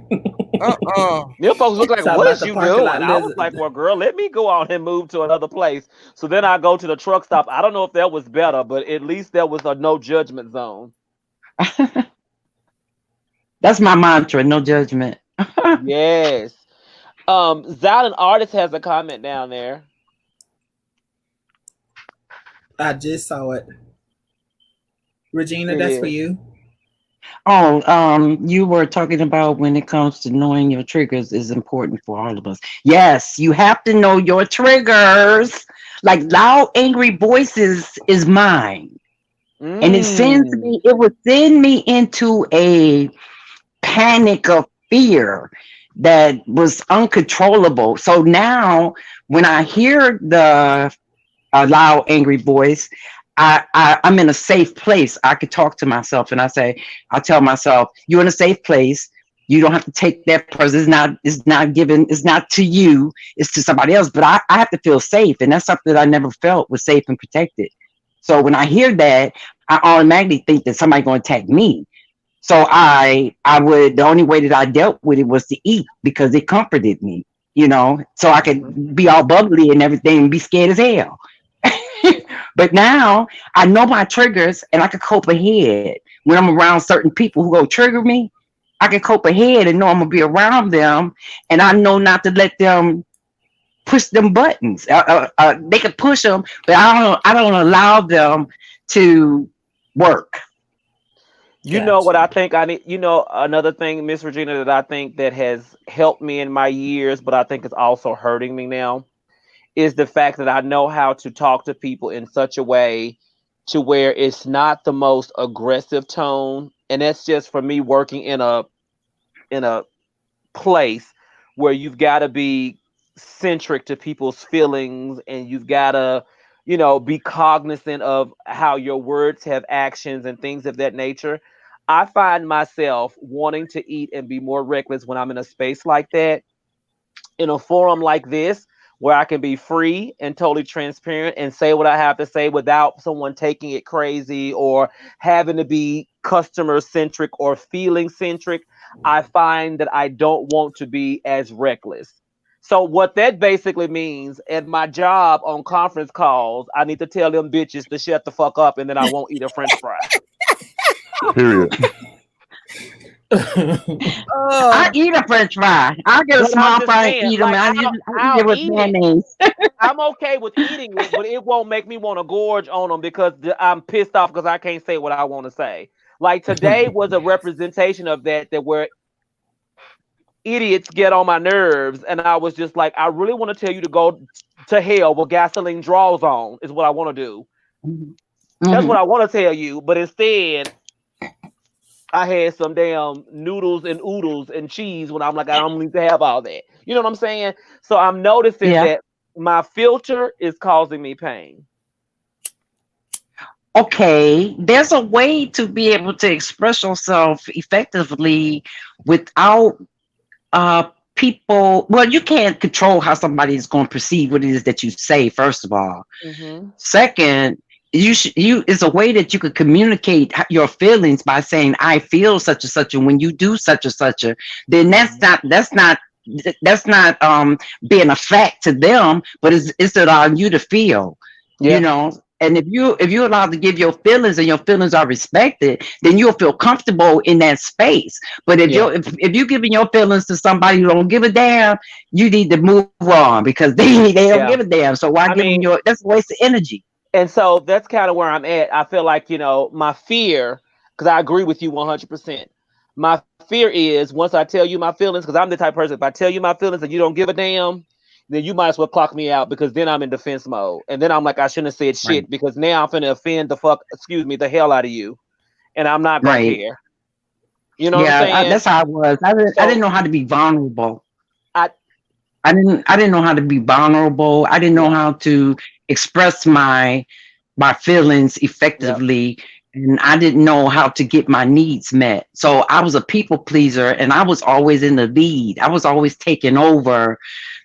folks look like, what is you doing? I was like, well, girl, let me go out and move to another place. So then I go to the truck stop. I don't know if that was better, but at least there was a no judgment zone. That's my mantra, no judgment. Yes. Zalin Artist has a comment down there. I just saw it. Regina, that's for you. Oh, you were talking about when it comes to knowing your triggers is important for all of us. Yes, you have to know your triggers. Like loud, angry voices is mine. And it would send me into a panic of fear that was uncontrollable. So now when I hear the loud, angry voice, I'm in a safe place. I could talk to myself and I tell myself, you're in a safe place. You don't have to take that person. It's not to you, it's to somebody else. But I have to feel safe. And that's something that I never felt was safe and protected. So when I hear that, I automatically think that somebody's going to attack me. So the only way that I dealt with it was to eat, because it comforted me, so I could be all bubbly and everything and be scared as hell. But now I know my triggers and I can cope ahead. When I'm around certain people who go trigger me, I can cope ahead and know I'm gonna be around them, and I know not to let them push them buttons. They can push them, but I don't allow them to work. You know what I think I need? Another thing, Miss Regina, that I think that has helped me in my years, but I think it's also hurting me now, is the fact that I know how to talk to people in such a way to where it's not the most aggressive tone. And that's just for me working in a place where you've got to be centric to people's feelings, and you've got to, be cognizant of how your words have actions and things of that nature. I find myself wanting to eat and be more reckless when I'm in a space like that. In a forum like this, where I can be free and totally transparent and say what I have to say without someone taking it crazy or having to be customer centric or feeling centric, I find that I don't want to be as reckless. So what that basically means, at my job on conference calls, I need to tell them bitches to shut the fuck up, and then I won't eat a French fry. Period. I eat a French fry. I get a small fry and eat them. I eat it with mayonnaise. I'm okay with eating it, but it won't make me want to gorge on them because I'm pissed off because I can't say what I want to say. Like today was a representation of that where idiots get on my nerves, and I was just like, I really want to tell you to go to hell with gasoline draws on is what I want to do. That's what I want to tell you, but instead I had some damn noodles and oodles and cheese when I'm like, I don't need to have all that. You know what I'm saying? So I'm noticing that my filter is causing me pain. Okay, there's a way to be able to express yourself effectively without people. Well, you can't control how somebody is going to perceive what it is that you say, first of all. Second, it's a way that you could communicate your feelings by saying I feel such and such, and when you do such and such, then that's not being a fact to them, but it's allowing you to feel, you know. And if you're allowed to give your feelings and your feelings are respected, then you'll feel comfortable in that space. But if you're giving your feelings to somebody who don't give a damn, you need to move on, because they don't give a damn. So why give them that's a waste of energy. And so that's kind of where I'm at. I feel like, you know, my fear, because I agree with you 100%. My fear is once I tell you my feelings, because I'm the type of person, if I tell you my feelings and you don't give a damn, then you might as well clock me out, because then I'm in defense mode. And then I'm like, I shouldn't have said shit, because now I'm finna offend the hell out of you. And I'm not gonna care. You know what I'm saying? That's how I was. I didn't know how to be vulnerable. I didn't know how to be vulnerable. I didn't know how to express my feelings effectively. And I didn't know how to get my needs met. So I was a people pleaser, and I was always in the lead. I was always taking over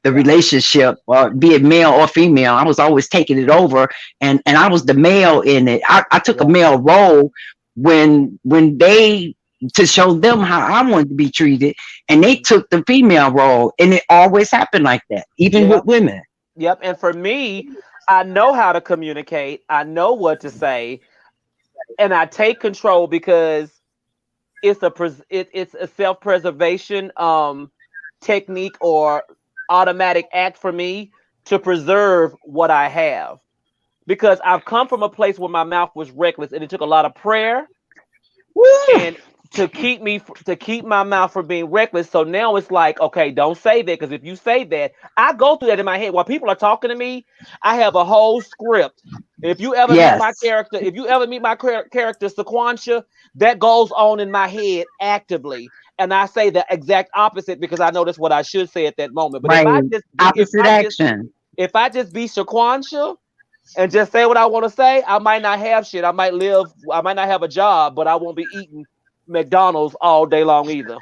the relationship, be it male or female. I was always taking it over, and I was the male in it. I took a male role when they, to show them how I wanted to be treated, and they took the female role, and it always happened like that, even with women. Yep. And for me, I know how to communicate. I know what to say, and I take control, because it's a self-preservation technique or automatic act for me to preserve what I have, because I've come from a place where my mouth was reckless, and it took a lot of prayer and to keep my mouth from being reckless. So now it's like, okay, don't say that, because if you say that, I go through that in my head while people are talking to me. I have a whole script. If you ever meet my character, Sequancia, that goes on in my head actively. And I say the exact opposite, because I know that's what I should say at that moment. But if I just be Sequancia and just say what I want to say, I might not have shit. I might not have a job, but I won't be eating McDonald's all day long either.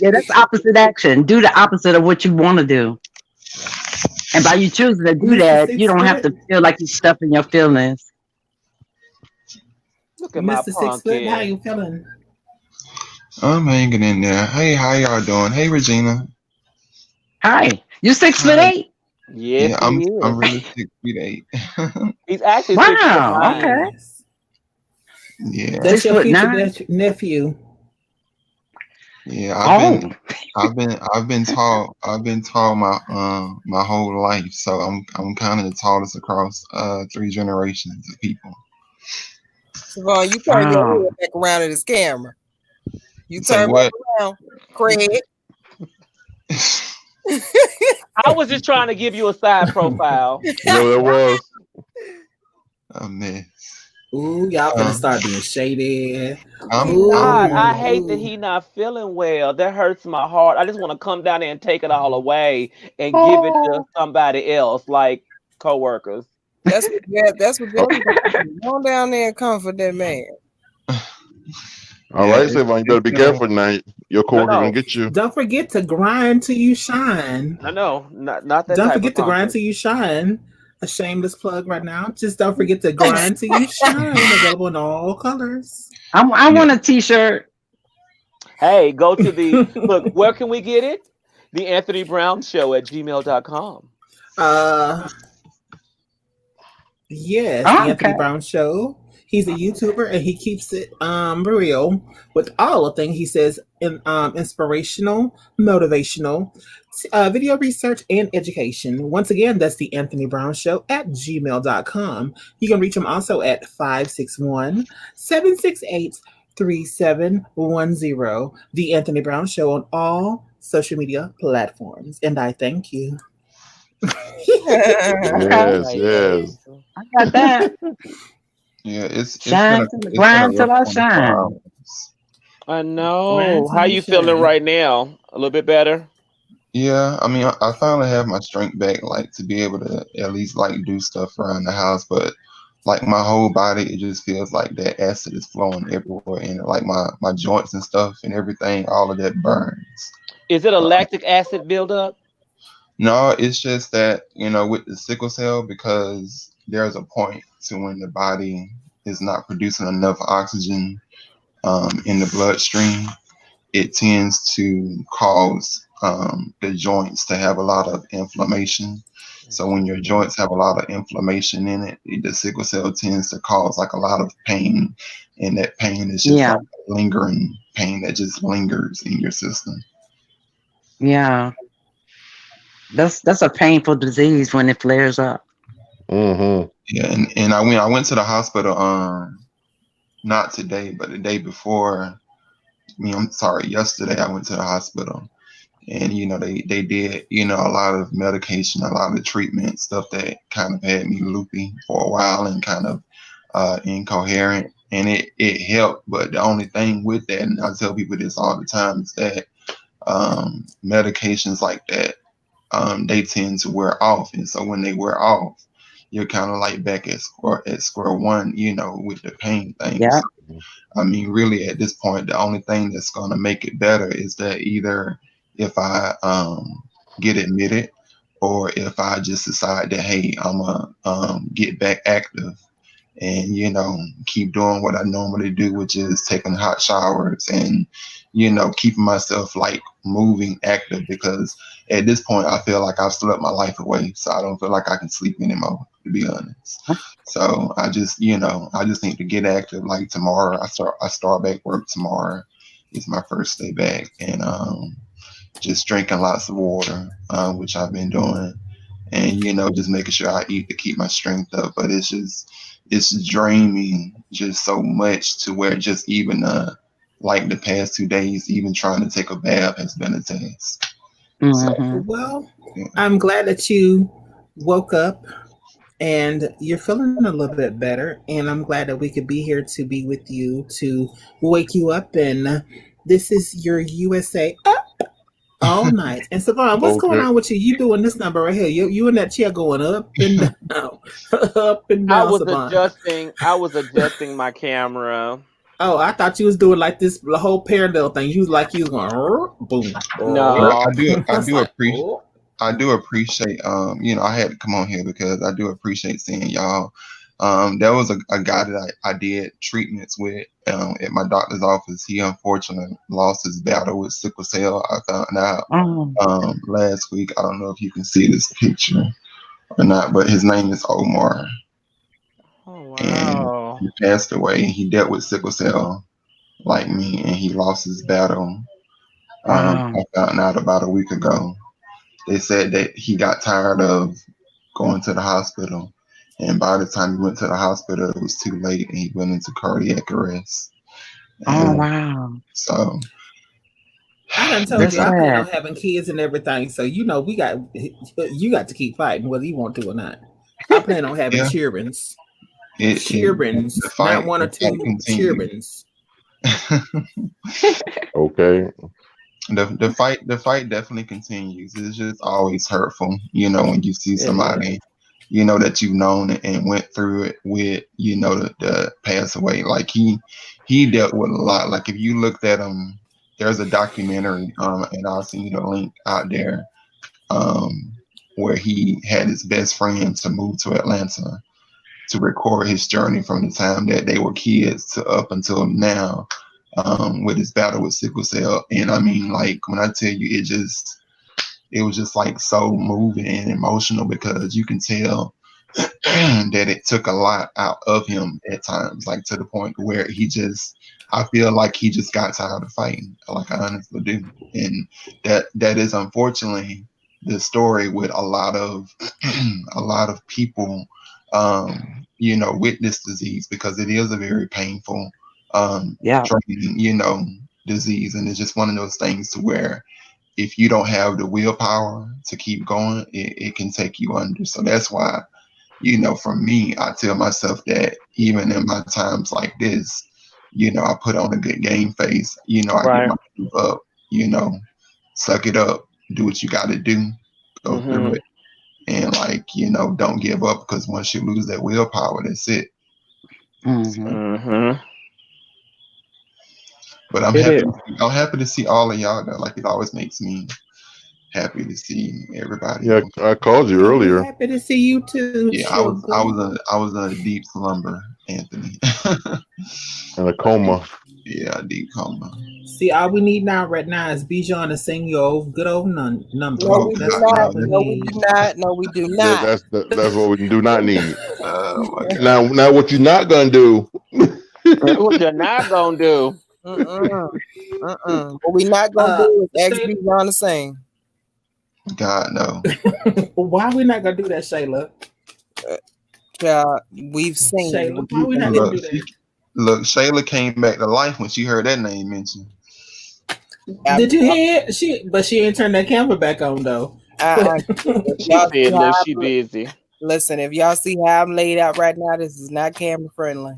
That's opposite action. Do the opposite of what you want to do. And by you choosing to do that, you don't have to feel like you're stuffing your feelings. Look at Mr. 6 Foot, how you feeling? I'm hanging in there. Hey, how y'all doing? Hey, Regina. Hi. You 6'8"? Yes, I'm really 6'8". He's actually 6'9". Okay. Yeah. That's your future nephew. Yeah, I've been tall my whole life, so I'm kind of the tallest across 3 generations of people. Savon, you turn your head back around at this camera. You turn back around, Craig. I was just trying to give you a side profile. No, it was. Oh man. Ooh, y'all gonna start being shady. God, I hate that he not feeling well. That hurts my heart. I just want to come down there and take it all away and give it to somebody else, like coworkers. That's what go down there and comfort that man. All right, Savon, you better be careful now. Your coworker gonna get you. Don't forget to grind till you shine. I know, not that. Don't forget to grind till you shine. A shameless plug right now. Just don't forget to grind till you shine. Available in all colors. I want a t-shirt. Hey, go to the look. Where can we get it? The Anthony Brown Show at gmail.com. Yes, the Anthony Brown Show. He's a YouTuber and he keeps it real with all the things he says inspirational, motivational, video research, and education. Once again, that's the Anthony Brown Show at gmail.com. You can reach him also at 561-768-3710. The Anthony Brown Show on all social media platforms. And I thank you. Yes. I got that. Yeah, Shine till it's been a grind till rough I 24 shine. hours. I know. Grind How till you you feeling shine. right now? A little bit better? Yeah, I mean, I finally have my strength back, like to be able to at least like do stuff around the house. But like my whole body, it just feels like that acid is flowing everywhere, and like my joints and stuff and everything, all of that burns. Is it a Uh, lactic acid buildup? no, it's just that with the sickle cell, because there's a point to when the body is not producing enough oxygen in the bloodstream. It tends to cause the joints to have a lot of inflammation. So when your joints have a lot of inflammation in it, the sickle cell tends to cause like a lot of pain, and that pain is just Yeah, like lingering pain that just lingers in your system. yeah. That's a painful disease when it flares up. Mm-hmm. Yeah, and I went to the hospital not today, but the day before. I'm sorry, yesterday I went to the hospital, and they did a lot of medication, a lot of treatment stuff that kind of had me loopy for a while and kind of incoherent, and it helped. But the only thing with that, and I tell people this all the time, is that medications like that, they tend to wear off, and so when they wear off, you're kind of like back at square one, with the pain things. Yeah. I mean, really, at this point, the only thing that's going to make it better is that either if I get admitted, or if I just decide that, hey, I'm going to get back active and, keep doing what I normally do, which is taking hot showers and, keeping myself like moving active, because at this point, I feel like I've slept my life away. So I don't feel like I can sleep anymore, to be honest. So I just need to get active. Like tomorrow, I start back work tomorrow. It's my first day back, and just drinking lots of water, which I've been doing, and just making sure I eat to keep my strength up. But it's draining just so much to where just even like the past 2 days, even trying to take a bath has been a task. So, Well, yeah. I'm glad that you woke up and you're feeling a little bit better. And I'm glad that we could be here to be with you, to wake you up. And this is your USA Up all night. And Savon, what's going Okay. on with you? You doing this number right here. You in that chair going up and down, up and down, Savon. I was adjusting my camera. Oh, I thought you was doing like this the whole parallel thing. You was like you was going boom. No. I do appreciate I had to come on here because I do appreciate seeing y'all. There was a guy that I did treatments with at my doctor's office. He unfortunately lost his battle with sickle cell. I found out last week. I don't know if you can see this picture or not, but his name is Omar. Oh, wow. And he passed away. He dealt with sickle cell like me, and he lost his battle. I found out about a week ago. They said that he got tired of going to the hospital, and by the time he went to the hospital, it was too late, and he went into cardiac arrest. Oh, wow. So I done told you I plan on having kids and everything, so you got to keep fighting whether you want to or not. I plan on having cheerings. Cheerings, not one or two cheerings. Okay. The fight definitely continues. It's just always hurtful, when you see somebody, that you've known and went through it with, the pass away. Like he dealt with a lot. Like if you looked at him, there's a documentary, and I'll send you the link out there, where he had his best friend to move to Atlanta to record his journey from the time that they were kids to up until now, with his battle with sickle cell. And I mean, like when I tell you, it was just like so moving and emotional, because you can tell that it took a lot out of him at times, like to the point where I feel like he just got tired of fighting, like I honestly do. And that is unfortunately the story with a lot of people, with this disease, because it is a very painful, draining, disease. And it's just one of those things to where if you don't have the willpower to keep going, it can take you under. So that's why, from me, I tell myself that even in my times like this, I put on a good game face. I get myself up, suck it up, do what you got to do, go through it. And don't give up, because once you lose that willpower, that's it. But I'm happy to see all of y'all though. Like, it always makes me happy to see everybody. Yeah, I called you earlier. Happy to see you too. Yeah, I was in a deep slumber, Anthony. And a coma. Yeah, a deep coma. See, all we need right now is Bijan to sing your good old number. No, we do not. No, we do not. Yeah, that's what we do not need. Now, what you're not gonna do? What you're not gonna do? What we not gonna do is ask Bijan to sing. God no. Why are we not gonna do that, Shayla? We've seen. Shayla, why are we not gonna do that? Look, Shayla came back to life when she heard that name mentioned. Did you hear it? But she ain't turned that camera back on though. She busy. Listen, if y'all see how I'm laid out right now, this is not camera friendly.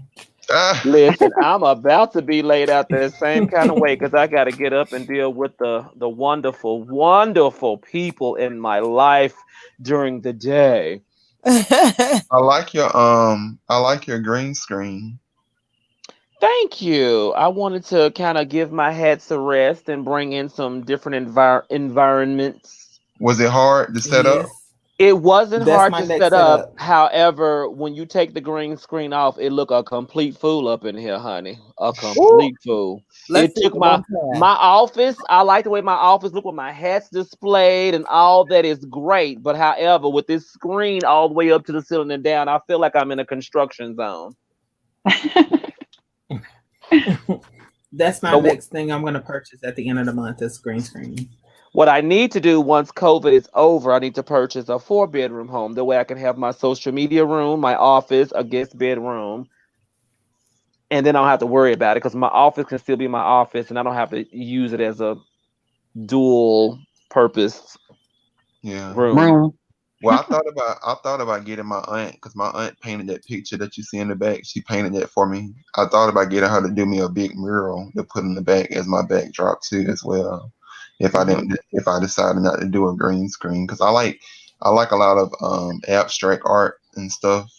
Listen, I'm about to be laid out the same kind of way, because I got to get up and deal with the wonderful, wonderful people in my life during the day. I like your green screen. Thank you. I wanted to kind of give my heads a rest and bring in some different environments. Was it hard to set up? It wasn't hard to set up. However, when you take the green screen off, it look a complete fool up in here, honey. A complete fool. It took my office. I like the way my office look with my hats displayed and all that is great. But however, with this screen all the way up to the ceiling and down, I feel like I'm in a construction zone. That's my next thing I'm going to purchase at the end of the month, is green screen. What I need to do once COVID is over, I need to purchase a 4-bedroom home. That way I can have my social media room, my office, a guest bedroom. And then I don't have to worry about it, because my office can still be my office and I don't have to use it as a dual purpose room. Well, I thought about getting my aunt, because my aunt painted that picture that you see in the back. She painted that for me. I thought about getting her to do me a big mural to put in the back as my backdrop too, as well. If I decided not to do a green screen, because I like a lot of abstract art and stuff,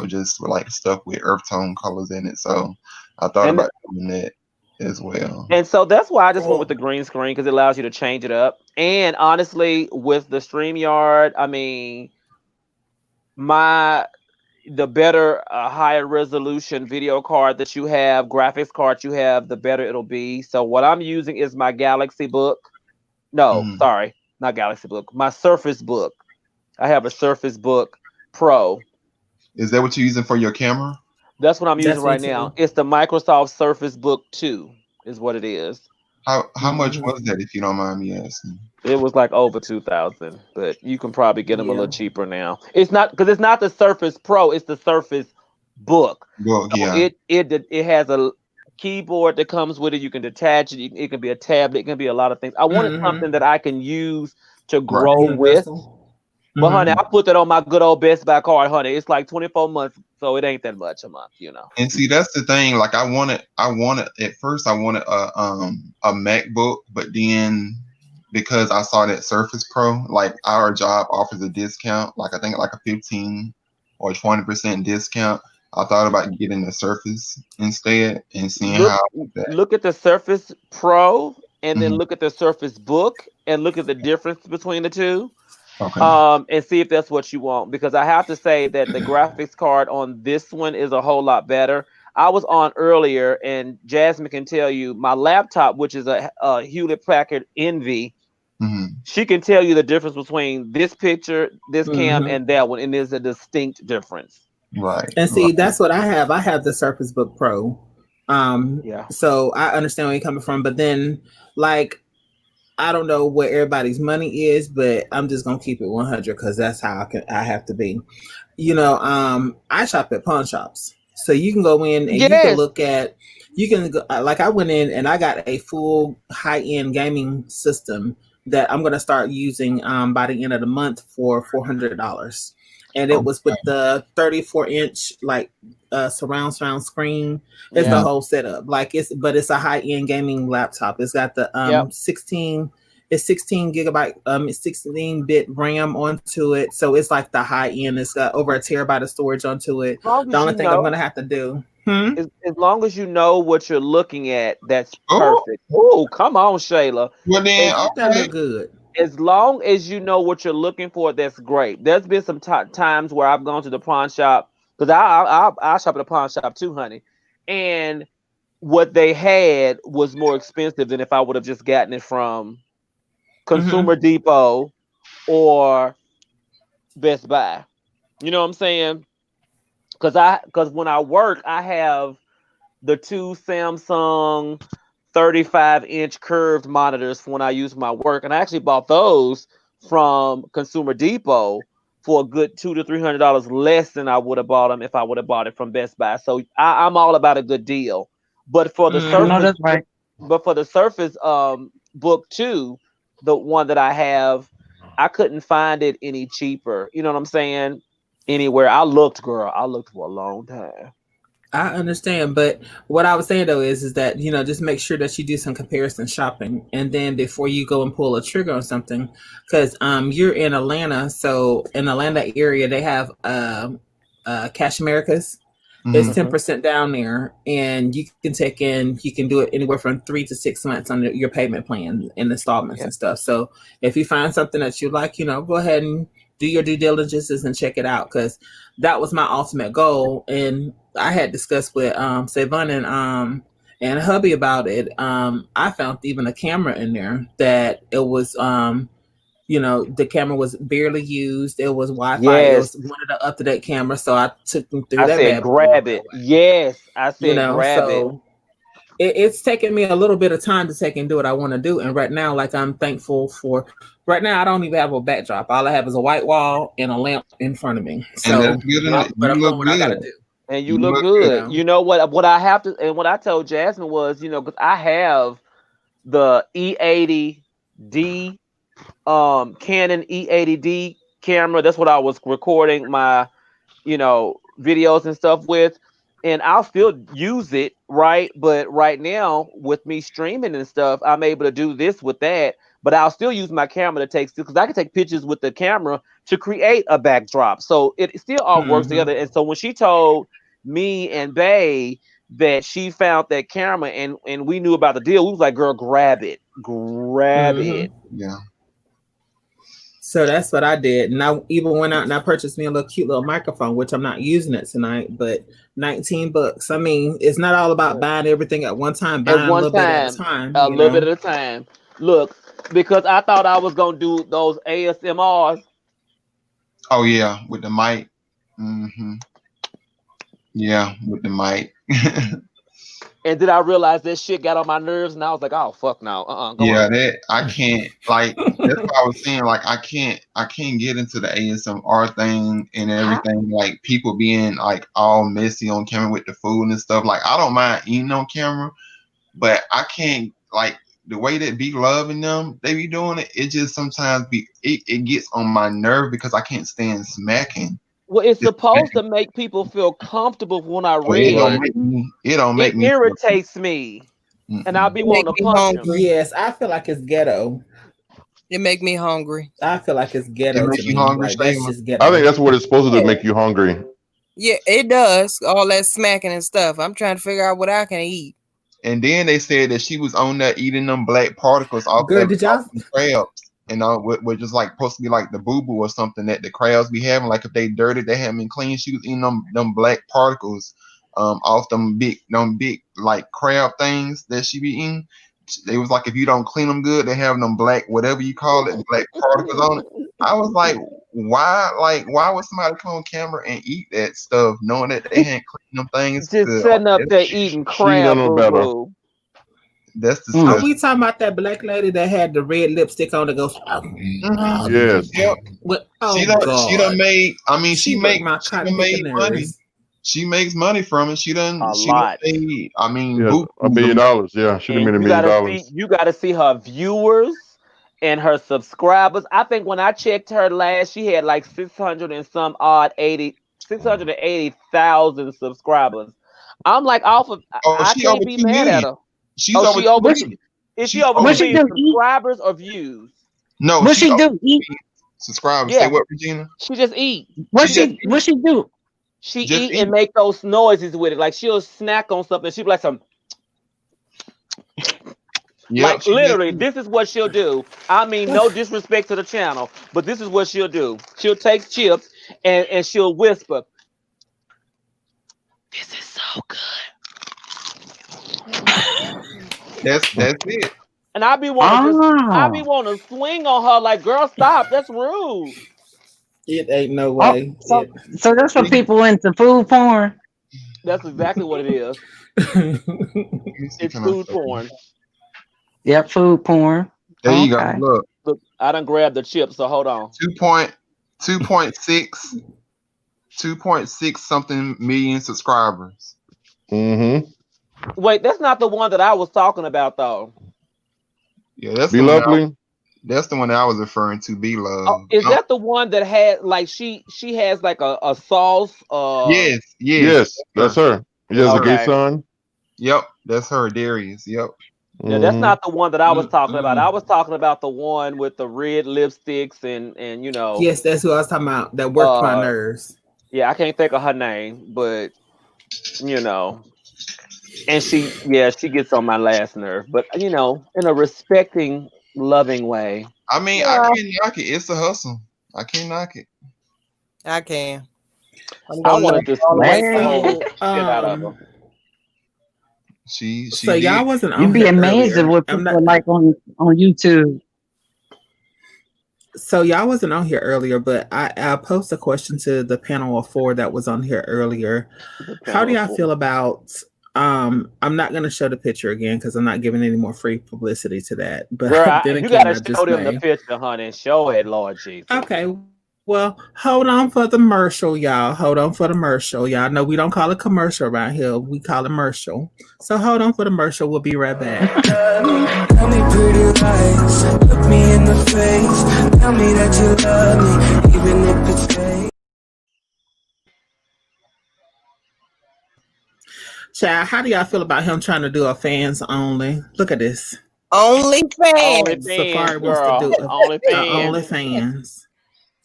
just like stuff with earth tone colors in it. So I thought about doing that as well. And so that's why I just went with the green screen, because it allows you to change it up. And honestly, with the StreamYard, I mean, the better higher resolution video card that you have, graphics card you have, the better it'll be. So what I'm using is my Galaxy Book. No, sorry, not Galaxy Book. My Surface Book. I have a Surface Book Pro. Is that what you're using for your camera? That's what I'm using right now. It's the Microsoft Surface Book 2 is what it is. How much was that, if you don't mind me asking? It was like over $2,000, but you can probably get them a little cheaper now. It's not, because it's not the Surface Pro, it's the Surface Book. Well, so it has a keyboard that comes with it. You can detach it. It can be a tablet. It can be a lot of things. I wanted something that I can use to grow with. But honey, I put that on my good old Best Buy card, honey. It's like 24 months, so it ain't that much a month, And see, that's the thing. Like, I wanted at first, I wanted a MacBook, but then because I saw that Surface Pro, like our job offers a discount, like I think like a 15 or 20% discount. I thought about getting the Surface instead and seeing how that. Look at the Surface Pro and then look at the Surface Book and look at the difference between the two. Okay. And see if that's what you want, because I have to say that the graphics card on this one is a whole lot better. I was on earlier, and Jasmine can tell you my laptop, which is a Hewlett Packard Envy. She can tell you the difference between this picture, this cam, and that one, and there's a distinct difference. Right. And see, that's what I have. I have the Surface Book Pro. So I understand where you're coming from, but then, like, I don't know where everybody's money is, but I'm just gonna keep it 100 because that's how I have to be. I shop at pawn shops, so you can go in and you can look at. You can go, like I went in and I got a full high-end gaming system that I'm gonna start using by the end of the month for $400. and it was with the 34-inch like surround screen. It's the whole setup. Like but it's a high-end gaming laptop. It's got the 16 gigabyte 16-bit RAM onto it. So it's like the high end. It's got over a terabyte of storage onto it. The only thing I'm gonna have to do as long as you know what you're looking at, that's perfect. Oh, come on, Shayla. Well then, that look good. As long as you know what you're looking for, that's great. There's been some times where I've gone to the pawn shop, because I shop at a pawn shop too, honey, and what they had was more expensive than if I would have just gotten it from Consumer Depot or Best Buy. You know what I'm saying? Because when I work, I have the two Samsung 35-inch curved monitors for when I use my work, and I actually bought those from Consumer Depot for a good $200 to $300 less than I would have bought them if I would have bought it from Best Buy. So I'm all about a good deal. But for the Surface, that's right. But for the Surface Book 2, the one that I have, I couldn't find it any cheaper. You know what I'm saying? Anywhere. I looked for a long time. I understand, but what I was saying though is that, you know, just make sure that you do some comparison shopping, and then before you go and pull a trigger on something, because you're in Atlanta, so in Atlanta area they have Cash Americas. It's 10% down there, and you can do it anywhere from 3 to 6 months on your payment plan and installments and stuff. So if you find something that you like, you know, go ahead and do your due diligences and check it out, because that was my ultimate goal. And I had discussed with Savon and hubby about it. I found even a camera in there that it was you know, the camera was barely used. It was Wi-Fi. Yes. It was one of the up-to-date cameras. So I took them through I that. said, grab it. Yes. I said, you know, grab it. It's taken me a little bit of time to take and do what I want to do. And right now, like, I'm thankful for, right now, I don't even have a backdrop. All I have is a white wall and a lamp in front of me. So, but I'm doing what I got to do. And you look good. You know what I have to, and what I told Jasmine was, you know, because I have the E80D, Canon E80D camera. That's what I was recording my, you know, videos and stuff with. And I'll still use it, right? But right now, with me streaming and stuff, I'm able to do this with that. But I'll still use my camera to take, because I can take pictures with the camera to create a backdrop. So it still all works together. And so when she told me and Bay that she found that camera and we knew about the deal, we was like, girl, grab it. Grab it. Yeah. So that's what I did. And I even went out and I purchased me a little cute little microphone, which I'm not using it tonight, but $19. I mean, it's not all about buying everything at one time, buying a little bit at a time. A little bit at a time. Look, because I thought I was going to do those ASMRs. Oh, yeah, with the mic. Yeah, with the mic. And then I realized that shit got on my nerves, and I was like, "Oh fuck no, yeah, that I can't. Like that's what I was saying. Like I can't get into the ASMR thing and everything. Like people being like all messy on camera with the food and stuff. Like I don't mind eating on camera, but I can't, like the way that be loving them, they be doing it. It just sometimes it gets on my nerve because I can't stand smacking. Well, it's supposed to make people feel comfortable when I read. It irritates me. And I'll be wanting to punch them. Yes, I feel like it's ghetto. It make me hungry. I feel like it's ghetto. It make you hungry, like, that's just ghetto. I think that's what it's supposed to do, make you hungry. Yeah, it does. All that smacking and stuff. I'm trying to figure out what I can eat. And then they said that she was on there eating them black particles off the crabs. And we're just like supposed to be like the boo-boo or something that the crabs be having. Like if they dirty, they haven't been clean. She was eating them black particles off them big like crab things that she be eating. They was like, if you don't clean them good, they have them black, whatever you call it, black particles on it. I was like, why would somebody come on camera and eat that stuff knowing that they hadn't cleaned them things? Just setting up there eating crab boo-boo. That's disgusting. Are we talking about that black lady that had the red lipstick on that goes? Yes. Yep. She done made. I mean, she made money. She makes money from it. She done a lot. Made, I mean, $1 million. Yeah, she done made $1 million. You got to see her viewers And her subscribers, I think when I checked her last, she had like 680,000 subscribers. I'm like, I can't be mad at her. She's over. Is she over 2 million subscribers or views? No, what she do? Eat? Subscribers. Yeah. Say what, Regina? She just eat. What she do? She eat and make those noises with it. Like she'll snack on something. She'll be like some. Yep, like literally, this is what she'll do. I mean, no disrespect to the channel, but this is what she'll do. She'll take chips and she'll whisper, "This is so good." That's it. And I be wanting to swing on her like, girl, stop. That's rude. It ain't no way. So that's for people into food porn. That's exactly what it is. It's food porn. Yep, food porn. There you go. Look, I done grabbed the chips, so hold on. 2.6 something million subscribers. Mm-hmm. Wait, that's not the one that I was talking about, though. Yeah, that's Be Lovely. That's the one that I was referring to. Be Love. Oh, is that the one that had like she has like a sauce? Yes, that's her. She has a gay son. Yep, that's her, Darius. Yep. Yeah, that's not the one that I was talking about. I was talking about the one with the red lipsticks and you know. Yes, that's who I was talking about. That worked my nerves. Yeah, I can't think of her name, but you know, and she gets on my last nerve, but you know, in a respecting, loving way. I mean, yeah. I can't knock it. It's a hustle. I can't knock it. I can. I wanted to shit out of her. So y'all wasn't on. You'd be amazed at what people like on YouTube. So y'all wasn't on here earlier, but I posed a question to the panel of 4 that was on here earlier. How do y'all feel about? I'm not gonna show the picture again because I'm not giving any more free publicity to that. But girl, you gotta show them the picture, honey. Show it, Lord Jesus. Okay. Well, hold on for the commercial, y'all. Hold on for the commercial. Y'all know we don't call it commercial around here. We call it commercial. So hold on for the commercial. We'll be right back. Tell me pretty lies. Look me in the face. Tell me that you love me, even if it's fake. Child, how do y'all feel about him trying to do a fans only? Look at this. OnlyFans. Safari wants to do OnlyFans.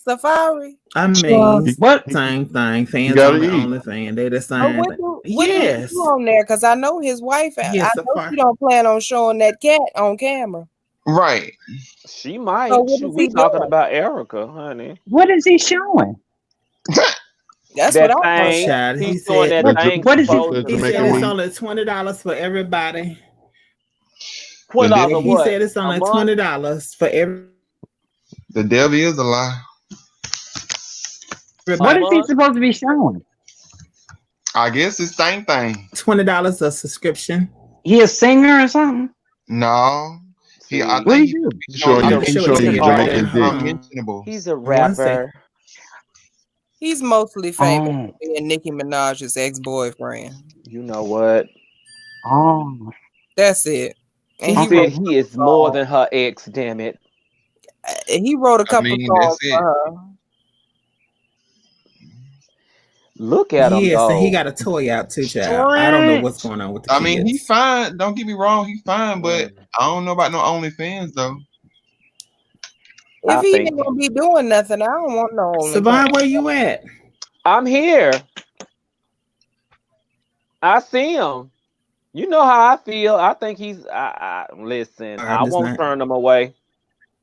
Safari. I mean, what? Same thing. Fans on the OnlyFans. They the same. What do you do on there? Because I know his wife. Yes, I know she don't plan on showing that cat on camera. Right. She might. So we talking about Erica, honey. What is he showing? That's that what I'm thing. He He's doing said, that thing. What is he? He said it's only $20 for everybody. $20 He said it's only $20 for every. The devil is a lie. What is he supposed to be showing? I guess it's same thing. $20 a subscription. He a singer or something? No. What do you do? He's showing you Jamaican dick. He's a rapper. He's mostly famous being Nicki Minaj's ex-boyfriend. You know what? Oh. That's it. And he is more than her ex, damn it. He wrote a couple songs for her. Look at him. Yes, and he got a toy out too, child. I don't know what's going on with the kids. mean, he's fine. Don't get me wrong, he's fine, but I don't know about no OnlyFans though. If he ain't gonna be doing nothing, I don't want no OnlyFans. Savon, where you at? I'm here. I see him. You know how I feel. I think he's. Listen. I won't turn him away.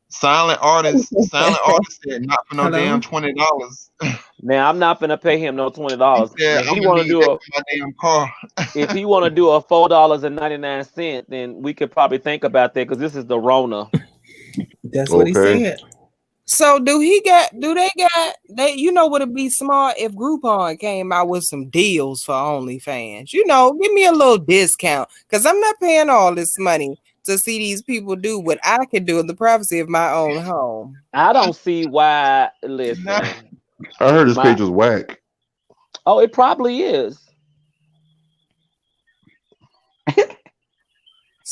Silent artist said not for no damn $20. Now I'm not gonna pay him no $20. If he want to do my damn car. If he want to do a $4.99, then we could probably think about that because this is the Rona. That's what he said. So do they you know what it'd be smart if Groupon came out with some deals for OnlyFans? You know, give me a little discount because I'm not paying all this money to see these people do what I can do in the privacy of my own home. I don't see why. Listen, I heard this page was whack. Oh, it probably is.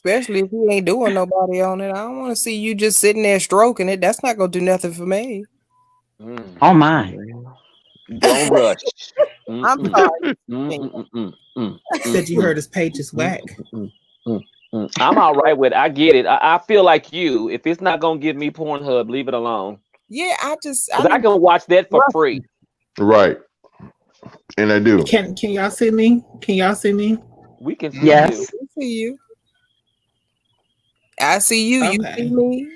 Especially if you ain't doing nobody on it. I don't want to see you just sitting there stroking it. That's not gonna do nothing for me. Oh my. Don't rush. I'm sorry. Said you heard his page is whack. I'm all right with it. I get it. I feel like you. If it's not gonna give me Pornhub, leave it alone. Yeah, I can watch that for free. Right. And I do. Can y'all see me? Can y'all see me? We can see Yes. you. I see you. I see you. You Okay. see me.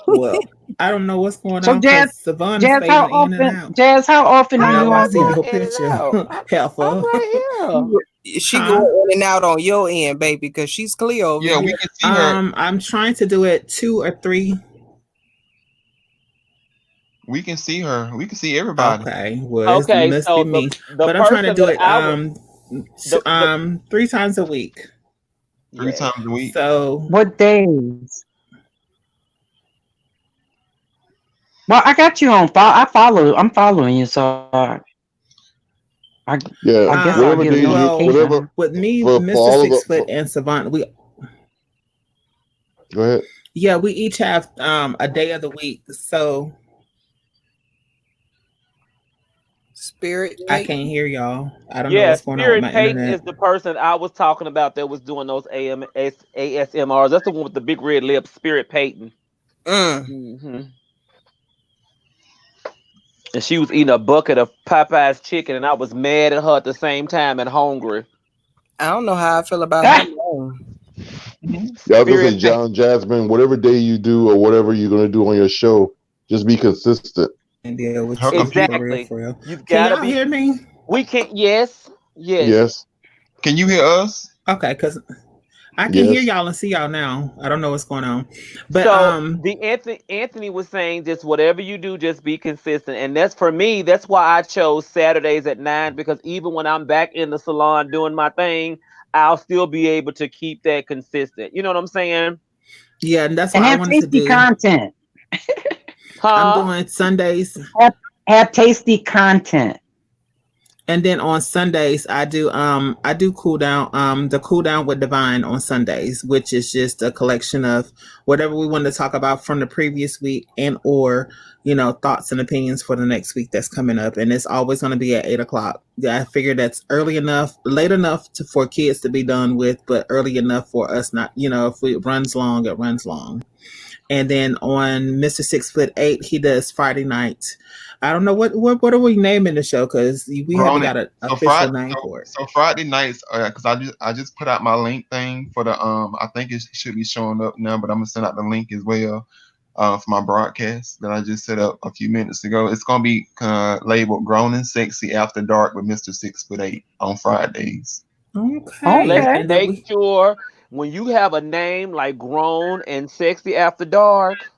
Well, I don't know what's going So on. Jazz, Savon is Jazz, fading how in and often? out. Jazz, how often are No, you I on see here? no picture. Helpful. She Huh? going in and out on your end, baby, because she's clear over Yeah, here. we can see her. I'm trying to do it 2 or 3. We can see her. We can see everybody. Okay. Well, Okay, it must so be me. the But I'm trying to person do that it I would 3 times a week. 3 times a week. So What days? Well, I got you on. I'm following you, so I Yeah. guess I'll Whatever get a day you notification. whatever with me, for Mr. all of 6 the Foot and Savant, we go ahead. we each have a day of the week. So Spirit. I can't hear y'all. I don't know Yeah, what's going on with Spirit my Payton internet. is the person I was talking about that was doing those ASMRs. That's the one with the big red lips, Spirit Payton. Mm-hmm. And she was eating a bucket of Popeye's chicken, and I was mad at her at the same time and hungry. I don't know how I feel about her. Yeah, I was gonna say, John Jasmine, whatever day you do or whatever you're gonna do on your show, just be consistent. And deal with Exactly. for real. You've Can got to y'all be. hear me? We can. Yes. Yes. Can you hear us? Okay, because I can Yes. hear y'all and see y'all now. I don't know what's going on. But So the Anthony was saying just whatever you do, just be consistent. And that's for me, that's why I chose Saturdays at 9, because even when I'm back in the salon doing my thing, I'll still be able to keep that consistent. You know what I'm saying? yeah, and that's And what I have wanted to tasty do. content. I'm doing Sundays. Have tasty content. And then on Sundays, I do cool down, the cool down with Divine on Sundays, which is just a collection of whatever we want to talk about from the previous week and or, thoughts and opinions for the next week that's coming up. And it's always going to be at 8:00. Yeah, I figure that's late enough for kids to be done with, but early enough for us not, if it runs long, it runs long. And then on Mr. 6'8", he does Friday nights. I don't know what are we naming the show, because we haven't got an official name for it. So Friday nights, because I just put out my link thing for the I think it should be showing up now, but I'm gonna send out the link as well for my broadcast that I just set up a few minutes ago. It's gonna be labeled "Grown and Sexy After Dark" with Mr. 6'8" on Fridays. Okay. Let's make sure when you have a name like Grown and Sexy After Dark,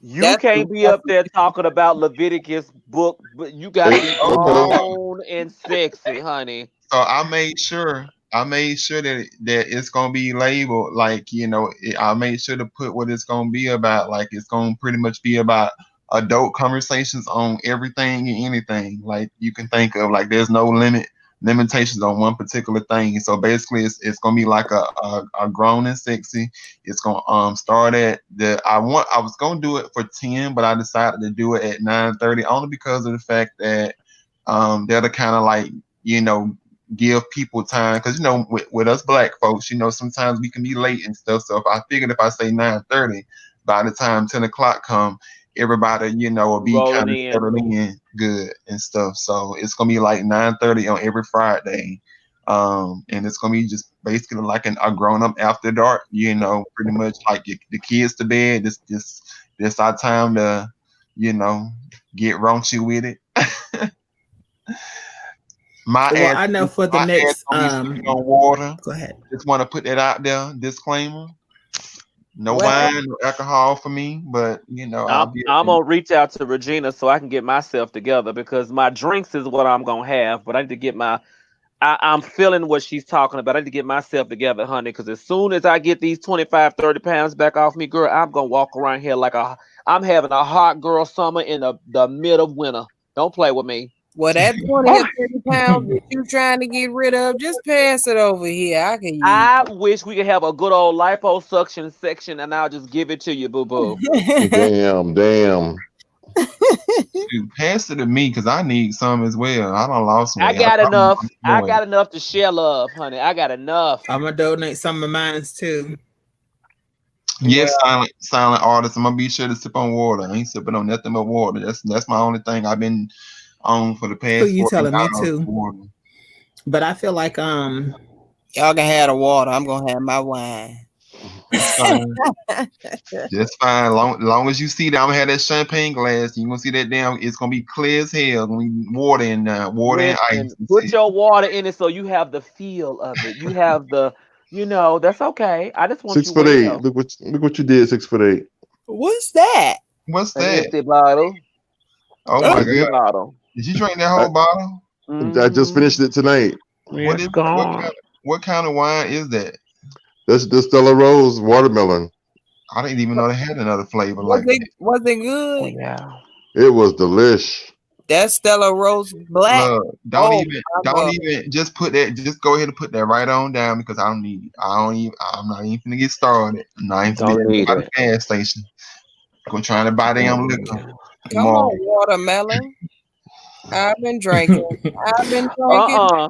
you can't be up there talking about Leviticus book, but you got to be grown and sexy, honey. So I made sure that it's gonna be labeled like, I made sure to put what it's gonna be about. Like, it's gonna pretty much be about adult conversations on everything and anything like you can think of. Like, there's no limitations on one particular thing. So basically it's gonna be like a grown and sexy. It's gonna start at I was gonna do it for 10, but I decided to do it at 9:30 only because of the fact that that'll kind of like, give people time, because with us black folks, sometimes we can be late and stuff. So if I figured if I say 9:30, by the time 10 o'clock come, everybody will be kind of settled in good and stuff. So it's gonna be like 9:30 on every Friday, and it's gonna be just basically like a grown up after dark. Pretty much like the kids to bed. This our time to get raunchy with it. I know for the next on water. Go ahead. Just want to put that out there. Disclaimer. No wine, no alcohol for me, but I'm gonna reach out to Regina so I can get myself together, because my drinks is what I'm gonna have, but I need to get I'm feeling what she's talking about. I need to get myself together, honey, because as soon as I get these 25-30 pounds back off me, girl, I'm gonna walk around here like I'm having a hot girl summer in the mid of winter. Don't play with me. Well, that 20 or 30 pounds that you trying to get rid of, just pass it over here. I can use I wish we could have a good old liposuction section, and I'll just give it to you, boo boo. Damn. Dude, pass it to me because I need some as well. I don't lost weight. I got enough. I got enough to share love, honey. I got enough. I'm gonna donate some of mine too. Yes, silent artist. I'm gonna be sure to sip on water. I ain't sipping on nothing but water. That's my only thing I've been on for the past. Who you telling me too? But I feel like y'all can have the water. I'm gonna have my wine. Just fine. Long as you see that I'm gonna have that champagne glass, you're gonna see that damn. It's gonna be clear as hell. Gonna be water in water and ice. Put your water in it so you have the feel of it. You have the, that's okay. I just want 6'8". Look what you did. 6'8". What's that? What's that? A bottle. Oh my god! Bottle. Did you drink that whole bottle? I just finished it tonight. What kind of wine is that? That's the Stella Rose watermelon. I didn't even know they had another flavor Was it good? Yeah. It was delish. That's Stella Rose Black. Don't even just put that. Just go ahead and put that right on down because I don't need it. I'm not even gonna get started. I'm not even gonna get by the gas station. I'm trying to buy damn liquor. Come on, watermelon. I've been drinking. Hey,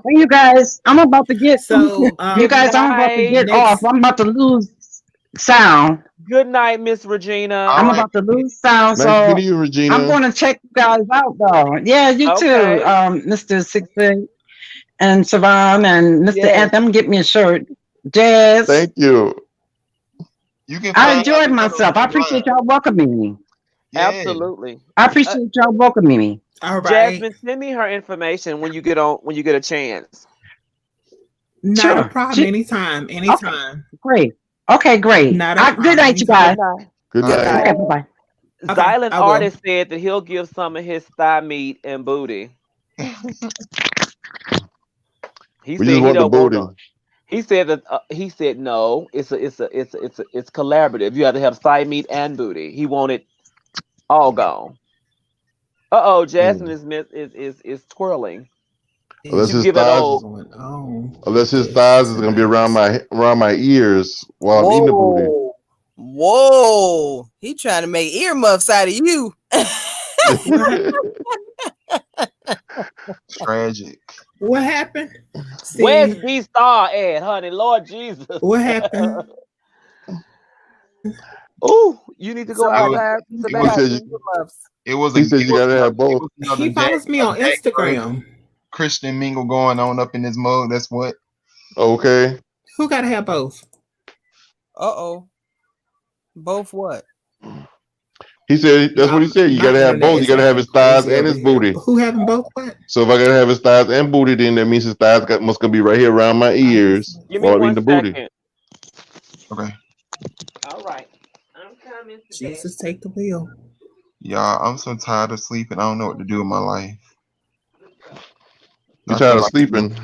you guys, I'm about to get you guys. I'm about to get off. I'm about to lose sound. Good night, Miss Regina. I'm about to lose sound, so you, Regina. I'm going to check you guys out, though. Yeah, you too, Mr. 6'8" and Savon and Mr. Anthem. Get me a shirt, Jazz. Thank you. I enjoyed myself. I appreciate y'all welcoming me. Absolutely. I appreciate y'all welcoming me. All right. Jasmine, send me her information when you get a chance. Not a problem. Anytime. Okay. Great. Okay, great. Good night, you guys. Good night. Okay, bye-bye. Silent Artist said that he'll give some of his thigh meat and booty. He said he don't want. He said that he said no. It's collaborative. You have to have thigh meat and booty. He wanted all gone. Jasmine is twirling. Unless his thighs is gonna be around my ears while I'm eating the booty. Whoa! He trying to make earmuffs out of you. Tragic. What happened? Where's B-Star at, honey? Lord Jesus. What happened? Oh, you need to go outside. He said you gotta have both. He follows me on Instagram. Christian mingle going on up in this mug. That's what. Okay. Who gotta have both? Both what? He said that's what he said. You gotta have both. You gotta have his thighs and his booty. Who having both what? So if I gotta have his thighs and booty, then that means his thighs must gonna be right here around my ears while eating the booty. Okay. All right. I'm coming. Jesus, take the wheel. Y'all, I'm so tired of sleeping. I don't know what to do with my life. You tired of sleeping?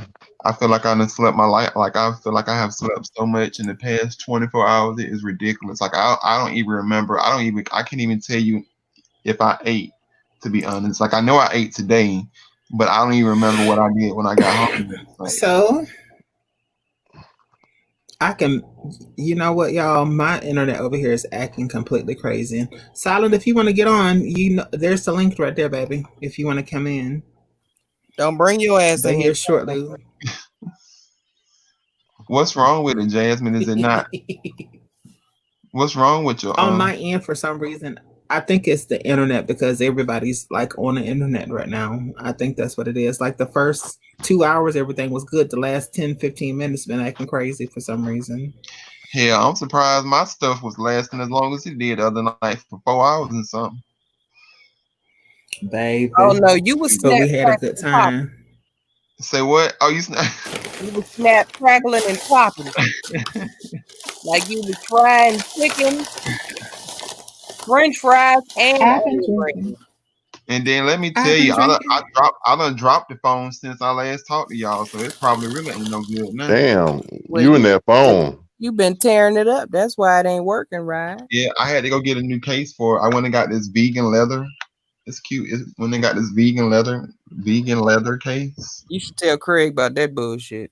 I feel like I done slept my life. Like I feel like I have slept so much in the past 24 hours. It is ridiculous. Like I don't even remember. I can't even tell you if I ate, to be honest. Like I know I ate today, but I don't even remember what I did when I got home. So I can, you know what, y'all? My internet over here is acting completely crazy. Silent, if you want to get on, there's the link right there, baby. If you want to come in, don't bring your ass in here shortly. What's wrong with it, Jasmine? Is it not? What's wrong with you? On my end, for some reason, I think it's the internet because everybody's like on the internet right now. I think that's what it is. Like the first 2 hours, everything was good. The last 10, 15 minutes been acting crazy for some reason. Yeah, I'm surprised my stuff was lasting as long as it did the other night for 4 hours and something. Baby. Oh no, you was but we had a good time. Say what? Oh, you was snap, crackling, and popping. Like you was frying chicken, French fries, and and then let me tell you, I done dropped the phone since I last talked to y'all, so it probably really ain't no good now. Damn, you in that phone. You been tearing it up. That's why it ain't working right. Yeah, I had to go get a new case for it. I went and got this vegan leather. It's cute. When they got this vegan leather vegan leather case. You should tell Craig about that bullshit.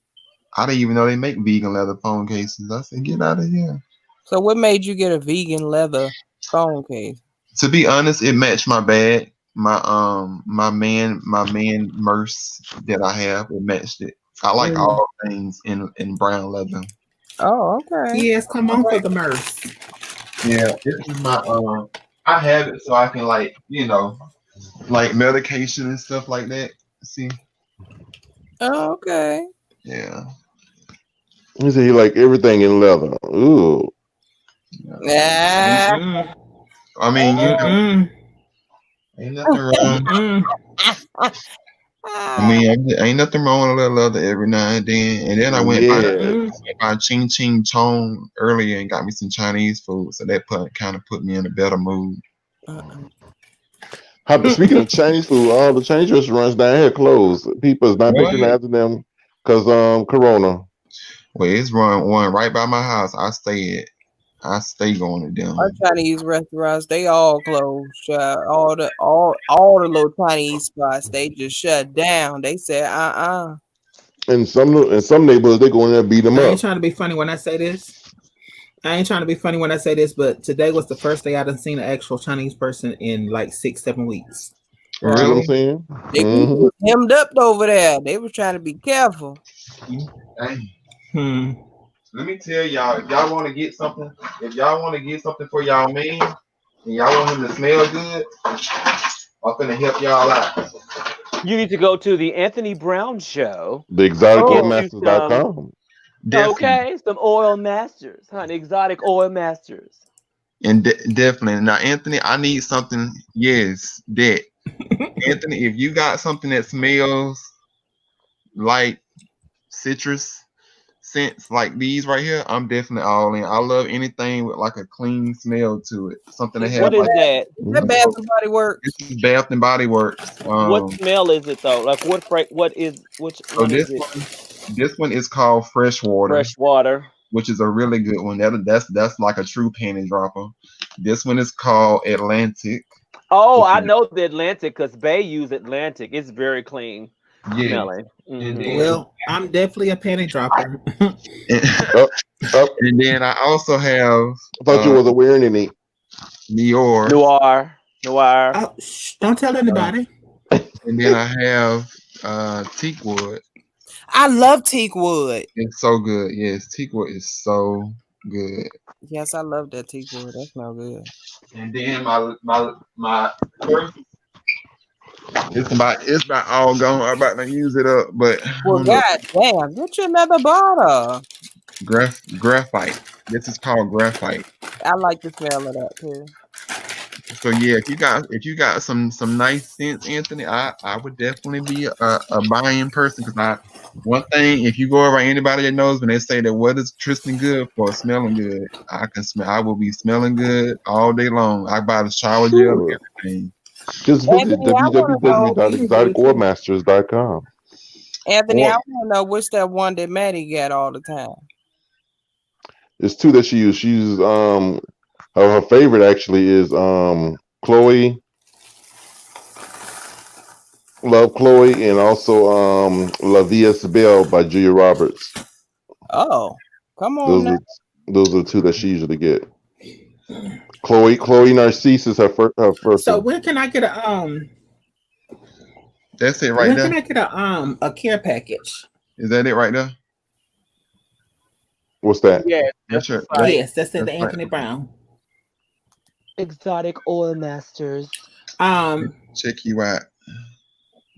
I didn't even know they make vegan leather phone cases. I said, get out of here. So what made you get a vegan leather phone case? To be honest, it matched my bag. My man Merce that I have, it matched it. I like all things in brown leather. Oh, okay. Yes, come on for the Merce. Yeah, this is my I have it so I can like medication and stuff like that. See? Oh, okay. Yeah. He said he like everything in leather. Ooh. Yeah. I mean, ain't nothing wrong. I mean, ain't nothing wrong with a little leather every now and then. And then I went by Ching Ching Chong earlier and got me some Chinese food, so that kind of put me in a better mood. Speaking of Chinese food, all the Chinese restaurants down here closed. People is not patronizing them because Corona. Well, it's one right by my house. I stay going to them. Our Chinese restaurants, they all closed. All the little Chinese spots, they just shut down. They said, In some neighborhoods, they go in there and beat them I up. ain't trying to be funny when I say this. But today was the first day I done seen an actual Chinese person in like 6-7 weeks. You know what I'm saying? They was hemmed up over there. They were trying to be careful. Let me tell y'all, if y'all want to get something for y'all man, and y'all want him to smell good, I'm gonna help y'all out. You need to go to the Anthony Brown Show. The exoticoilmasters.com. Okay, some oil masters, honey. Exotic oil masters. And definitely. Now, Anthony, I need something. Yes, that. Anthony, if you got something that smells like citrus scents like these right here, I'm definitely all in. I love anything with like a clean smell to it. Something that has. What is that? Is that Bath and Body Works? This is Bath and Body Works. What smell is it though? Like This one is called Fresh Water. Fresh Water, which is a really good one. That's like a true panty dropper. This one is called Atlantic. Oh, I know the Atlantic because Bay use Atlantic. It's very clean smelling. Mm-hmm. Well, I'm definitely a panty dropper. And then I also have. I thought you wasn't wearing any. Noir. Oh, don't tell anybody. And then I have teak wood. I love teak wood. It's so good. Yes, teak wood is so good. Yes, I love that teak wood. That smells good. And then my it's about all gone. I'm about to use it up, but god damn, get you another bottle. Graphite. This is called graphite. I like the smell of that too. So yeah, if you got some nice scents, Anthony, I would definitely be a buying person because one thing, if you go around anybody that knows when they say that what is Tristan good for, smelling good, I will be smelling good all day long. I buy the shower gel and everything. Just visit www.exoticoilmasters.com. Anthony, I want to know what's that one that Maddie got all the time. It's two that she uses. She uses her favorite actually is Chloe. Love Chloe, and also La Vie Belle by Julia Roberts. Oh, come on! Those are the two that she usually get. Chloe Narcisse is her first. So when can I get a That's it right there. When can I get a care package? Is that it right there? What's that? Yeah, that's right. Yes, that's in the Anthony Brown. Exotic Oil Masters. Check you out.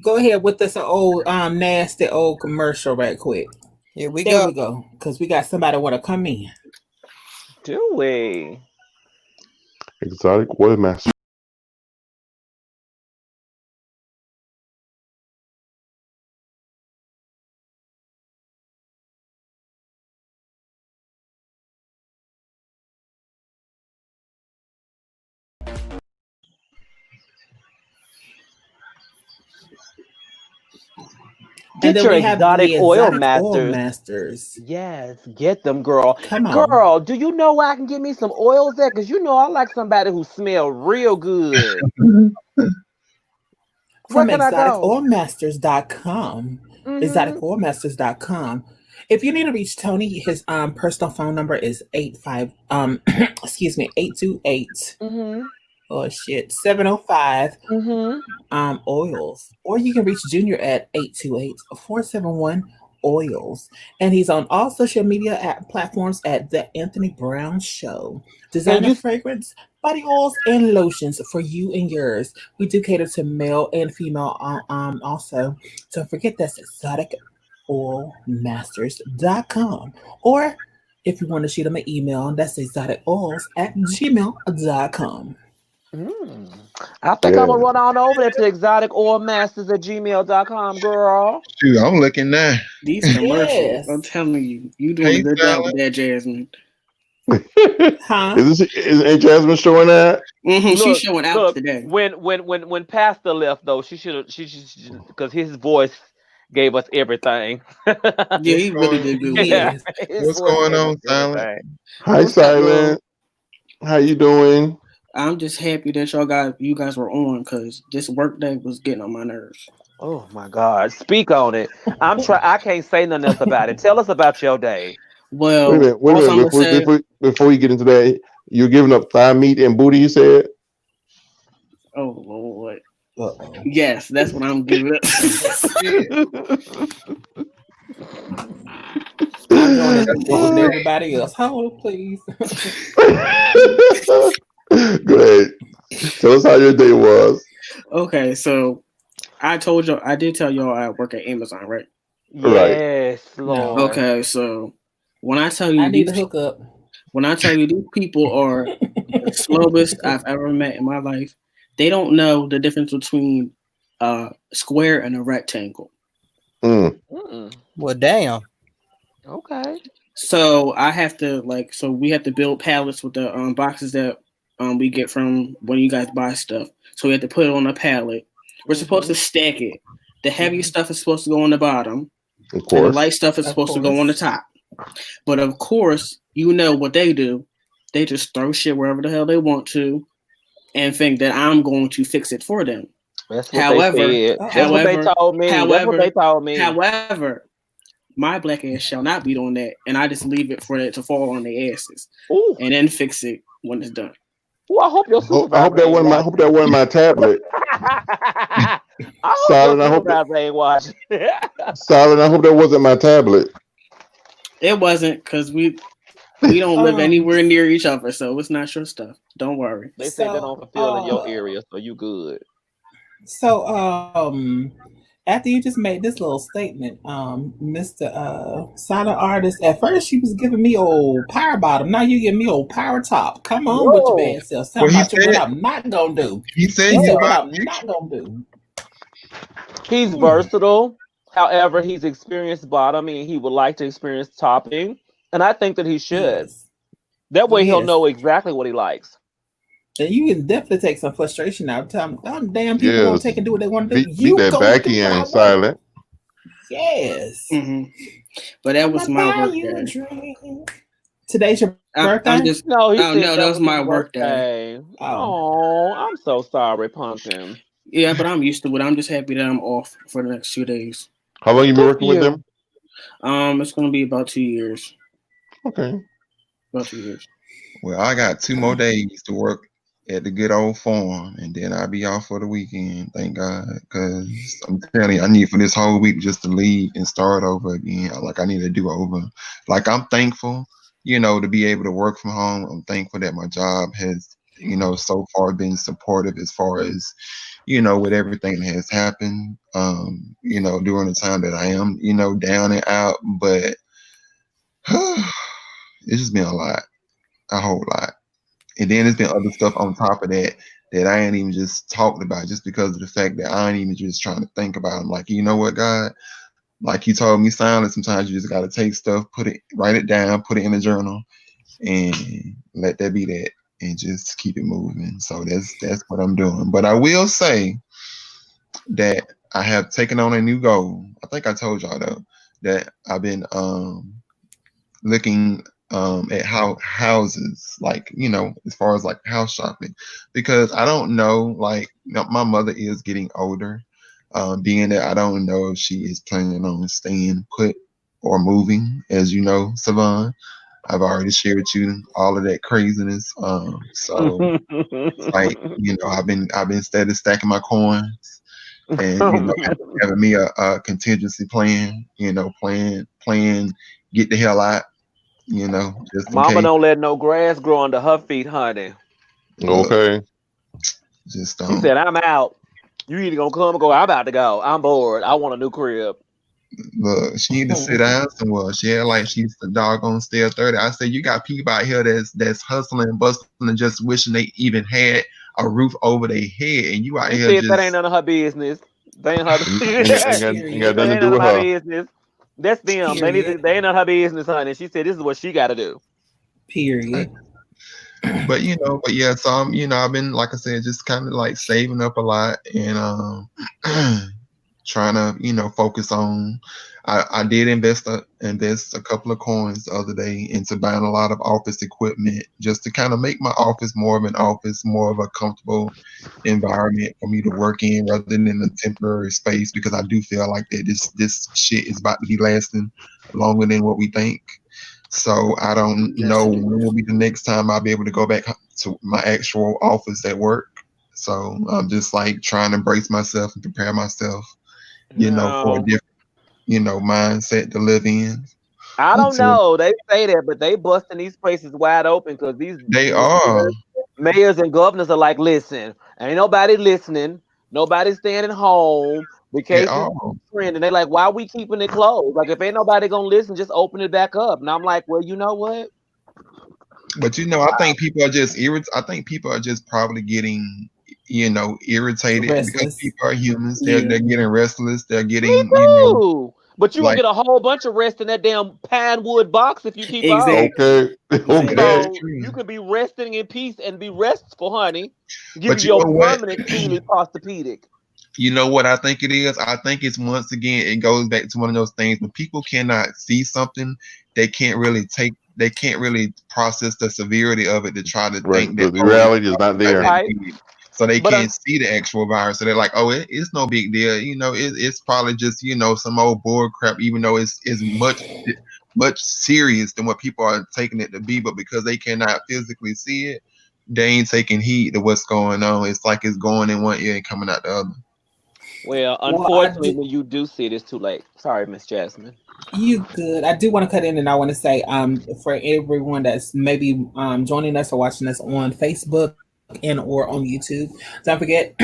Go ahead with this old nasty old commercial right quick. Here we go. Because we got somebody want to come in. Do we? Exotic Oil Master. Get your exotic oil masters. Yes, get them, girl. Come on. Girl, do you know where I can get me some oils at? Because you know I like somebody who smell real good. from can I go? exoticoilmasters.com. Exoticoilmasters.com. If you need to reach Tony, his personal phone number is 828 oh shit 705 oils. Or you can reach Junior at 828-471-oils. And he's on all social media platforms at The Anthony Brown Show. Designer fragrance, body oils, and lotions for you and yours. We do cater to male and female also. Don't forget that's exoticoilmasters.com. Or if you want to shoot them an email, that's exoticoils@gmail.com. I think I'm gonna run on over there to exoticoilmasters@gmail.com, girl. Shoot, I'm looking now. These commercials, I'm telling you, you doing a good job with that, Jasmine. Huh? Ain't Jasmine showing that? She's showing out today. When Pastor left though, she because his voice gave us everything. Yeah, he really did good. Yeah. What's going on, Silent? Hi, Silent. How you doing? I'm just happy that you guys were on because this work day was getting on my nerves. Oh my God! Speak on it. I can't say nothing else about it. Tell us about your day. Well, wait a minute. Before you get into that, you're giving up thigh meat and booty. You said. Oh Lord. Yes, that's what I'm giving up. I'm going to with everybody else. Hold, please. Go ahead. Tell us how your day was. Okay, so I did tell y'all I work at Amazon, right? Yes, Lord. Okay, so when I tell you I need to hook up. When I tell you these people are the slowest I've ever met in my life, they don't know the difference between a square and a rectangle. Well, damn. Okay. So I have to we have to build pallets with the boxes that we get from when you guys buy stuff. So we have to put it on a pallet. We're supposed to stack it. The heavy stuff is supposed to go on the bottom. Of course. And the light stuff is supposed to go on the top. But of course, you know what they do. They just throw shit wherever the hell they want to and think that I'm going to fix it for them. That's what they told me. However, my black ass shall not be doing that, and I just leave it for it to fall on their asses and then fix it when it's done. Well, I hope your supervisor. I hope that wasn't my tablet. Silent. I hope that ain't watching. Silent. I hope that wasn't my tablet. It wasn't because we don't live anywhere near each other, so it's not your stuff. Don't worry. They say they don't fulfill in your area, so you good. So, after you just made this little statement, Mr. Silent Artist, at first you was giving me old power bottom. Now you give me old power top. Come on with your bad self. Tell me what I'm not gonna do. He said what I'm not gonna do. He's versatile. However, he's experienced bottoming and he would like to experience topping. And I think that he should. Yes. That way he'll know exactly what he likes. And you can definitely take some frustration out. Tell them damn people won't take and do what they want to do. You that back end, Silent. Yes. Mm-hmm. But that was my work day. Today's your birthday? That was my work day. Oh, I'm so sorry, Pumpkin. Yeah, but I'm used to it. I'm just happy that I'm off for the next 2 days. How long you been working with them? It's going to be about 2 years. Okay. About 2 years. Well, I got 2 more days to work at the good old farm, and then I'll be off for the weekend. Thank God, because I'm telling you, I need for this whole week just to leave and start over again. Like I need to do over. Like I'm thankful, to be able to work from home. I'm thankful that my job has, so far been supportive as far as, with everything that has happened, during the time that I am, down and out. But it's just been a whole lot. And then there's been other stuff on top of that I ain't even just talked about just because of the fact that I ain't even just trying to think about it. I'm like, you know what, God? Like you told me, Silent, sometimes you just got to take stuff, write it down, put it in a journal, and let that be that, and just keep it moving. So that's what I'm doing. But I will say that I have taken on a new goal. I think I told y'all, though, that I've been looking at houses, as far as house shopping, because I don't know, my mother is getting older, Being that I don't know if she is planning on staying put or moving, as you know, Savon. I've already shared with you all of that craziness. So like, I've been steady stacking my coins and having me a contingency plan, plan get the hell out, just in Mama case. don't let no grass grow under her feet, honey. Okay. Just She said, I'm out. You either gonna come or go. I'm about to go. I'm bored. I want a new crib. Look, she need to sit down somewhere. She had like she's the doggone still 30. I said, you got people out here that's hustling and bustling and just wishing they even had a roof over their head, and you out She here said just that ain't none of her business. They ain't her. Ain't got nothing to do with her her. business. That's them. They ain't none of her business, honey. She said this is what she got to do. Period. But yeah, so I've been, like I said, just kind of like saving up a lot and trying to focus on. I did invest a couple of coins the other day into buying a lot of office equipment just to kind of make my office more of an office, more of a comfortable environment for me to work in rather than a temporary space, because I do feel like that this shit is about to be lasting longer than what we think. So I don't know when will be the next time I'll be able to go back to my actual office at work. So I'm just like trying to brace myself and prepare myself, for a different, mindset to live in. I don't know. They say that, but they busting these places wide open because these mayors and governors are like, listen, ain't nobody listening. Nobody's staying at home. The case is trending. They're like, why are we keeping it closed? Like, if ain't nobody gonna listen, just open it back up. And I'm like, well, you know what? But I think people are just I think people are just probably getting, irritated because people are humans. They're getting restless. They're getting, But you will get a whole bunch of rest in that damn pine wood box if you keep Okay. So you can be resting in peace and be restful, honey. Give you your permanent feeling Posturepedic. You know what I think it is? I think it's, once again, it goes back to one of those things when people cannot see something, they can't really process the severity of it to try to think that the reality is not there. So they can't see the actual virus. So they're like, oh, it's no big deal. It's probably just, some old bull crap, even though it's much serious than what people are taking it to be. But because they cannot physically see it, they ain't taking heed to what's going on. It's like it's going in one ear and coming out the other. Well, unfortunately, when you do see it, it's too late. Sorry, Miss Jasmine. You good. I do want to cut in, and I want to say, for everyone that's maybe joining us or watching us on Facebook and or on YouTube, don't forget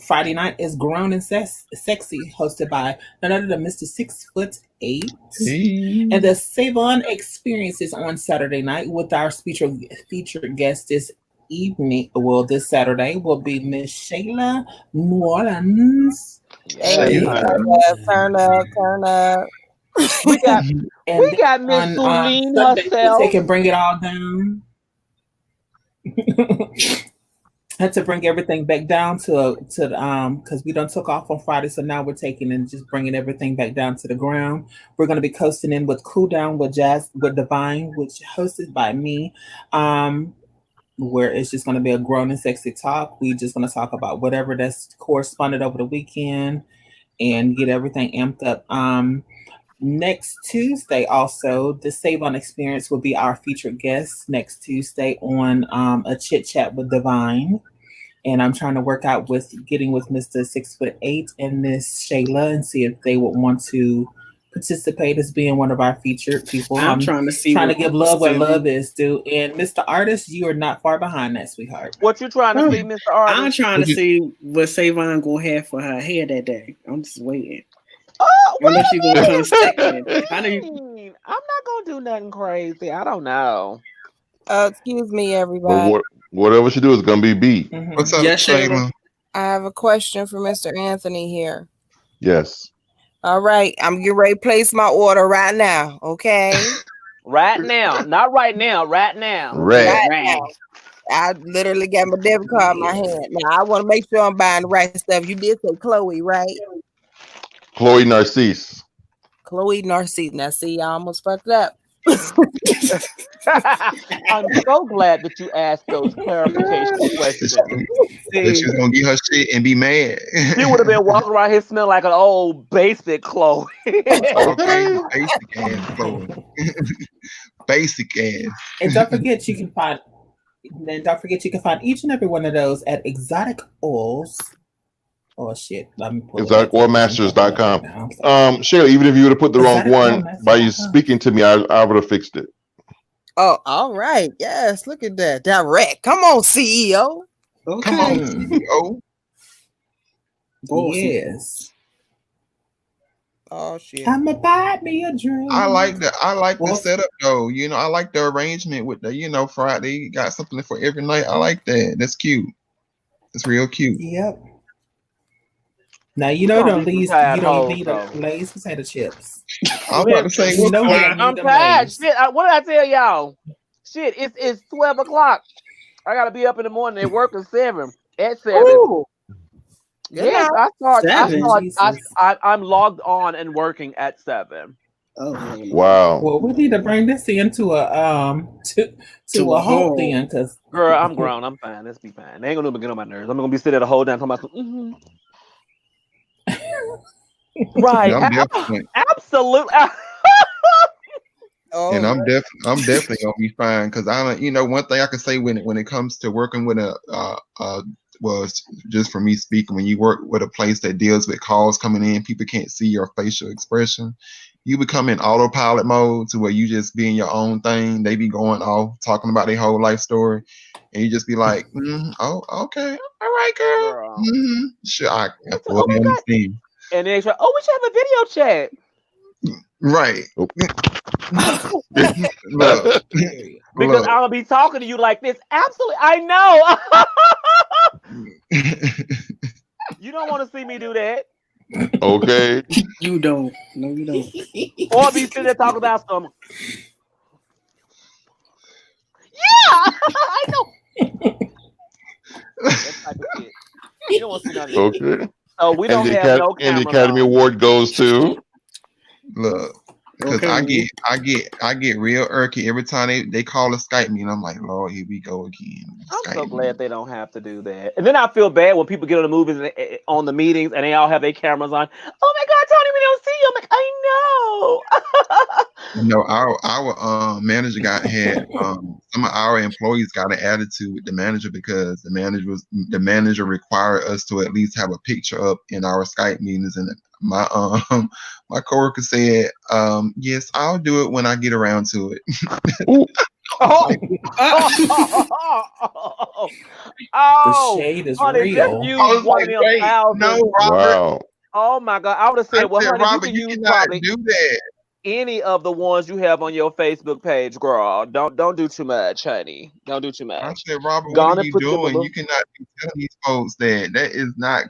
Friday night is Grown and Sexy, hosted by none other than Mr. 6'8", and the Savon Experience is on Saturday night with our featured guest this evening. Well, this Saturday will be Miss Shayla New Orleans. Hey, turn up. We got Miss Suline herself. They can bring it all down. Had to bring everything back down to because we done took off on Friday, so now we're taking and just bringing everything back down to the ground. We're going to be coasting in with Cool Down with Divine, which hosted by me. Where it's just going to be a grown and sexy talk. We just going to talk about whatever that's corresponded over the weekend and get everything amped up. Next Tuesday, also, the Savon Experience will be our featured guest next Tuesday on a chit chat with Divine. And I'm trying to work out getting with Mr. 6'8" and Miss Shayla and see if they would want to participate as being one of our featured people. I'm trying to give love where love is due. And Mr. Artist, you are not far behind that, sweetheart. What you trying to see, Mr. Artist? I'm trying to see what Savon gonna have for her hair that day. I'm just waiting. Oh, I know she's gonna come second. I'm not gonna do nothing crazy. I don't know. Excuse me, everybody. Whatever she do is gonna be beat. Mm-hmm. What's up, Shayla? I have a question for Mr. Anthony here. Yes. All right, I'm getting ready to place my order right now. Okay. Right now, not right now. Right now. Right now. I literally got my debit card in my hand. Now I want to make sure I'm buying the right stuff. You did say Chloe, right? Chloe Narcisse. Chloe Narcisse. Now, see, I almost fucked up. I'm so glad that you asked those clarification questions. That she's gonna get her shit and be mad. She would have been walking around here smelling like an old basic Chloe. Okay, basic ass Chloe. Basic ass. And don't forget you can find each and every one of those at Exotic Oils. Oh shit. ExoticOilMasters.com. Sherry, even if you would have put the wrong one by you speaking to me, I would have fixed it. Oh, all right. Yes, look at that. Direct. Come on, CEO. Okay. Come on, CEO. Yes. Oh shit. I'ma buy me a drink. I like the setup though. You know, I like the arrangement with the, Friday you got something for every night. I like that. That's cute. It's real cute. Yep. Now you don't need Lay's potato chips. I was about to say, I'm tired. Shit, what did I tell y'all? Shit, it's 12 o'clock. I gotta be up in the morning. They work at 7. At 7. Ooh. Yes, I'm logged on and working at 7. Oh wow. Well, we need to bring this into a to a whole thing, because girl, I'm grown. I'm fine. Let's be fine. They ain't gonna get on my nerves. I'm gonna be sitting there the whole time talking about right. Absolutely. And I'm definitely gonna be fine, because one thing I can say when it comes to working with just for me speaking, when you work with a place that deals with calls coming in, people can't see your facial expression. You become in autopilot mode to where you just being your own thing. They be going off talking about their whole life story, and you just be like, "Oh, okay, all right, girl." Sure, I fully understand. And then we should have a video chat. Right. Because I'll be talking to you like this. Absolutely, I know. You don't want to see me do that. Okay. You don't. No, you don't. Or be sitting there talking about some. Yeah, I know. That type of shit. You don't want to see none of that. Okay. So we don't have no camera. And the Academy Award goes to. Look, because I get real irky every time they call a Skype me, and I'm like, Lord, here we go again. I'm so glad they don't have to do that. And then I feel bad when people get on the movies and on the meetings and they all have their cameras on. Oh my God, Tony, we don't see you. I'm like, I know. Our manager had some of our employees got an attitude with the manager, because the manager required us to at least have a picture up in our Skype meetings, and my coworker said, yes, I'll do it when I get around to it. The shade is real. I was like, wait, no, Robert. Wow. Oh my God. I would have said, well, honey, Robert, you can cannot do that. Any of the ones you have on your Facebook page, girl. Don't do too much, honey. Don't do too much. I said, Robert, what are you doing? You cannot be telling these folks that is not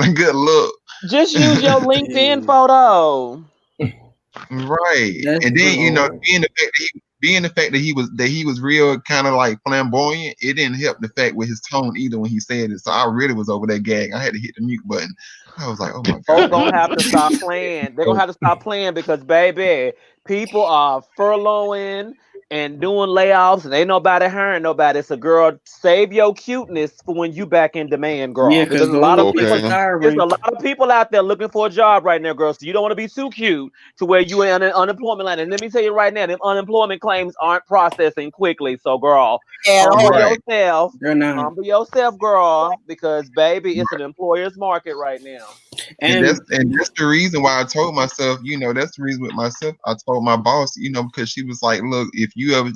a good look. Just use your LinkedIn photo. Right. And then being the fact that he was real kind of like flamboyant, it didn't help the fact with his tone either when he said it. So I really was over that gag. I had to hit the mute button. I was like, oh my God. They're gonna have to stop playing. They're gonna have to stop playing, because baby, people are furloughing and doing layoffs, and ain't nobody hiring nobody. So, girl, save your cuteness for when you back in demand, girl. Yeah, because there's a lot of people out there looking for a job right now, girl. So you don't want to be too cute to where you in an unemployment line. And let me tell you right now, them unemployment claims aren't processing quickly. So, girl, humble yourself, girl, because baby, it's an employer's market right now. And that's the reason why I told myself, that's the reason with myself. I told my boss, because she was like, look,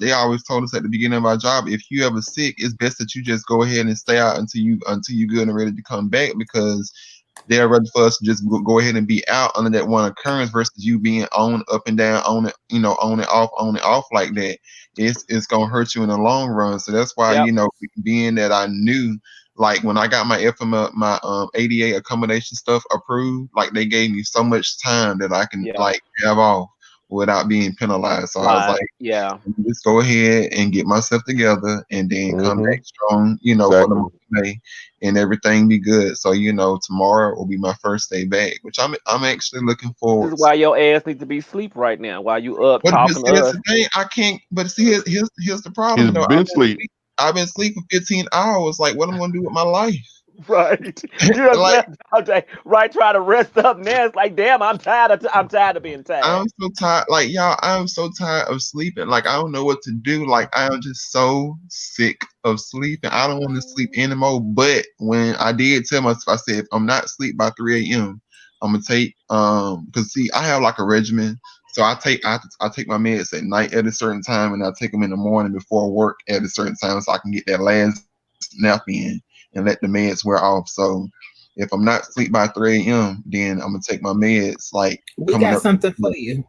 they always told us at the beginning of our job, if you ever sick, it's best that you just go ahead and stay out until you good and ready to come back, because they're ready for us to just go ahead and be out under that one occurrence versus you being on up and down, on it, on and off like that. It's gonna hurt you in the long run. So that's why, being that I knew, like when I got my ADA accommodation stuff approved, like they gave me so much time that I can like have off. without being penalized. So I was like, yeah, just go ahead and get myself together and then come back strong, for the month of May, and everything be good. So, tomorrow will be my first day back, which I'm actually looking forward This is why your ass needs to be asleep right now while you up talking to us. The thing, I can't, but see, here's the problem. He's been asleep. I've been sleeping 15 hours. Like, what am I going to do with my life? Right. You just left all day. Right, try to rest up now. It's like, damn, I'm tired of being tired. I'm so tired. Like, y'all, I'm so tired of sleeping. Like, I don't know what to do. Like, I'm just so sick of sleeping. I don't want to sleep anymore. But when I did tell myself, I said, if I'm not asleep by 3 a.m., I'm gonna take because see, I have like a regimen. So I take my meds at night at a certain time, and I take them in the morning before work at a certain time, so I can get that last nap in and let the meds wear off. So if I'm not asleep by 3 a.m., then I'm gonna take my meds. Like, we got something for you,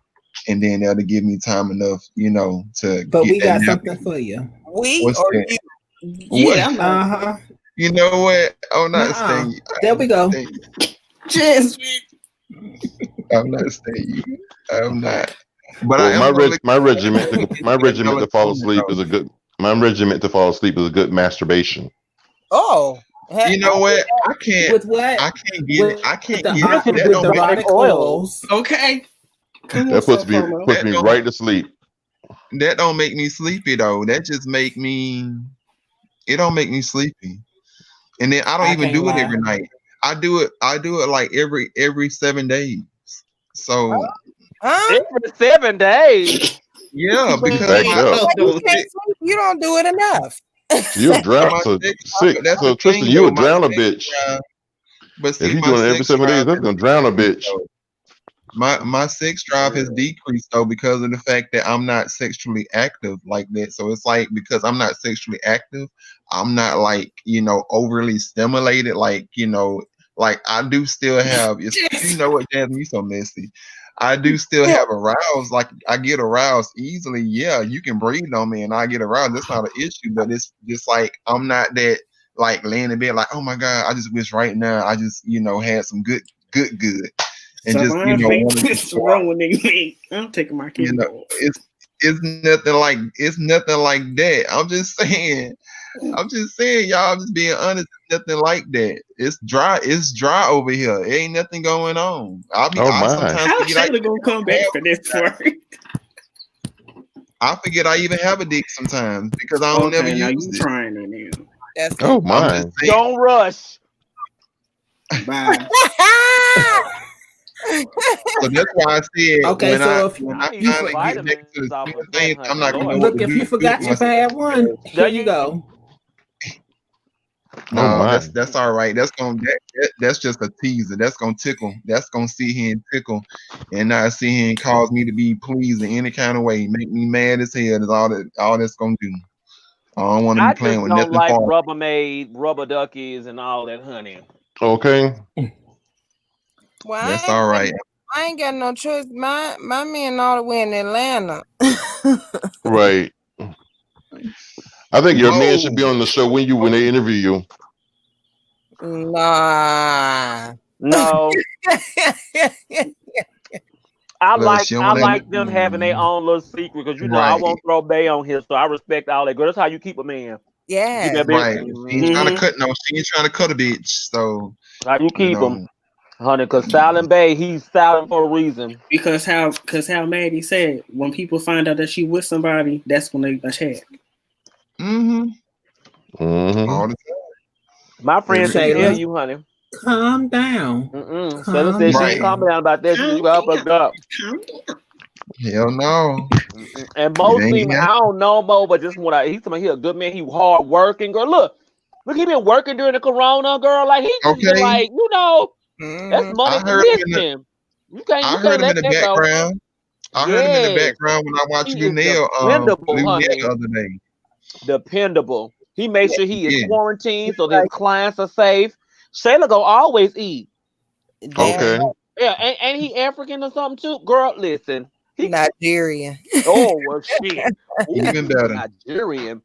and then that'll give me time enough, to. But we got something for you. What's or that? you? Yeah. You know what? I'm not staying. There we go. Just. I'm not staying. I'm not. But my regiment to fall asleep is a good. My regiment to fall asleep is a good masturbation. Oh, you know what? I can't. With what? I can't get it. I can't get it. With the erotic oils. Okay. That puts me right to sleep. That don't make me sleepy though. That just make me. It don't make me sleepy. And then I don't even do it every night. I do it like every 7 days. So every 7 days. Yeah, because you don't do it enough. You'll drown. So Tristan, you would drown a bitch. But see, if you doing it every 7 days, that's gonna drown a bitch. My sex drive has decreased though because of the fact that I'm not sexually active like that. So it's like because I'm not sexually active, I'm not like overly stimulated. Like like I do still have. You know what, Jasmine? You so messy. I do still have aroused. Like I get aroused easily. Yeah, you can breathe on me and I get aroused. That's not an issue. But it's just like I'm not that like laying in bed like, oh my God, I just wish right now I just had some good. And so just wrong with me. I'm taking my kids. It's nothing like that. I'm just saying, y'all. I'm just being honest. It's nothing like that. It's dry. It's dry over here. It ain't nothing going on. How's Shayla gonna come back for this part? I forget I even have a dick sometimes because I don't ever use it. Trying it now. Oh my! Don't rush. Bye. So that's why I said okay. So if when I finally get back to the things, I'm not gonna look. If you forgot you had one, there you go. No, that's all right. That's just a teaser. That's gonna tickle. That's gonna sit here and tickle, and not sit here and cause me to be pleased in any kind of way. Make me mad as hell. Is all that's gonna do. I don't want to be playing with nothing. I don't like Rubbermaid, rubber duckies, and all that honey. Okay. Well, that's all right. I ain't got no choice. My man all the way in Atlanta. Right. I think your man should be on the show when they interview you. Nah. No. I like them having their own little secret because I won't throw Bay on here, so I respect all that. Girl, that's how you keep a man. Yeah. Right. She ain't trying to cut she ain't trying to cut a bitch. So how you keep him. Honey, because Silent Bay, he's silent for a reason. Because how Maddie said, when people find out that she with somebody, that's when they attack. All the time. My friend tell you, honey. Calm down. Shayla said she ain't calm down about that. She got fucked up. Hell no. And mostly, I don't know Mo, but just when he's a good man, he hard working. Girl, look, he been working during the corona, girl. Like he like, that's money for him. I heard him in the background. I heard him in the background when I watched Lunel the other day. Dependable. He makes sure he is quarantined so that clients are safe. Shayla go always eat. Okay. Yeah, and he African or something too. Girl, listen. He Nigerian. Oh, well, shit. Even better. Nigerian.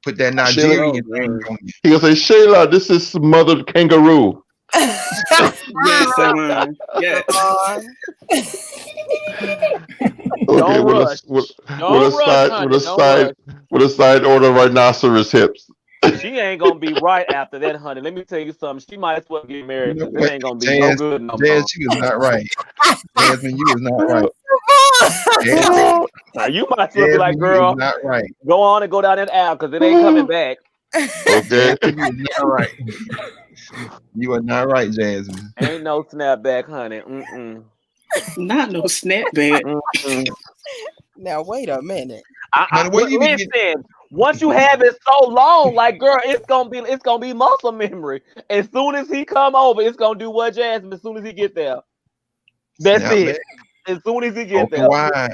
Put that Nigerian thing on you. He gonna say, Shayla, this is smothered kangaroo. Yes, Salon. Yes. Don't rush. Don't rush, honey. Don't rush. With a side order rhinoceros hips. She ain't gonna be right after that, honey. Let me tell you something. She might as well get married. You know It ain't gonna be no good no more. She was not right. Jasmine, you was not right. Now you might as well be like, girl, not right. Go on and go down that aisle because it ain't coming back. Okay. You was not right. You are not right, Jasmine. Ain't no snapback, honey. Mm-mm. Not no snapback. Now wait a minute. Listen, once you have it so long, like girl, it's gonna be muscle memory. As soon as he come over, it's gonna do what, Jasmine? As soon as he get there, that's it. As soon as he get there. Why?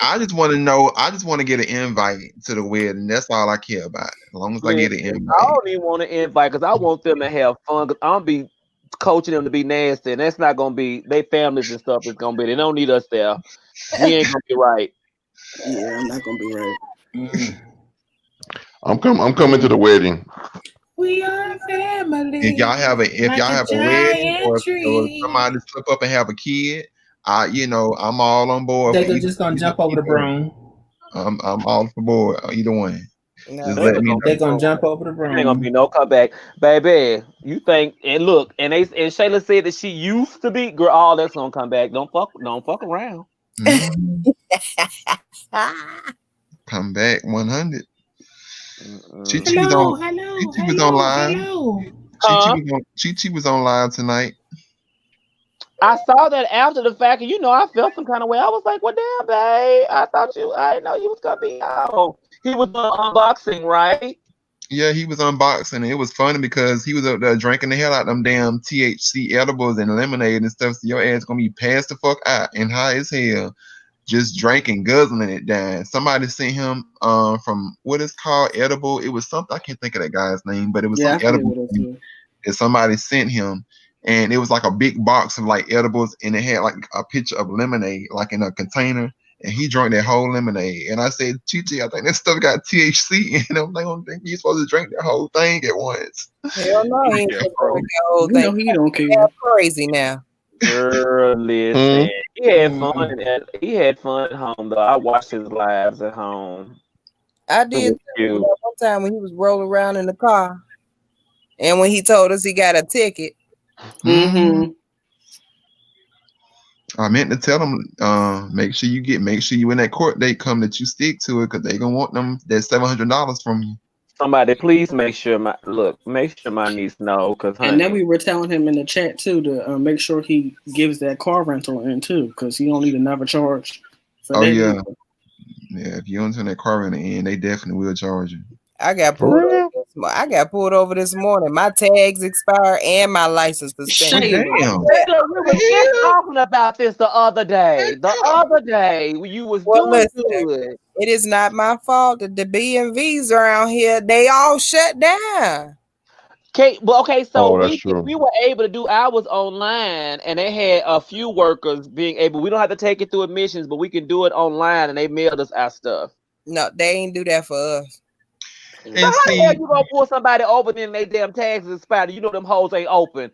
I just want to know. I just want to get an invite to the wedding. That's all I care about. As long as I get an invite. I don't even want to invite because I want them to have fun. Cause I'm be coaching them to be nasty, and that's not gonna be their families and stuff. Is gonna be. They don't need us there. We ain't gonna be right. Yeah, I'm not gonna be right. I'm coming to the wedding. We are family. If y'all have a wedding or somebody slip up and have a kid, I'm all on board. They're just gonna jump over the broom. I'm all for board. Either one. Just let me know. They're gonna jump over the broom. Ain't gonna be no comeback, baby. You think? And look, and Shayla said that she used to be girl. All that's gonna come back. Don't fuck around. Mm-hmm. Come back 100. Chi was on live. Chi was on live tonight. I saw that after the fact, and I felt some kind of way. I was like, "Well, damn, babe, I didn't know you was gonna be out." He was unboxing, right? Yeah, he was unboxing. It was funny because he was up there drinking the hell out of them damn THC edibles and lemonade and stuff. So your ass gonna be passed the fuck out and high as hell, just drinking, guzzling it down. Somebody sent him from what is called edible. It was something, I can't think of that guy's name, but it was some edible thing that somebody sent him. And it was like a big box of like edibles, and it had like a picture of lemonade, like in a container. And he drank that whole lemonade. And I said, Chi, I think that stuff got THC in it. I'm like, I don't think you're supposed to drink that whole thing at once. Hell no, he ain't supposed to drink that whole thing. He don't care. Crazy now. Girl, listen. He had fun. He had fun at home, though. I watched his lives at home. I did one time when he was rolling around in the car, and when he told us he got a ticket. Mm-hmm. I meant to tell them, make sure you when that court date come that you stick to it, because they gonna want them that $700 from you. Somebody, please make sure my niece know, and then we were telling him in the chat too to make sure he gives that car rental in too, because he don't need another charge. Yeah, if you don't turn that car rental in, they definitely will charge you. I got pulled over this morning. My tags expired and my license suspended. We were just talking about this the other day. You was doing good. It is not my fault that the BMVs around here, they all shut down. Okay, so we were able to do ours online, and they had a few workers being able. We don't have to take it through admissions, but we can do it online, and they mailed us our stuff. No, they ain't do that for us. So how the hell you gonna pull somebody over and they damn tags expired? You know them hoes ain't open.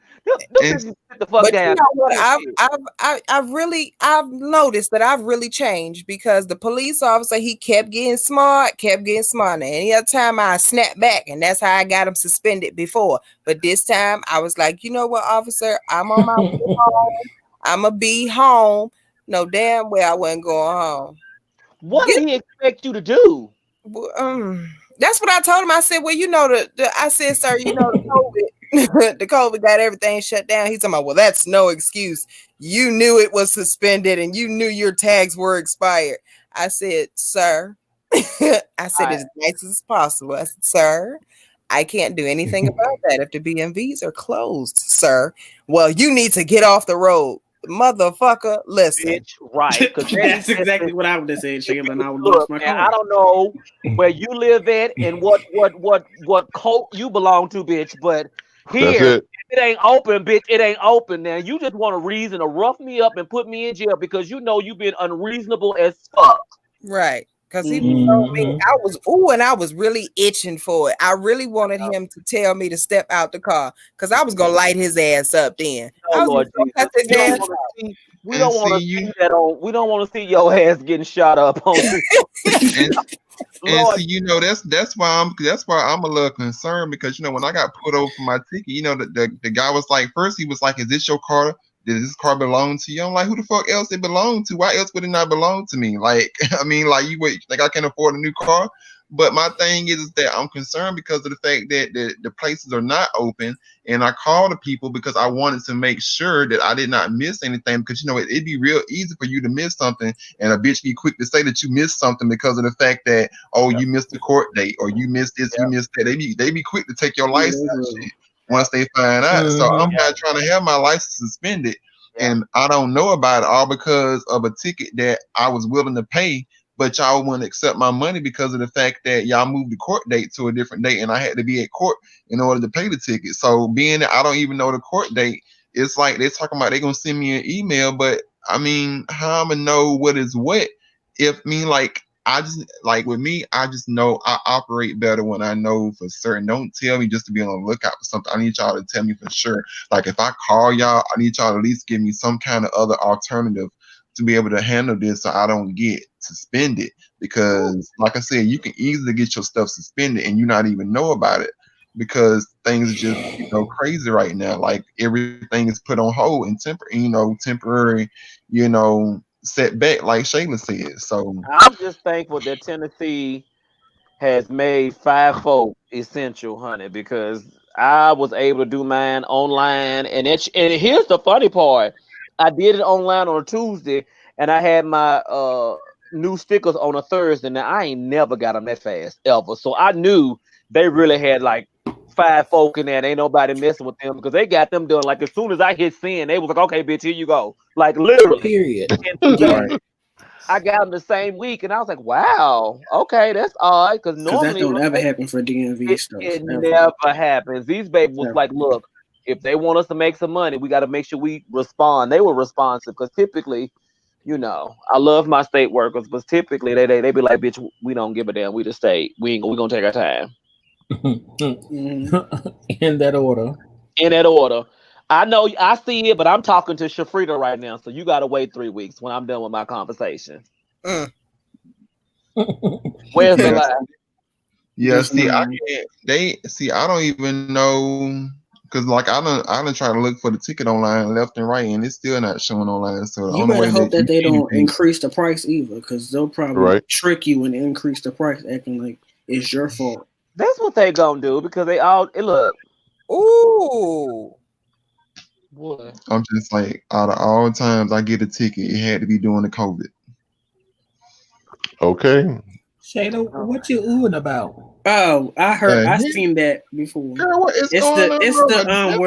Sit the fuck down. You know what? I've noticed that I've really changed, because the police officer, he kept getting smart. And any other time I snap back, and that's how I got him suspended before. But this time I was like, you know what, officer? I'm on my way home. I'ma be home. No damn well I wasn't going home. What did he expect you to do? That's what I told him. I said, well, I said, sir, the COVID, the COVID got everything shut down. He's talking about, well, that's no excuse. You knew it was suspended and you knew your tags were expired. I said, sir, as nice as possible. I said, sir, I can't do anything about that if the BMVs are closed, sir. Well, you need to get off the road. Motherfucker, listen. Bitch, right. That's exactly what I would have said, Shayla, and I would look, man, I don't know where you live at and what cult you belong to, bitch. But here, it ain't open, bitch. It ain't open. Now you just want a reason to rough me up and put me in jail because you know you've been unreasonable as fuck. Right. Because he told me I was really itching for it. I really wanted him to tell me to step out the car because I was gonna light his ass up then. Oh Lord Jesus. We don't want to see that on. We don't want to see your ass getting shot up on. And see, you know, that's why I'm a little concerned because you know when I got put over for my ticket, you know, the guy was like, first he was like, "Is this your car? Does this car belong to you?" I'm like, "Who the fuck else it belong to? Why else would it not belong to me?" Like, I mean, like you would think I can afford a new car. But my thing is that I'm concerned because of the fact that the places are not open, and I called the people because I wanted to make sure that I did not miss anything. Because you know it'd be real easy for you to miss something, and a bitch be quick to say that you missed something because of the fact that you missed the court date or you missed this, you missed that. They be quick to take your license shit once they find out. So I'm not trying to have my license suspended, and I don't know about it all because of a ticket that I was willing to pay. But y'all wouldn't accept my money because of the fact that y'all moved the court date to a different date, and I had to be at court in order to pay the ticket. So being that I don't even know the court date, it's like they're talking about they're gonna send me an email. But I mean, how I'm gonna know what is what? I just know I operate better when I know for certain. Don't tell me just to be on the lookout for something. I need y'all to tell me for sure. Like if I call y'all, I need y'all to at least give me some kind of other alternative to be able to handle this so I don't get suspended, because like I said, you can easily get your stuff suspended and you not even know about it because things are just crazy right now. Like everything is put on hold and temporary, setback, like Shayla said. So I'm just thankful that Tennessee has made 5-4 essential, honey, because I was able to do mine online, and here's the funny part. I did it online on a Tuesday, and I had my new stickers on a Thursday. Now, I ain't never got them that fast, ever. So I knew they really had like 5 folk in there. And ain't nobody messing with them because they got them done. Like, as soon as I hit send, they was like, okay, bitch, here you go. Like, literally. Period. Right. I got them the same week, and I was like, wow, okay, that's odd. Because normally that don't ever happen for DMV stuff. It never happens. These babies was like, look, if they want us to make some money, we got to make sure we respond. They were responsive because typically, I love my state workers, but typically they be like, bitch, we don't give a damn. We the state. We gonna take our time. In that order. In that order. I know I see it, but I'm talking to Shafrida right now, so you gotta wait 3 weeks when I'm done with my conversation. Where's the line? Yeah, I don't even know. Because like I done try to look for the ticket online left and right, and it's still not showing online. So you better hope that they don't increase the price either, because they'll probably trick you and increase the price, acting like it's your fault. That's what they gonna do because they all look. Ooh, what? I'm just like, out of all times I get a ticket, it had to be during the COVID. Okay. Shayla, what you oohing about? Oh, I heard. I seen that before. Girl, what is going on? It's the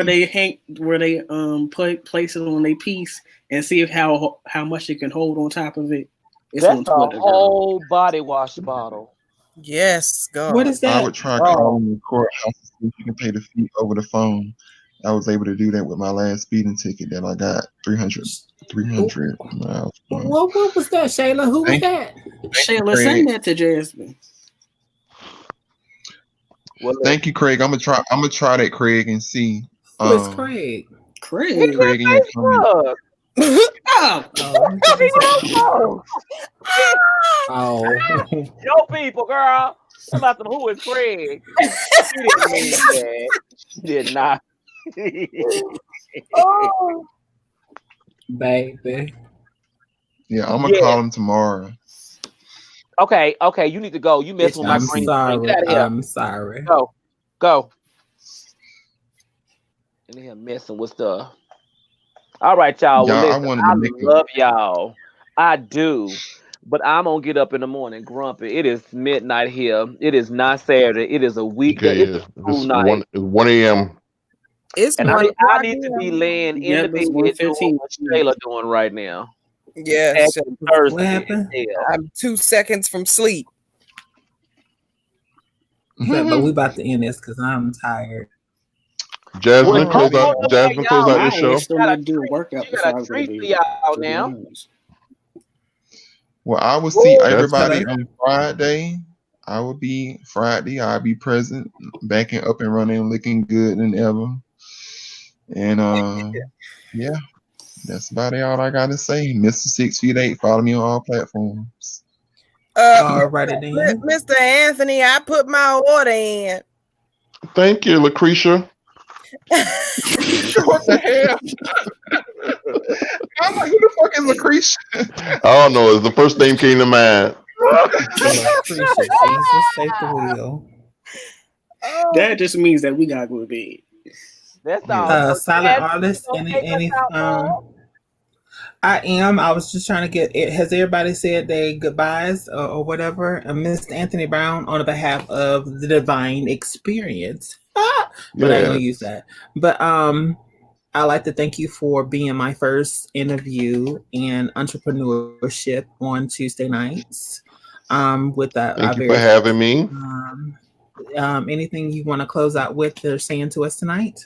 where they place it on a piece and see how much it can hold on top of it. It's that's on Twitter, a whole body wash bottle. Yes, God. What is that? I would try calling the courthouse to see if you can pay the fee over the phone. I was able to do that with my last speeding ticket that I got 300 miles. What was that, Shayla? Who was that? Shayla, send that to Jasmine. Thank you, Craig. I'm gonna try that, Craig, and see. Who's Craig? Craig in your comment. Yo, people, girl. I'm about to who is Craig? She didn't mean that. She did not. Oh, baby. Yeah, I'm gonna call him tomorrow. Okay, you need to go. You messed with my brain. Sorry. I'm sorry. Go. In here messing with stuff. All right, y'all. Well, listen, I love y'all. I do. But I'm gonna get up in the morning grumpy. It is midnight here. It is not Saturday. It is a weekday. Okay, it's a school night. 1 a.m. And I need to be laying in the bed doing what Taylor doing right now. Yes. What happened? I'm 2 seconds from sleep. But we about to end this because I'm tired. Jasmine, close out your show. Still need to do a workout. You got a treat for y'all now. Well, I will see everybody on Friday. I will be Friday. I'll be present, back and up and running, looking good than ever. And yeah, that's about all I gotta say. Mr. 6'8". Follow me on all platforms. Alrighty then. Mr. Anthony, I put my order in. Thank you, Lucretia. What the hell? I'm like, who the fuck is Lucretia? I don't know. It's the first name came to mind. That just means that we gotta go to bed. That's all. Silent artist. Any I am. I was just trying to get it. Has everybody said their goodbyes or whatever? Mr. Anthony Brown, on behalf of the Divine Experience. But I don't use that. But I'd like to thank you for being my first interview in entrepreneurship on Tuesday nights. With that, thank you for having me. Anything you want to close out with or saying to us tonight?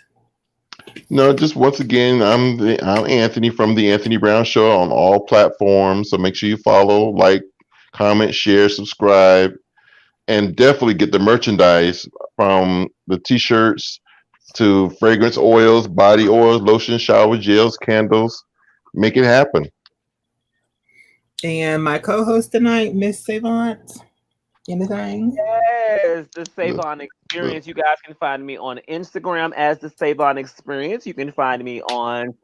No, just once again, I'm Anthony from the Anthony Brown Show on all platforms. So make sure you follow, like, comment, share, subscribe, and definitely get the merchandise from the t-shirts to fragrance oils, body oils, lotion, shower gels, candles. Make it happen. And my co-host tonight, Miss Savant. Anything? Yes, the Savon Experience. You guys can find me on Instagram as the Savon Experience. You can find me on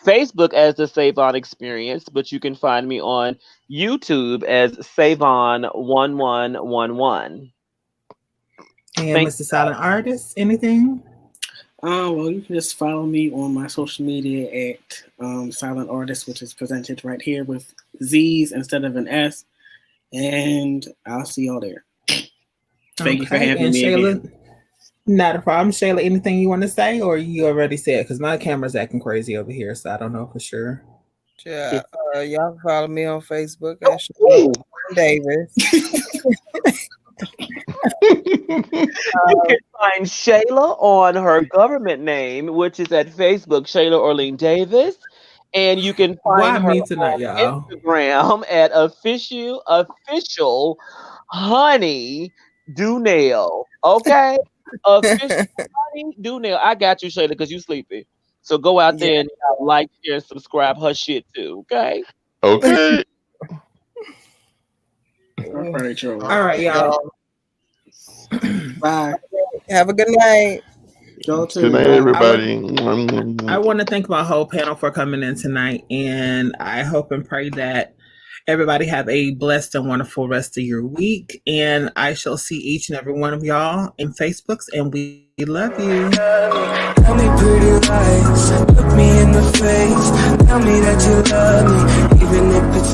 Facebook as the Savon Experience, but you can find me on YouTube as Savon1111. And Mr. Silent Artist, anything? Well, you can just follow me on my social media at Silent Artist, which is presented right here with Z's instead of an S. And I'll see y'all there. Thank you for having me. Shayla, again. Not a problem. Shayla, anything you want to say, or you already said? Because my camera's acting crazy over here, so I don't know for sure. Yeah, y'all can follow me on Facebook at Shayla Davis. You can find Shayla on her government name, which is at Facebook, Shayla Orlean Davis. And you can find her tonight, on Instagram at official honey do nail. Okay, official honey do nail. I got you, Shayla, because you sleepy. So go out there and like, share, and subscribe her shit too. Okay. Okay. All right, y'all. Bye. Have a good night. Good night, everybody. I want to thank my whole panel for coming in tonight, and I hope and pray that everybody have a blessed and wonderful rest of your week. And I shall see each and every one of y'all in Facebooks, and we love you. Tell me pretty lies, look me in the face, tell me that you love me, even if it's